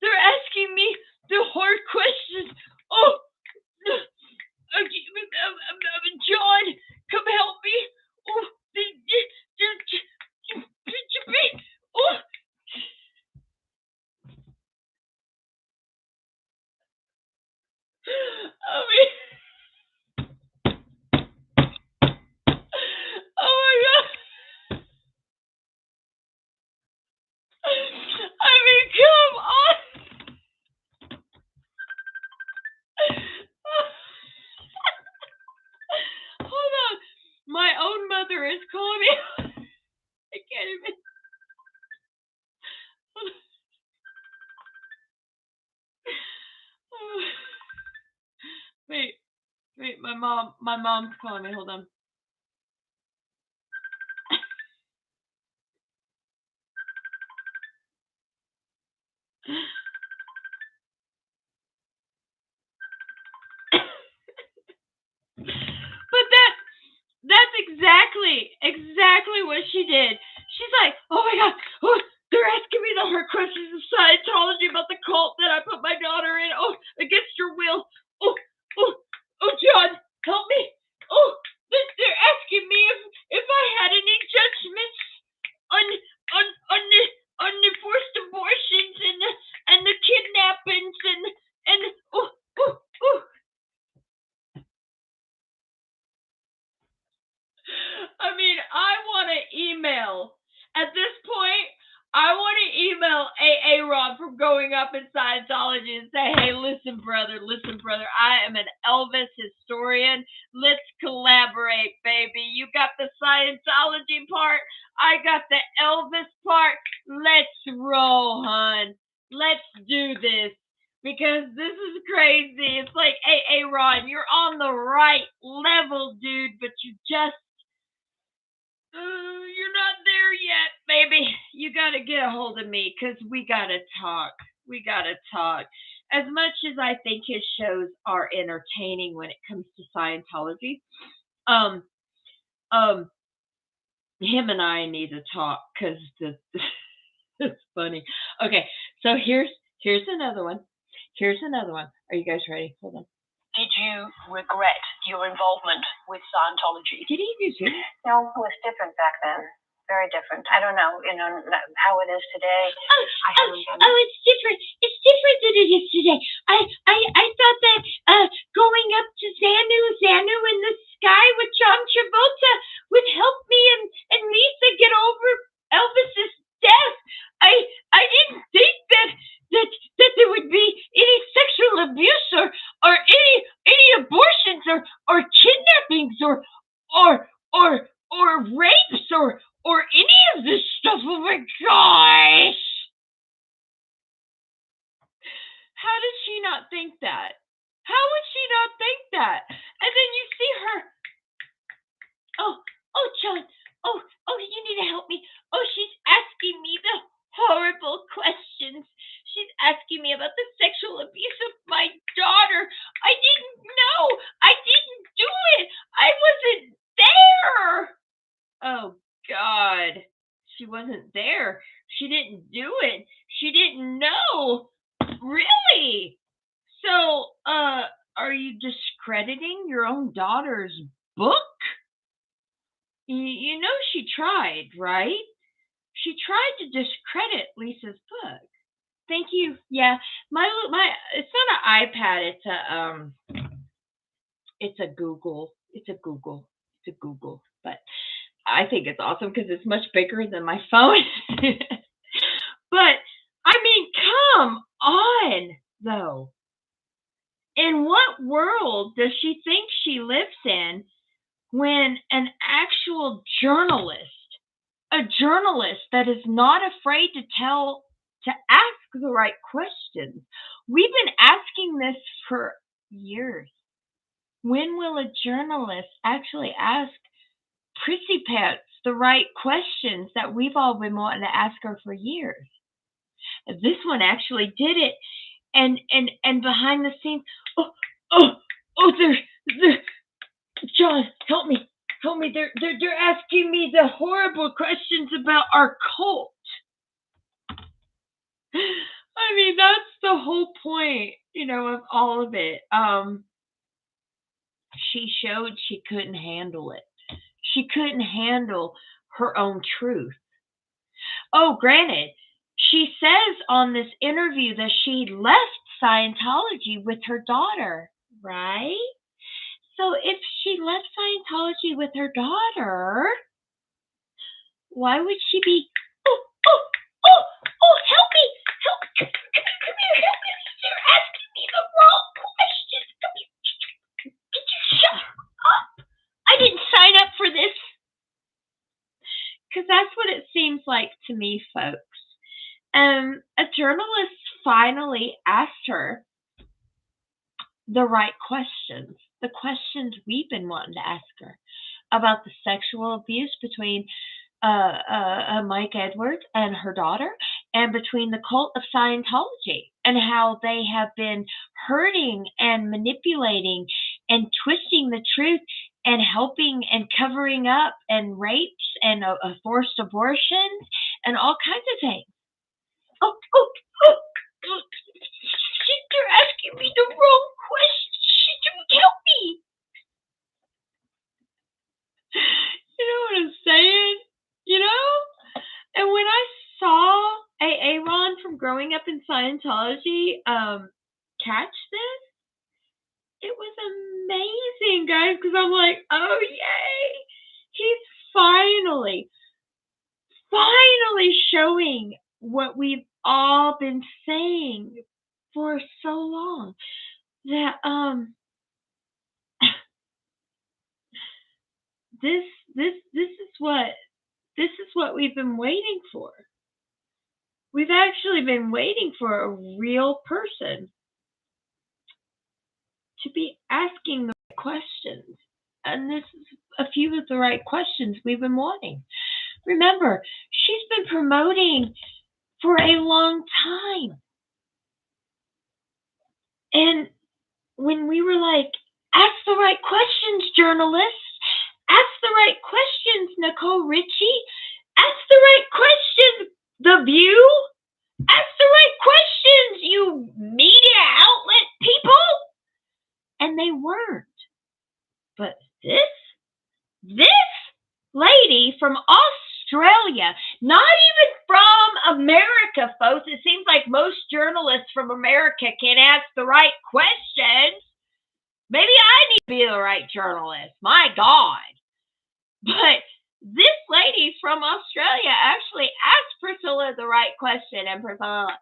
They're asking me the hard questions. John, come help me. Oh my God. I mean, come on. Hold on. My own mother is calling me. I can't even. Wait, my mom's calling me. Hold on. But that's exactly what she did. She's like, oh my God, they're asking me the hard questions of Scientology about the cult that I put my daughter in. Oh, against your will. Oh, John, help me. Oh, they're asking me if I had any judgments on the forced abortions and the kidnappings and I mean, I want to email. At this point, I want to email Aaron from Going Up in Scientology and say, hey, listen, brother, I am an Elvis historian. Let's collaborate, baby. You got the Scientology part. I got the Elvis part. Let's roll, hon. Let's do this. Because this is crazy. It's like, hey, Aaron, you're on the right level, dude, but you just you're not there yet, baby. You got to get a hold of me because we got to talk. As much as I think his shows are entertaining when it comes to Scientology, him and I need to talk because it's funny. Okay, so here's another one. Are you guys ready? Hold on. Did you regret your involvement with Scientology? Did he do too? It was different back then. Very different. I don't know, how it is today. It's different. It's different than it is today. I thought that going up to Xanu in the sky with John Travolta would help me and Lisa get over Elvis's death. I didn't think that there would be any sexual abuse or any abortions or kidnappings or rapes or any of this stuff. Oh my gosh! How does she not think that? How would she not think that? And then you see her. Oh, John. Oh, you need to help me. Oh, she's asking me the horrible questions. She's asking me about the sexual abuse of my daughter. I didn't know. I didn't do it. I wasn't there. Oh, God. She wasn't there. She didn't do it. She didn't know. Really? So, are you discrediting your own daughter's book? You know she tried, right? she tried to discredit Lisa's book. Thank you. Yeah, my it's not an iPad. It's a Google. It's a Google. But I think it's awesome because it's much bigger than my phone. But I mean, come on, though. In what world does she think she lives in when an actual journalist, a journalist that is not afraid to ask the right questions? We've been asking this for years. When will a journalist actually ask Prissy Pets the right questions that we've all been wanting to ask her for years? This one actually did it, and behind the scenes, they're John, help me. They're asking me the horrible questions about our cult. I mean, that's the whole point, of all of it. She showed she couldn't handle it. She couldn't handle her own truth. Oh, granted, she says on this interview that she left Scientology with her daughter, right? So if she left Scientology with her daughter, why would she be, help me, come here, help me, they're asking me the wrong questions, come here, could you shut up? I didn't sign up for this. Because that's what it seems like to me, folks. A journalist finally asked her the right questions, the questions we've been wanting to ask her about the sexual abuse between Mike Edwards and her daughter, and between the cult of Scientology, and how they have been hurting and manipulating and twisting the truth and helping and covering up and rapes and forced abortions and all kinds of things. They're asking me the wrong questions. Help me. You know what I'm saying? And when I saw Aaron from Growing Up in Scientology catch this, it was amazing, guys, because I'm like, oh, yay. He's finally showing what we've all been saying for so long, that this is what we've been waiting for. We've actually been waiting for a real person to be asking the right questions. And this is a few of the right questions we've been wanting. Remember, she's been promoting for a long time. And when we were like, ask the right questions, journalists. Ask the right questions, Nicole Richie. Ask the right questions, The View. Ask the right questions, you media outlet people. And they weren't. But this lady from Australia, not even from America, folks. It seems like most journalists from America can't ask the right questions. Maybe I need to be the right journalist. My God. But this lady from Australia actually asked Priscilla the right question, and Priscilla,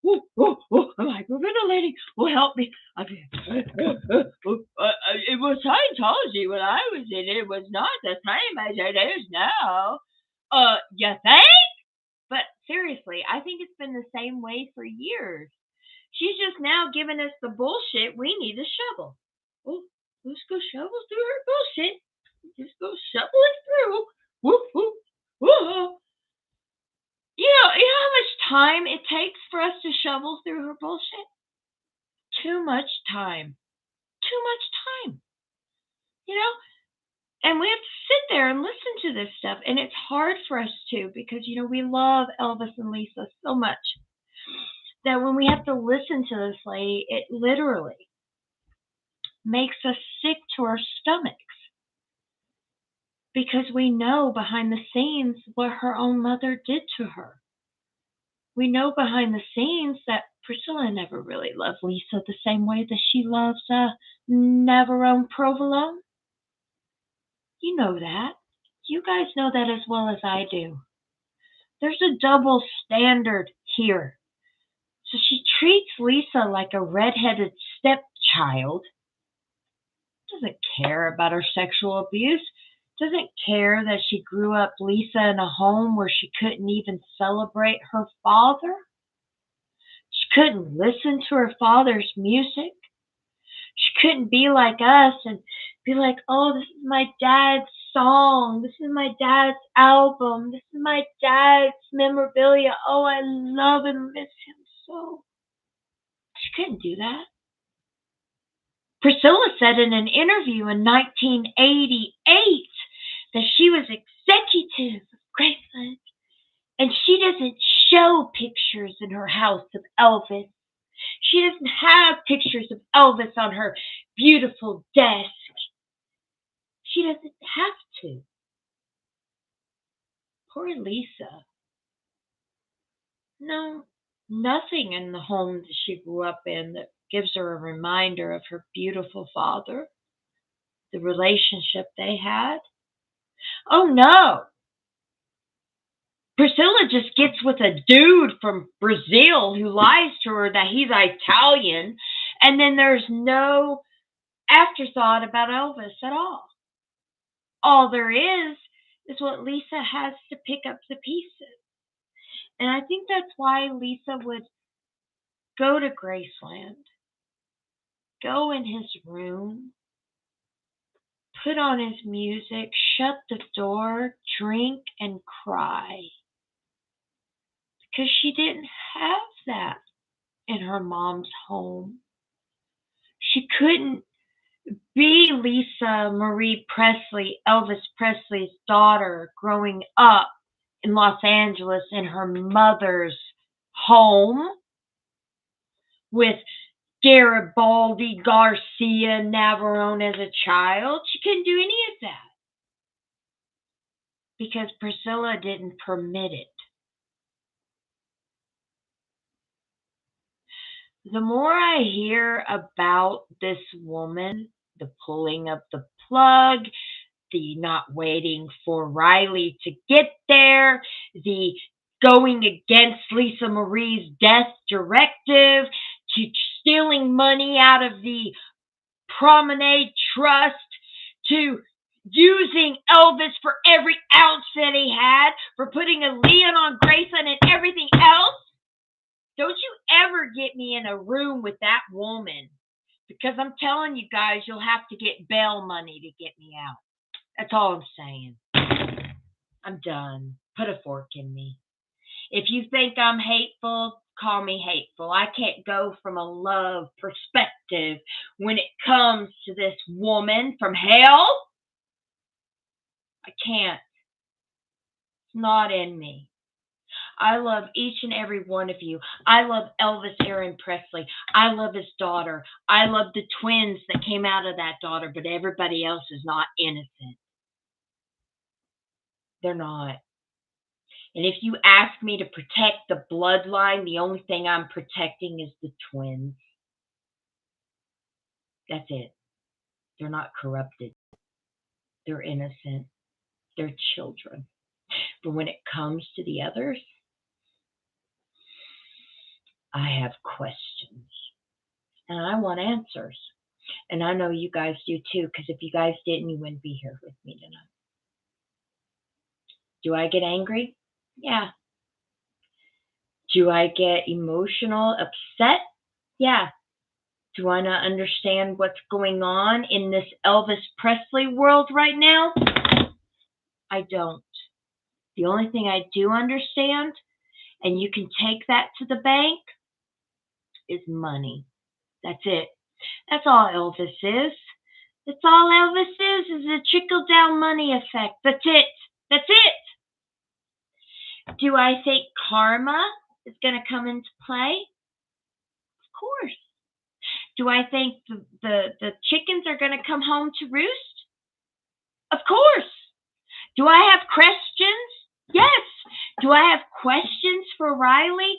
I'm like, we're ventilating. Help me. It was Scientology when I was in it. It was not the same as it is now. You think? But seriously, I think it's been the same way for years. She's just now giving us the bullshit we need to shovel. Oh, let's go shovel through her bullshit. Just go shovel it through. Woo. You know how much time it takes for us to shovel through her bullshit? Too much time. And we have to sit there and listen to this stuff. And it's hard for us to, because, we love Elvis and Lisa so much that when we have to listen to this lady, it literally makes us sick to our stomachs. because we know behind the scenes what her own mother did to her. We know behind the scenes that Priscilla never really loved Lisa the same way that she loves Navarone Provolone. You know that. You guys know that as well as I do. There's a double standard here. So she treats Lisa like a redheaded stepchild. Doesn't care about her sexual abuse. Doesn't care that she grew up Lisa in a home where she couldn't even celebrate her father. She couldn't listen to her father's music. She couldn't be like us and be like, oh, this is my dad's song. This is my dad's album. This is my dad's memorabilia. Oh, I love and miss him so. She couldn't do that. Priscilla said in an interview in 1988 that she was executive of Graceland, and she doesn't show pictures in her house of Elvis. She doesn't have pictures of Elvis on her beautiful desk. She doesn't have to. Poor Lisa. No, nothing in the home that she grew up in that gives her a reminder of her beautiful father, the relationship they had. Oh no! Priscilla just gets with a dude from Brazil who lies to her that he's Italian, and then there's no afterthought about Elvis at all. All there is what Lisa has to pick up the pieces. And I think that's why Lisa would go to Graceland, go in his room, put on his music, shut the door, drink, and cry. Because she didn't have that in her mom's home. She couldn't be Lisa Marie Presley, Elvis Presley's daughter, growing up in Los Angeles in her mother's home with Garibaldi, Garcia, Navarone as a child. She couldn't do any of that because Priscilla didn't permit it. The more I hear about this woman, the pulling of the plug, the not waiting for Riley to get there, the going against Lisa Marie's death directive, to stealing money out of the Promenade Trust, to using Elvis for every ounce that he had, for putting a lien on Graceland and everything else. Don't you ever get me in a room with that woman, because I'm telling you guys, you'll have to get bail money to get me out. That's all I'm saying. I'm done. Put a fork in me. If you think I'm hateful, call me hateful. I can't go from a love perspective when it comes to this woman from hell. I can't. It's not in me. I love each and every one of you. I love Elvis Aaron Presley. I love his daughter. I love the twins that came out of that daughter, but everybody else is not innocent. They're not. And if you ask me to protect the bloodline, the only thing I'm protecting is the twins. That's it. They're not corrupted. They're innocent. They're children. But when it comes to the others, I have questions. And I want answers. And I know you guys do too, because if you guys didn't, you wouldn't be here with me tonight. Do I get angry? Yeah. Do I get emotional, upset? Yeah. Do I not understand what's going on in this Elvis Presley world right now? I don't. The only thing I do understand, and you can take that to the bank, is money. That's it. That's all Elvis is. That's all Elvis is a trickle-down money effect. That's it. That's it. Do I think karma is going to come into play? Of course. Do I think the chickens are going to come home to roost? Of course. Do I have questions? Yes. Do I have questions for Riley?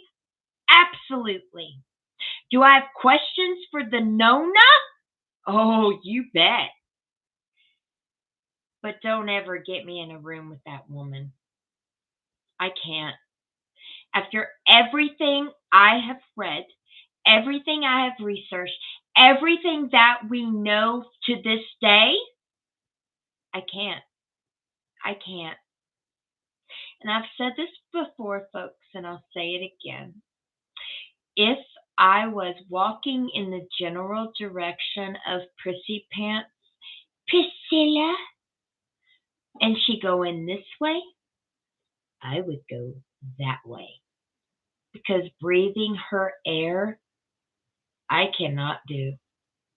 Absolutely. Do I have questions for the Nona? Oh, you bet. But don't ever get me in a room with that woman. I can't. After everything I have read, everything I have researched, everything that we know to this day, I can't. I can't. And I've said this before, folks, and I'll say it again. If I was walking in the general direction of Prissy Pants, Priscilla, and she go in this way, I would go that way. Because breathing her air, I cannot do.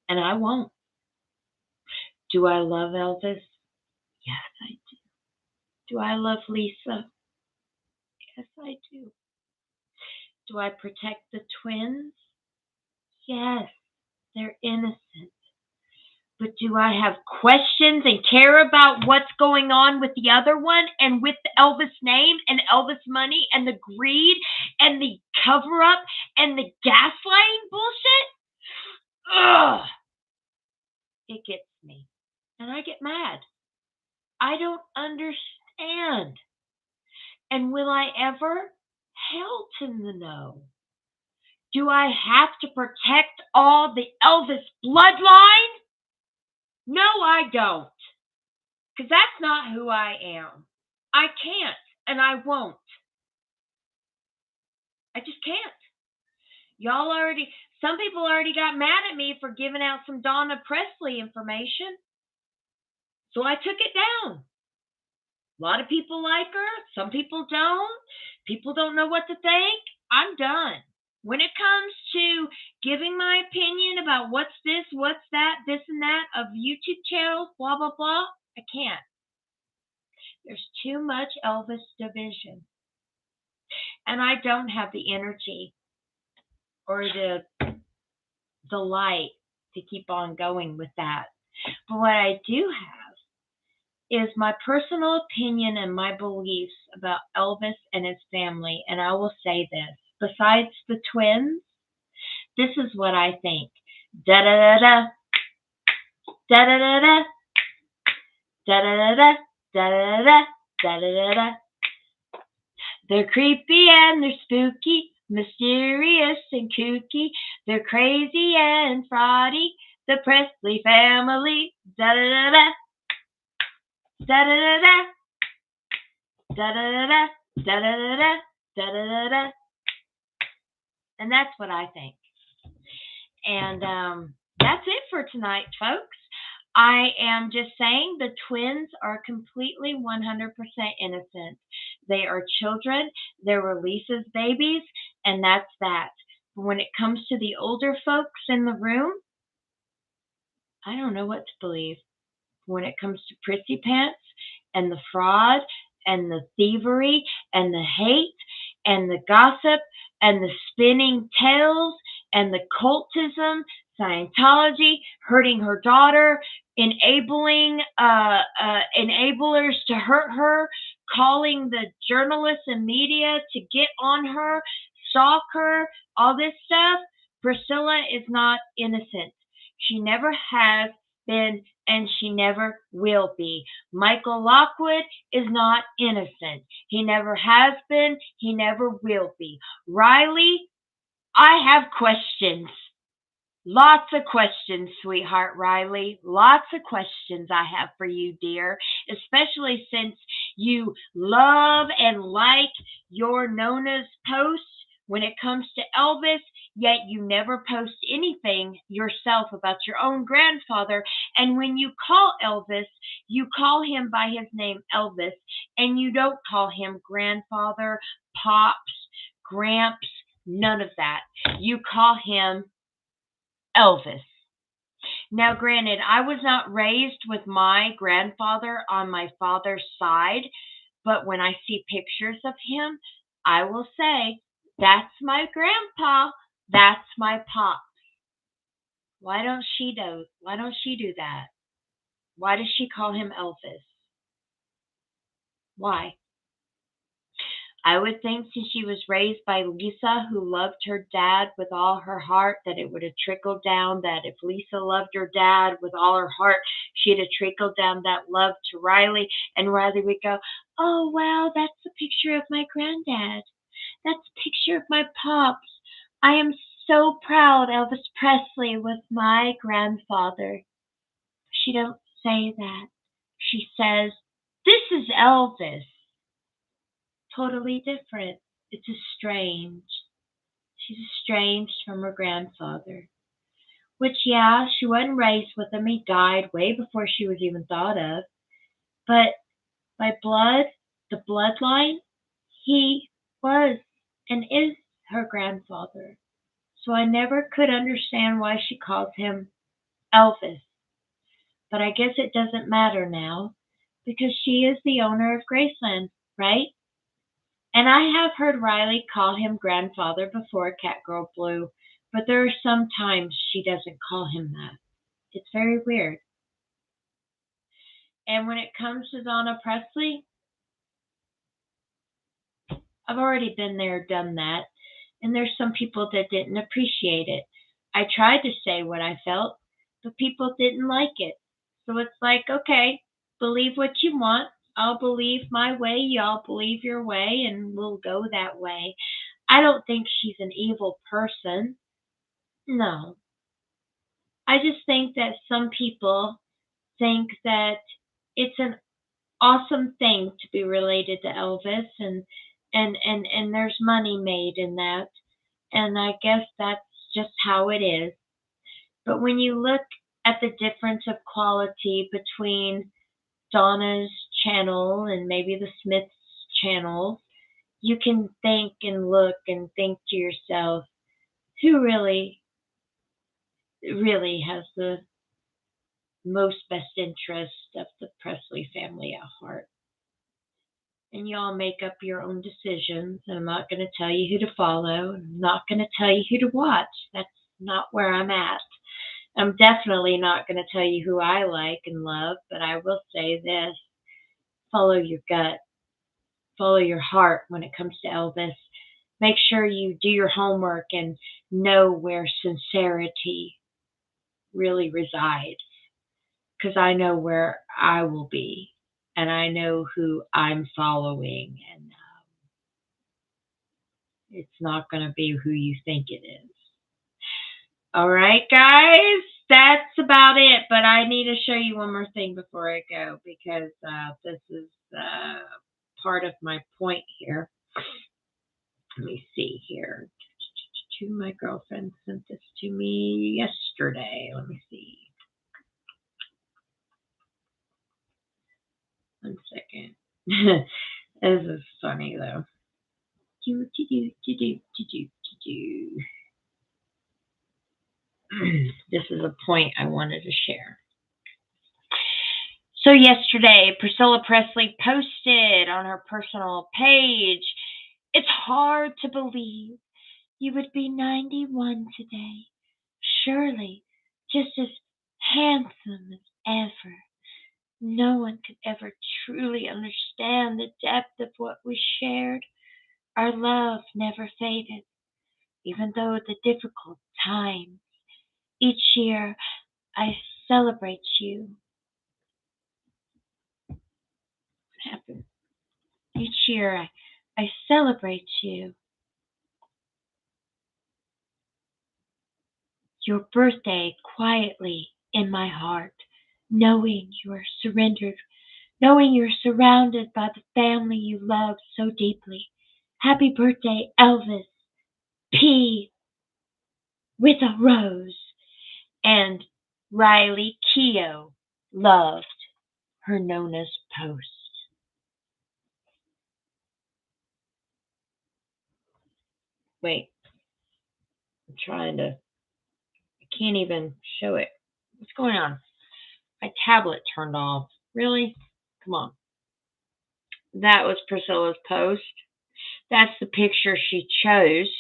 And I won't. Do I love Elvis? Yes, I do. Do I love Lisa? Yes, I do. Do I protect the twins? Yes, they're innocent. But do I have questions and care about what's going on with the other one and with the Elvis name and Elvis money and the greed and the cover up and the gaslighting bullshit? Ugh! It gets me. And I get mad. I don't understand. And will I ever? Hell to the no. Do I have to protect all the Elvis bloodline? No, I don't. Because that's not who I am. I can't, and I won't. I just can't. Some people already got mad at me for giving out some Donna Presley information. So I took it down. A lot of people like her. Some people don't. People don't know what to think. I'm done. When it comes to giving my opinion about what's this, what's that, this and that of YouTube channels, blah, blah, blah, I can't. There's too much Elvis division. And I don't have the energy or the light to keep on going with that. But what I do have is my personal opinion and my beliefs about Elvis and his family. And I will say this. Besides the twins, this is what I think. Da-da-da-da. Da-da-da-da. Da-da-da-da. Da-da-da-da. Da-da-da-da. They're creepy and they're spooky, mysterious and kooky. They're crazy and fraudy. The Presley family. Da-da-da-da. Da-da-da-da. Da-da-da-da. Da-da-da-da. Da-da-da-da. And that's what I think. And that's it for tonight, folks. I am just saying the twins are completely 100% innocent. They are children. They were Lisa's babies, and that's that. When it comes to the older folks in the room, I don't know what to believe. When it comes to Prissy Pants and the fraud and the thievery and the hate and the gossip and the spinning tales and the cultism, Scientology, hurting her daughter, enabling enablers to hurt her, calling the journalists and media to get on her, stalk her, all this stuff, Priscilla is not innocent. She never has been, and she never will be. Michael Lockwood is not innocent. He never has been. He never will be. Riley, I have questions. Lots of questions, sweetheart Riley. Lots of questions I have for you, dear, especially since you love and like your Nona's posts when it comes to Elvis, yet you never post anything yourself about your own grandfather. And when you call Elvis, you call him by his name Elvis, and you don't call him grandfather, pops, gramps, none of that. You call him Elvis. Now, granted, I was not raised with my grandfather on my father's side, but when I see pictures of him, I will say, that's my grandpa, that's my pop. Why don't she do that? Why does she call him Elvis? Why? I would think since she was raised by Lisa, who loved her dad with all her heart, that it would have trickled down, that if Lisa loved her dad with all her heart, she'd have trickled down that love to Riley, and Riley would go, oh, wow, that's a picture of my granddad. That's a picture of my pops. I am so proud Elvis Presley was my grandfather. She don't say that. She says, this is Elvis. Totally different. It's estranged. She's estranged from her grandfather. Which, yeah, she wasn't raised with him. He died way before she was even thought of. But by blood, the bloodline, he was and is her grandfather. So I never could understand why she calls him Elvis. But I guess it doesn't matter now because she is the owner of Graceland, right? And I have heard Riley call him grandfather before Catgirl Blue, but there are some times she doesn't call him that. It's very weird. And when it comes to Donna Presley, I've already been there, done that, and there's some people that didn't appreciate it. I tried to say what I felt, but people didn't like it. So it's like, okay, believe what you want. I'll believe my way, y'all believe your way, and we'll go that way. I don't think she's an evil person. No. I just think that some people think that it's an awesome thing to be related to Elvis and there's money made in that. And I guess that's just how it is. But when you look at the difference of quality between Donna's channel and maybe the Smiths channel, you can think and look and think to yourself, who really has the most best interest of the Presley family at heart. And y'all make up your own decisions. And I'm not going to tell you who to follow. I'm not going to tell you who to watch. That's not where I'm at. I'm definitely not going to tell you who I like and love, but I will say this. Follow your gut. Follow your heart when it comes to Elvis. Make sure you do your homework and know where sincerity really resides. Because I know where I will be, and I know who I'm following, and it's not going to be who you think it is. All right, guys, that's about it. But I need to show you one more thing before I go because this is part of my point here. Let me see here. My girlfriend sent this to me yesterday. Let me see. One second. This is funny though. This is a point I wanted to share. So yesterday, Priscilla Presley posted on her personal page, it's hard to believe you would be 91 today. Surely, just as handsome as ever. No one could ever truly understand the depth of what we shared. Our love never faded, even though the difficult times. Each year, I celebrate you. What happened? Each year, I celebrate you. Your birthday quietly in my heart, knowing you are surrendered, knowing you're surrounded by the family you love so deeply. Happy birthday, Elvis P. with a rose. And Riley Keough loved her Nona's post. Wait, I'm trying to, I can't even show it. What's going on? My tablet turned off. Really? Come on. That was Priscilla's post. That's the picture she chose.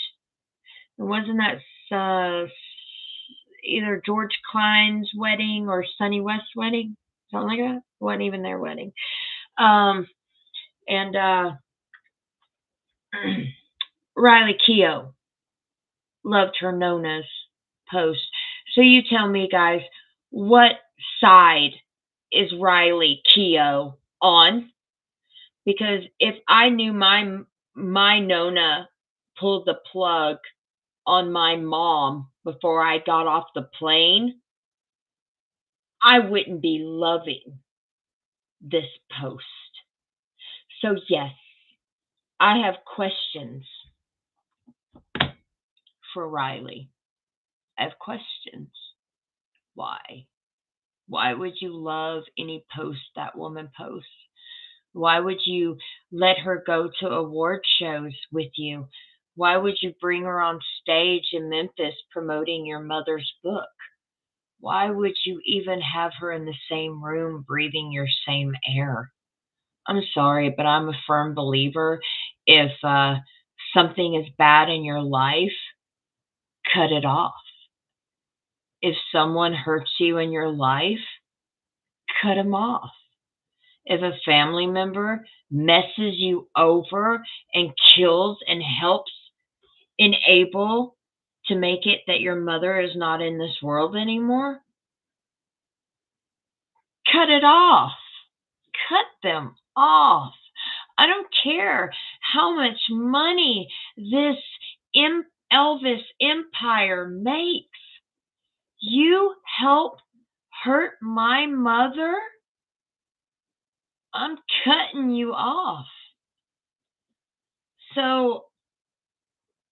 Wasn't that either George Klein's wedding or Sonny West's wedding? Something like that? It wasn't even their wedding. And Riley Keough loved her Nona's post. So you tell me, guys, what side is Riley Keough on? Because if I knew my Nona pulled the plug on my mom before I got off the plane, I wouldn't be loving this post. So yes, I have questions for Riley. I have questions. Why? Why would you love any post that woman posts? Why would you let her go to award shows with you? Why would you bring her on stage in Memphis promoting your mother's book? Why would you even have her in the same room breathing your same air? I'm sorry, but I'm a firm believer if something is bad in your life, cut it off. If someone hurts you in your life, cut them off. If a family member messes you over and kills and helps enable to make it that your mother is not in this world anymore, cut it off. Cut them off. I don't care how much money this Elvis empire makes. You help hurt my mother, I'm cutting you off. So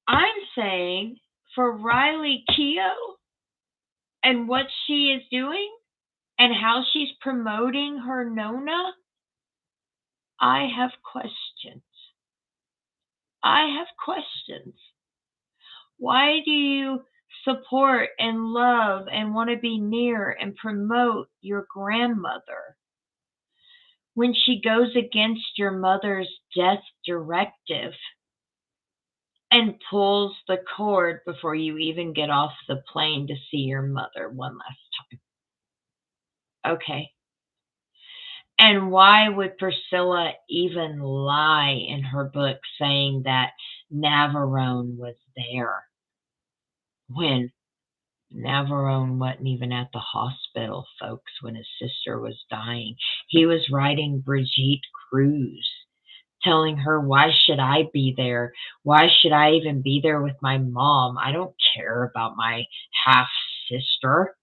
I'm saying for Riley Keough and what she is doing and how she's promoting her Nona, I have questions. I have questions. Why do you support and love and want to be near and promote your grandmother when she goes against your mother's death directive and pulls the cord before you even get off the plane to see your mother one last time? Okay. And why would Priscilla even lie in her book saying that Navarone was there when Navarone wasn't even at the hospital, folks, when his sister was dying? He was writing Brigitte Cruz, telling her, why should I be there? Why should I even be there with my mom? I don't care about my half sister.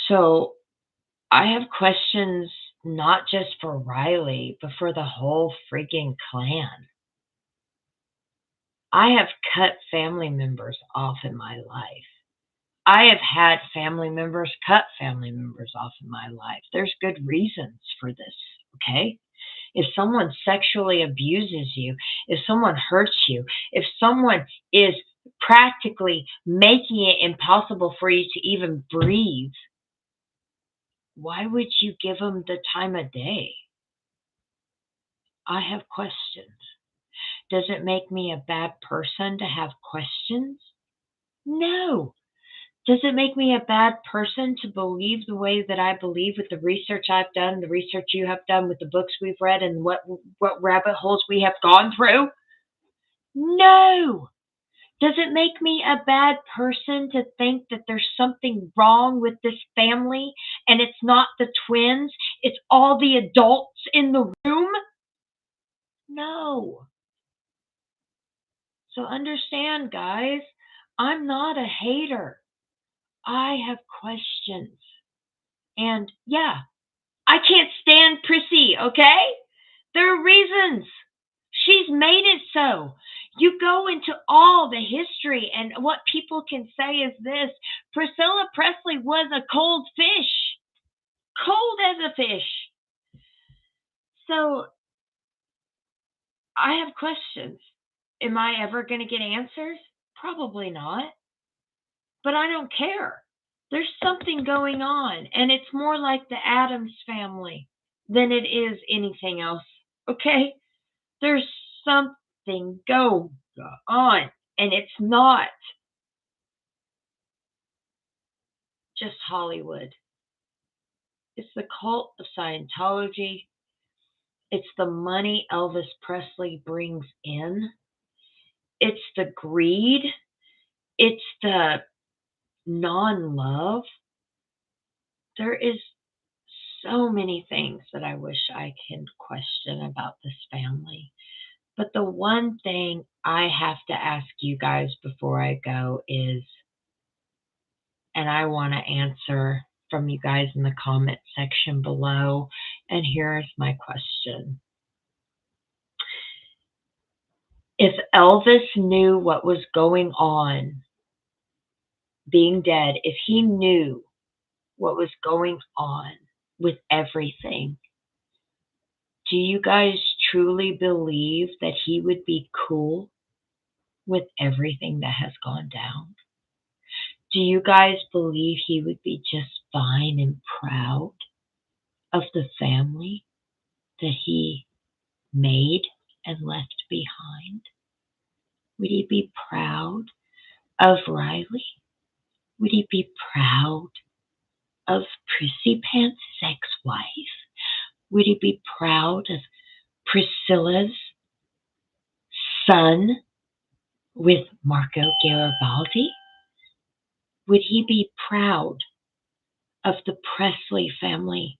So I have questions not just for Riley, but for the whole freaking clan. I have cut family members off in my life. I have had family members cut family members off in my life. There's good reasons for this, okay? If someone sexually abuses you, if someone hurts you, if someone is practically making it impossible for you to even breathe, why would you give them the time of day? I have questions. Does it make me a bad person to have questions? No. Does it make me a bad person to believe the way that I believe with the research I've done, the research you have done, with the books we've read, and what rabbit holes we have gone through? No. Does it make me a bad person to think that there's something wrong with this family and it's not the twins, it's all the adults in the room? No. So understand, guys, I'm not a hater. I have questions. And yeah, I can't stand Prissy, okay? There are reasons. She's made it so. You go into all the history, and what people can say is this: Priscilla Presley was a cold fish. Cold as a fish. So I have questions. Am I ever going to get answers? Probably not. But I don't care. There's something going on, and it's more like the Addams family than it is anything else. Okay? There's something going on, and it's not just Hollywood. It's the cult of Scientology. It's the money Elvis Presley brings in. It's the greed. It's the non-love. There is so many things that I wish I can question about this family. But the one thing I have to ask you guys before I go is, and I want to answer from you guys in the comment section below, and here's my question. If Elvis knew what was going on, being dead, if he knew what was going on with everything, do you guys truly believe that he would be cool with everything that has gone down? Do you guys believe he would be just fine and proud of the family that he made and left behind? Would he be proud of Riley? Would he be proud of Prissy Pants' ex-wife? Would he be proud of Priscilla's son with Marco Garibaldi? Would he be proud of the Presley family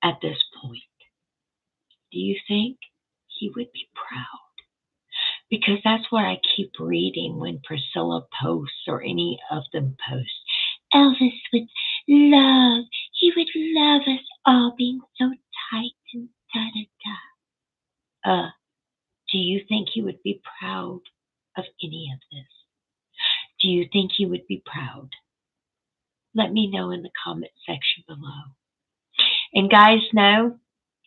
at this point? Do you think he would be proud? Because that's what I keep reading when Priscilla posts or any of them post. Elvis would love, he would love us all being so tight and da-da-da. Do you think he would be proud of any of this? Do you think he would be proud? Let me know in the comment section below. And guys, know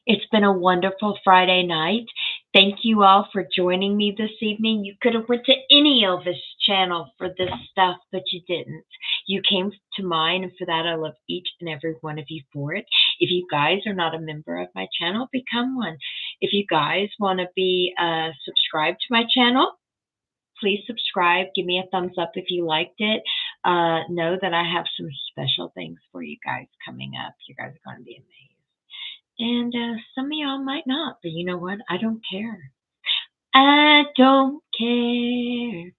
it's been a wonderful Friday night. Thank you all for joining me this evening. You could have went to any Elvis channel for this stuff, but you didn't. You came to mine, and for that I love each and every one of you for it. If you guys are not a member of my channel, become one. If you guys want to be subscribed to my channel, please subscribe. Give me a thumbs up if you liked it. Know that I have some special things for you guys coming up. You guys are going to be amazed. And some of y'all might not, but you know what? I don't care. I don't care.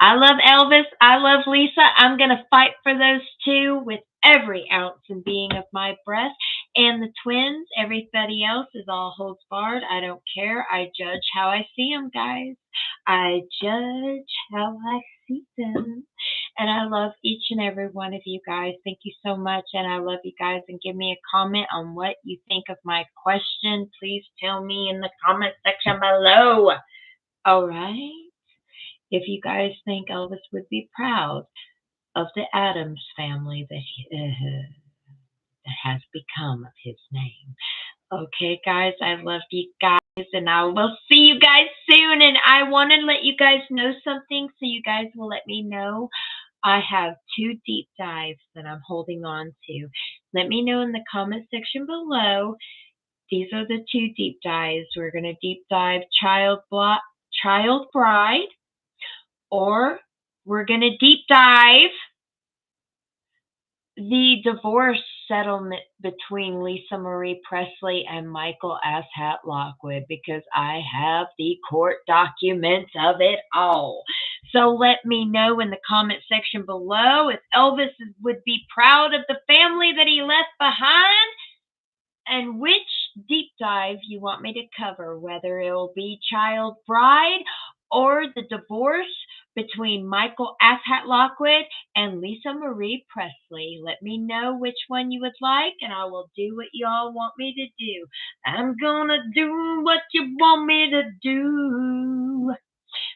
I love Elvis. I love Lisa. I'm going to fight for those two with every ounce and being of my breath. And the twins, everybody else is all holds barred. I don't care. I judge how I see them, guys. I judge how I see them. And I love each and every one of you guys. Thank you so much. And I love you guys. And give me a comment on what you think of my question. Please tell me in the comment section below. All right. If you guys think Elvis would be proud of the Addams family that has become of his name. Okay, guys, I love you guys, and I will see you guys soon. And I want to let you guys know something, so you guys will let me know. I have 2 deep dives that I'm holding on to. Let me know in the comment section below. These are the 2 deep dives. We're going to deep dive Child Bride, or we're going to deep dive the divorce settlement between Lisa Marie Presley and Michael Ashat Lockwood, because I have the court documents of it all. So let me know in the comment section below if Elvis would be proud of the family that he left behind, and which deep dive you want me to cover, whether it will be Child Bride or the divorce between Michael Ashat Lockwood and Lisa Marie Presley. Let me know which one you would like, and I will do what you all want me to do. I'm gonna do what you want me to do.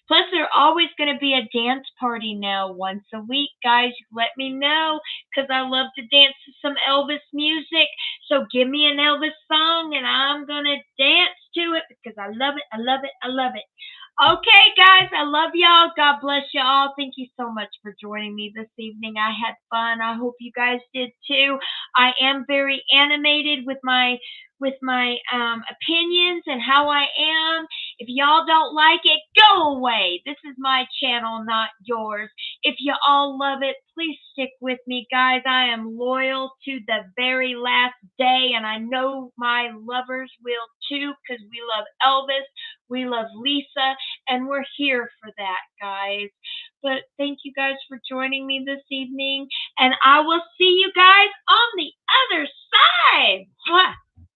Plus, there's always going to be a dance party now once a week, guys. Let me know, because I love to dance to some Elvis music. So give me an Elvis song, and I'm going to dance to it, because I love it, I love it, I love it. Okay, guys, I love y'all. God bless y'all. Thank you so much for joining me this evening. I had fun. I hope you guys did too. I am very animated with my with my opinions and how I am. If y'all don't like it, go away. This is my channel, not yours. If you all love it, please stick with me, guys. I am loyal to the very last day, and I know my lovers will too, because we love Elvis, we love Lisa, and we're here for that, guys. But thank you guys for joining me this evening, and I will see you guys on the other side. Mwah,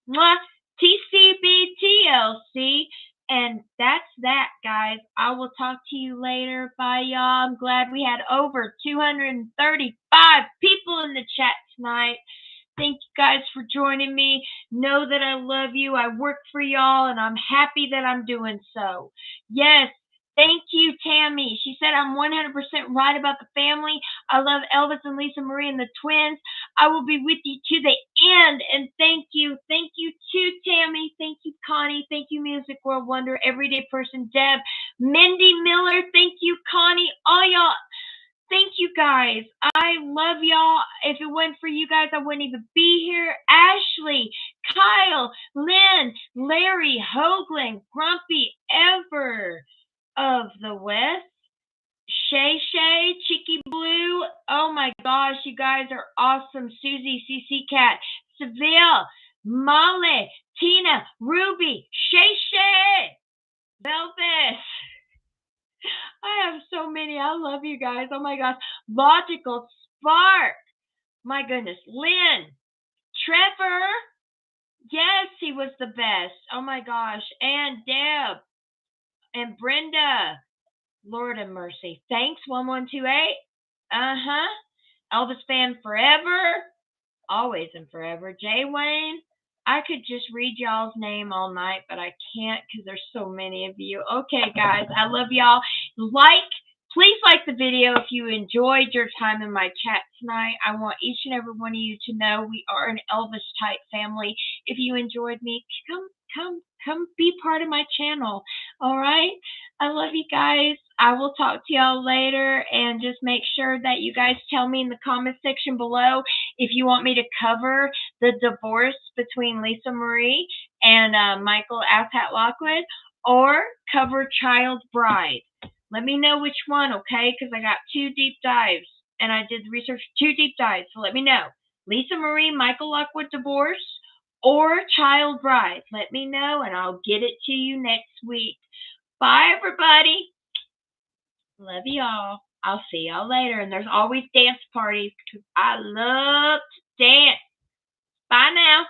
mwah, TCBTLC. And that's that, guys. I will talk to you later. Bye, y'all. I'm glad we had over 235 people in the chat tonight. Thank you guys for joining me. Know that I love you. I work for y'all, and I'm happy that I'm doing so. Yes. Thank you, Tammy. She said I'm 100% right about the family. I love Elvis and Lisa Marie and the twins. I will be with you to the end. And thank you. Thank you too, Tammy. Thank you, Connie. Thank you, Music World Wonder, Everyday Person, Deb, Mindy Miller. Thank you, Connie. All y'all. Thank you, guys. I love y'all. If it wasn't for you guys, I wouldn't even be here. Ashley, Kyle, Lynn, Larry, Hoagland, Grumpy, Ever of the West, Shay Shay, Cheeky Blue. Oh my gosh, you guys are awesome. Susie, CC Cat, Seville, Molly, Tina, Ruby, Shay Shay, Velvet. I have so many. I love you guys. Oh my gosh. Logical Spark. My goodness. Lynn, Trevor. Yes, he was the best. Oh my gosh. And Deb. And Brenda. Lord of mercy. Thanks, 1128. Elvis fan forever. Always and forever. Jay Wayne. I could just read y'all's name all night, but I can't because there's so many of you. Okay, guys. I love y'all. Please like the video if you enjoyed your time in my chat tonight. I want each and every one of you to know we are an Elvis type family. If you enjoyed me, come be part of my channel. All right? I love you guys. I will talk to y'all later, and just make sure that you guys tell me in the comment section below if you want me to cover the divorce between Lisa Marie and Michael Asshat Lockwood, or cover Child Bride. Let me know which one, okay? Because I got 2 deep dives, and I did research 2 deep dives, so let me know. Lisa Marie, Michael Lockwood divorce, or Child Bride. Let me know, and I'll get it to you next week. Bye, everybody. Love y'all. I'll see y'all later. And there's always dance parties because I love to dance. Bye now.